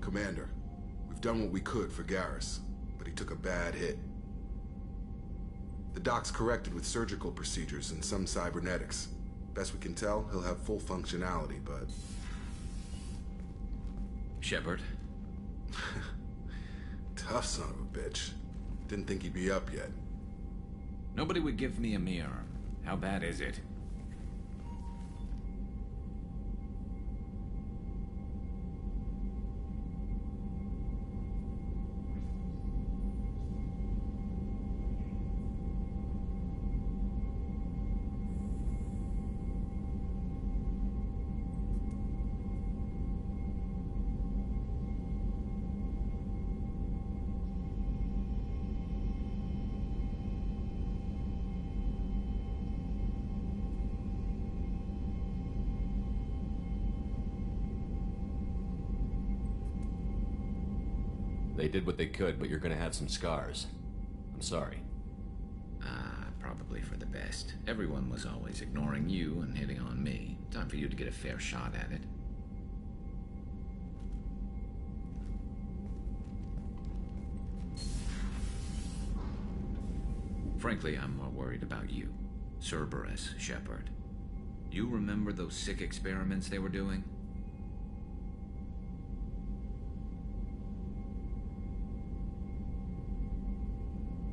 S17: Commander, we've done what we could for Garrus, but he took a bad hit. The doc's corrected with surgical procedures and some cybernetics. Best we can tell, he'll have full functionality, but...
S8: Shepard?
S17: Tough son of a bitch. Didn't think he'd be up yet.
S8: Nobody would give me a mirror. How bad is it?
S3: They did what they could, but you're gonna have some scars. I'm sorry.
S8: Probably for the best. Everyone was always ignoring you and hitting on me. Time for you to get a fair shot at it. Frankly, I'm more worried about you. Cerberus, Shepard. You remember those sick experiments they were doing?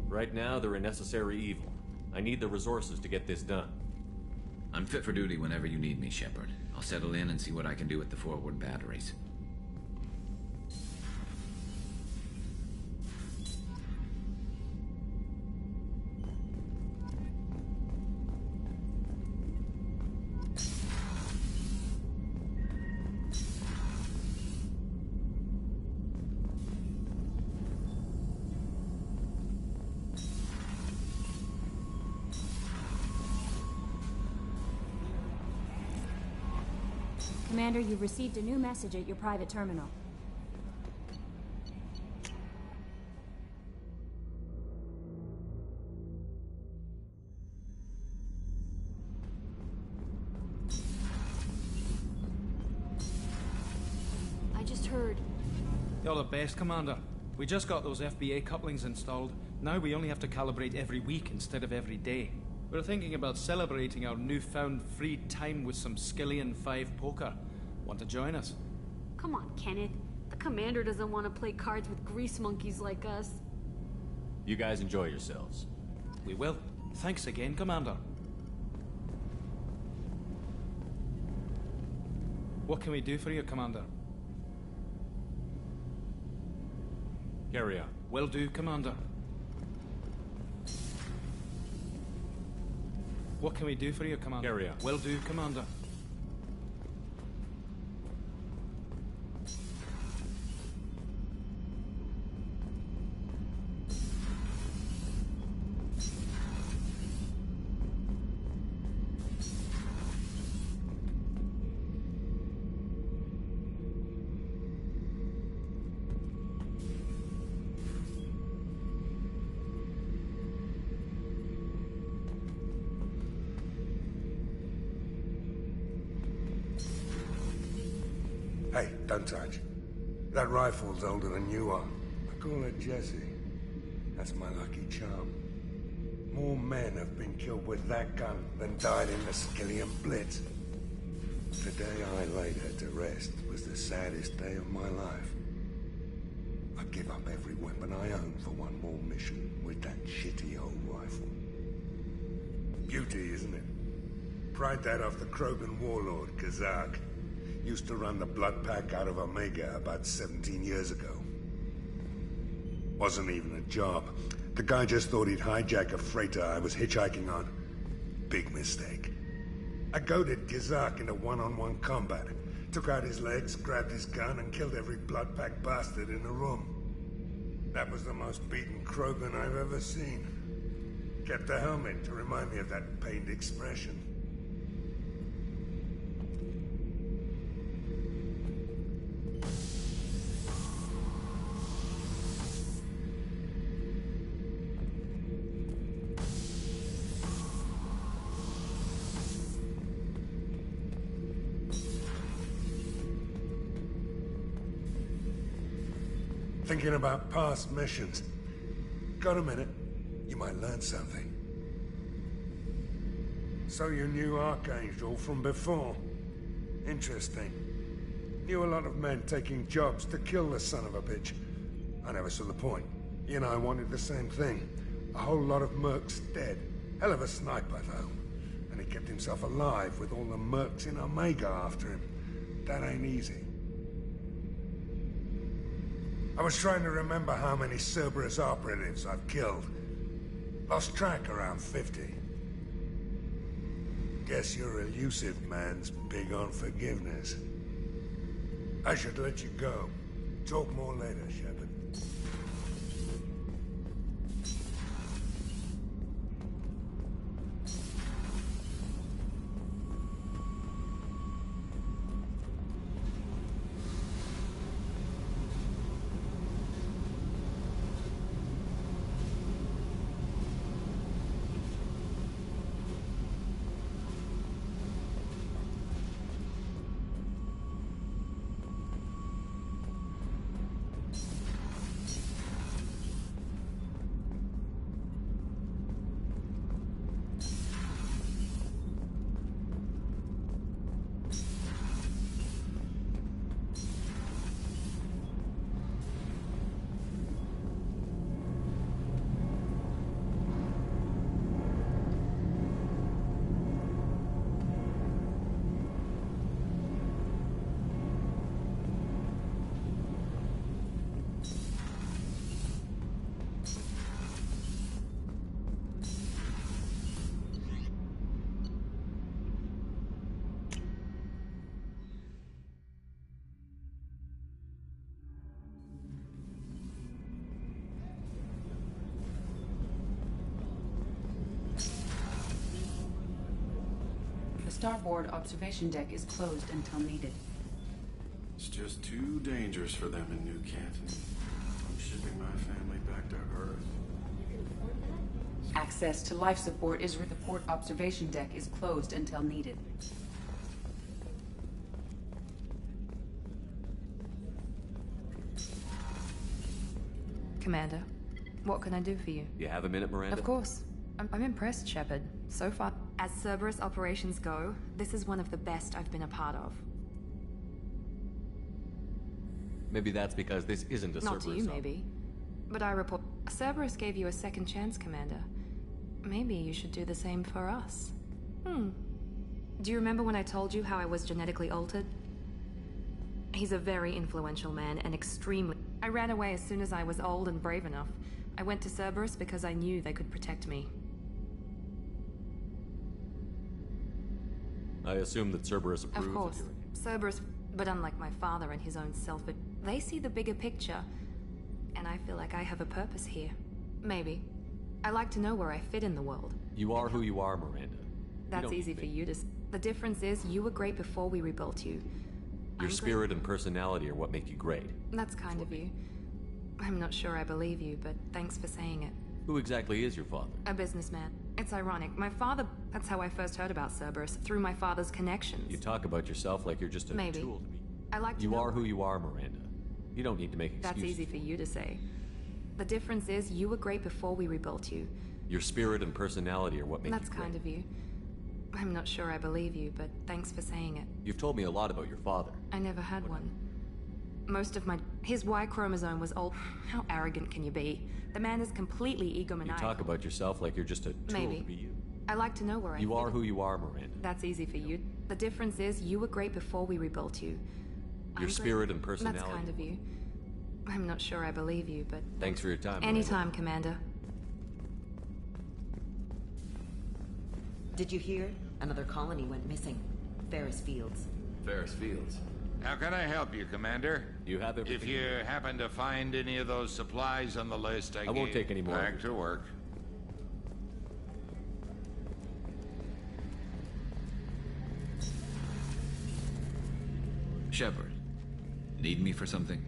S3: Right now, they're a necessary evil. I need the resources to get this done.
S8: I'm fit for duty whenever you need me, Shepard. I'll settle in and see what I can do with the forward batteries.
S6: Commander, you've received a new message at your private terminal.
S21: I just heard.
S22: You're the best, Commander. We just got those FBA couplings installed. Now we only have to calibrate every week instead of every day. We're thinking about celebrating our newfound free time with some Skillian 5 poker. Want to join us?
S21: Come on, Kenneth. The commander doesn't want to play cards with grease monkeys like us.
S3: You guys enjoy yourselves.
S22: We will. Thanks again, Commander. What can we do for you, Commander?
S3: Carry on.
S22: Will do, Commander. What can we do for you, Commander?
S3: Carry on.
S22: Will do, Commander.
S13: Hey, don't touch. That rifle's older than you are. I call it Jesse. That's my lucky charm. More men have been killed with that gun than died in the Skillian Blitz. The day I laid her to rest was the saddest day of my life. I'd give up every weapon I own for one more mission with that shitty old rifle. Beauty, isn't it? Pried that off the Krogan warlord, Kazak. Used to run the blood pack out of Omega about 17 years ago. Wasn't even a job. The guy just thought he'd hijack a freighter I was hitchhiking on. Big mistake. I goaded Kazak into one-on-one combat. Took out his legs, grabbed his gun, and killed every blood pack bastard in the room. That was the most beaten Krogan I've ever seen. Kept a helmet to remind me of that pained expression. Thinking about past missions. Got a minute? You might learn something. So you knew Archangel from before? Interesting. Knew a lot of men taking jobs to kill the son of a bitch. I never saw the point. He and I wanted the same thing. A whole lot of mercs dead. Hell of a sniper, though. And he kept himself alive with all the mercs in Omega after him. That ain't easy. I was trying to remember how many Cerberus operatives I've killed. Lost track around 50. Guess your elusive man's big on forgiveness. I should let you go. Talk more later, Shepard.
S4: The starboard observation deck is closed until needed.
S7: It's just too dangerous for them in New Canton. I'm shipping my family back to Earth.
S4: Access to life support is the port observation deck is closed until needed.
S2: Commander, what can I do for you?
S3: You have a minute, Miranda?
S2: Of course. I'm impressed, Shepard. So far. As Cerberus operations go, this is one of the best I've been a part of.
S3: Maybe that's because this isn't a
S2: Not
S3: Cerberus.
S2: to you, maybe. But I report... Cerberus gave you a second chance, Commander. Maybe you should do the same for us. Do you remember when I told you how I was genetically altered? He's a very influential man and extremely... I ran away as soon as I was old and brave enough. I went to Cerberus because I knew they could protect me.
S3: I assume that Cerberus approves
S2: Of course. Cerberus, but unlike my father and his own self, they see the bigger picture. And I feel like I have a purpose here. Maybe. I like to know where I fit in the world.
S3: You are who you are, Miranda.
S2: That's easy for you to... The difference is, you were great before we rebuilt you.
S3: Your spirit and personality are what make you great.
S2: That's kind of you. I'm not sure I believe you, but thanks for saying it.
S3: Who exactly is your father?
S2: A businessman. It's ironic. My father... That's how I first heard about Cerberus, through my father's connections.
S3: You talk about yourself like you're just a
S2: Maybe.
S3: tool to me.
S2: I like to
S3: You
S2: know...
S3: are who you are, Miranda. You don't need to make excuses.
S2: That's easy for you to say. The difference is, you were great before we rebuilt you.
S3: Your spirit and personality are what make
S2: That's
S3: you
S2: kind
S3: great.
S2: of you. I'm not sure I believe you, but thanks for saying it.
S3: You've told me a lot about your father.
S2: I never had one. Most of my... His Y chromosome was all... How arrogant can you be? The man is completely
S3: You
S2: egomaniacal.
S3: talk about yourself like you're just a tool
S2: Maybe.
S3: to be you.
S2: I like to know where I
S3: You
S2: fit.
S3: are who you are, Miranda.
S2: That's easy for you. The difference is you were great before we rebuilt you. I'm
S3: Your
S2: great.
S3: spirit and personality.
S2: That's kind of you. I'm not sure I believe you, but...
S3: Thanks for your time, Miranda.
S2: Anytime, Commander.
S9: Did you hear? Another colony went missing. Ferris Fields.
S3: Ferris Fields.
S5: How can I help you, Commander?
S3: You have everything.
S5: If you happen to find any of those supplies on the list, I
S3: won't take any more.
S5: Back to work.
S8: Shepard, need me for something?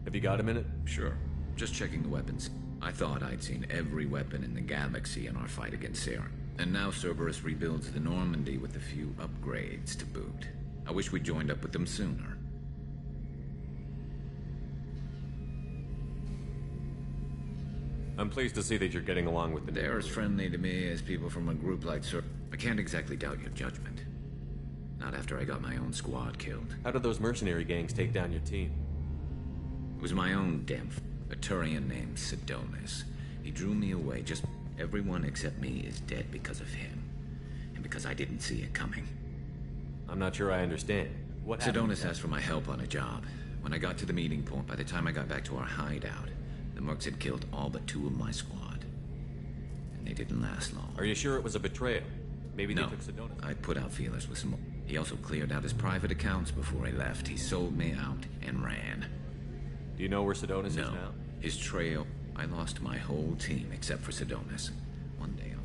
S3: Have you got a minute?
S8: Sure. Just checking the weapons. I thought I'd seen every weapon in the galaxy in our fight against Saren. And now Cerberus rebuilds the Normandy with a few upgrades to boot. I wish we'd joined up with them sooner.
S3: I'm pleased to see that you're getting along with the...
S8: They're as friendly to me as people from a group like Cerberus. I can't exactly doubt your judgment. Not after I got my own squad killed.
S3: How did those mercenary gangs take down your team?
S8: It was my own damn a Turian named Sidonis. He drew me away. Just everyone except me is dead because of him. And because I didn't see it coming.
S3: I'm not sure I understand. What
S8: Sidonis asked for my help on a job. When I got to the meeting point, by the time I got back to our hideout, the mercs had killed all but 2 of my squad. And they didn't last long.
S3: Are you sure it was a betrayal? Maybe
S8: No.
S3: they took Sidonis.
S8: I put out feelers with some more. He also cleared out his private accounts before he left. He sold me out and ran.
S3: Do you know where Sidonis is now?
S8: His trail. I lost my whole team except for Sidonis. One day I'll...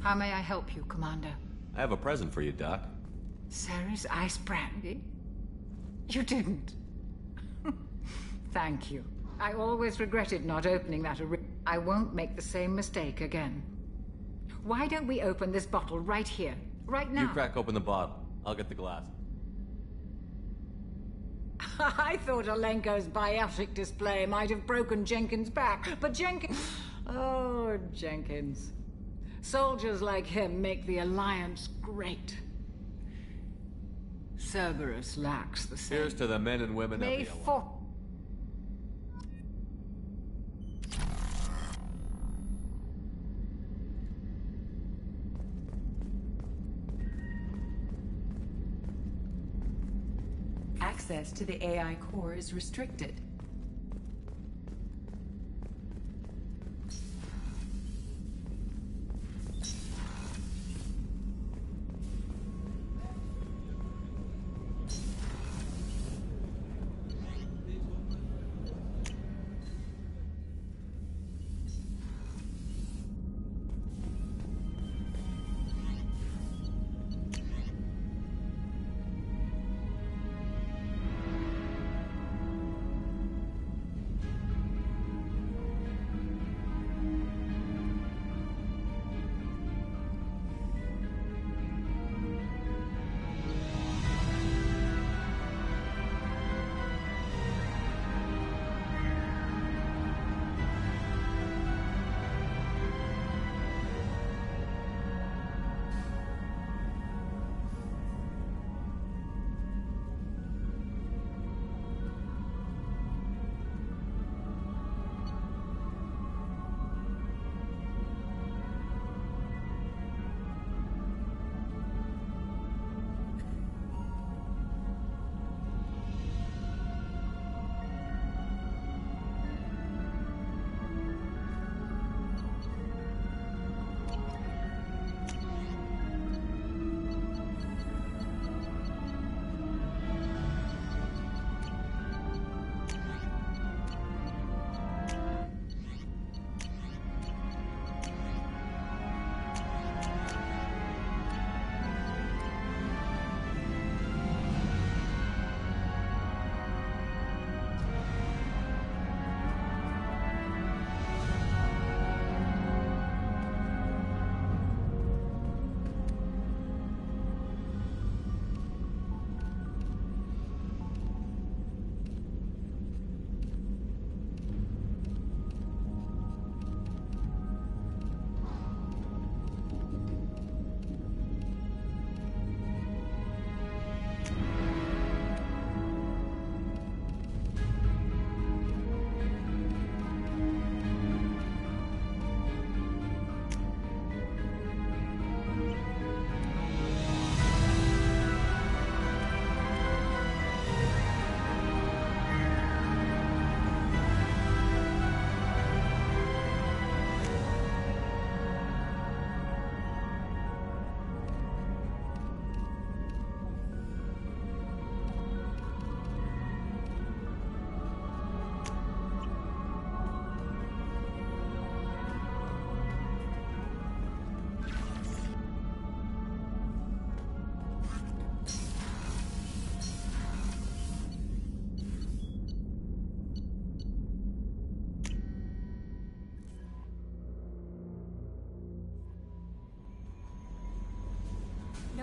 S19: How may I help you, Commander?
S3: I have a present for you, Doc.
S19: Sarah's ice brandy? You didn't. Thank you. I always regretted not opening that I won't make the same mistake again. Why don't we open this bottle right here, right now?
S3: You crack open the bottle. I'll get the glass.
S19: I thought Alenko's biotic display might have broken Jenkins' back, but Jenkins... Oh, Jenkins. Soldiers like him make the Alliance great. Cerberus lacks the same.
S3: Here's to the men and women
S19: May
S3: of the Alliance.
S19: 4th.
S4: Access to the AI core is restricted.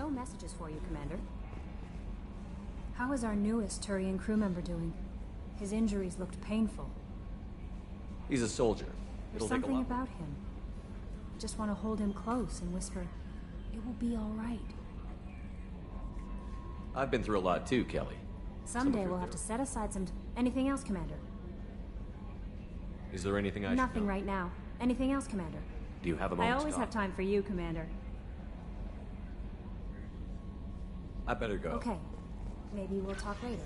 S6: Show messages for you, Commander. How is our newest Turian crew member doing? His injuries looked painful.
S3: He's a soldier.
S6: There's something about him. I just want to hold him close and whisper, "It will be all right."
S3: I've been through a lot too, Kelly.
S6: Someday we'll have to set aside some... Anything else, Commander?
S3: Is there anything I should
S6: Nothing
S3: know?
S6: right now. Anything else, Commander?
S3: Do you have a
S6: I
S3: moment
S6: always
S3: to
S6: have
S3: talk?
S6: time for you, Commander.
S3: I better go.
S6: Okay. Maybe we'll talk later.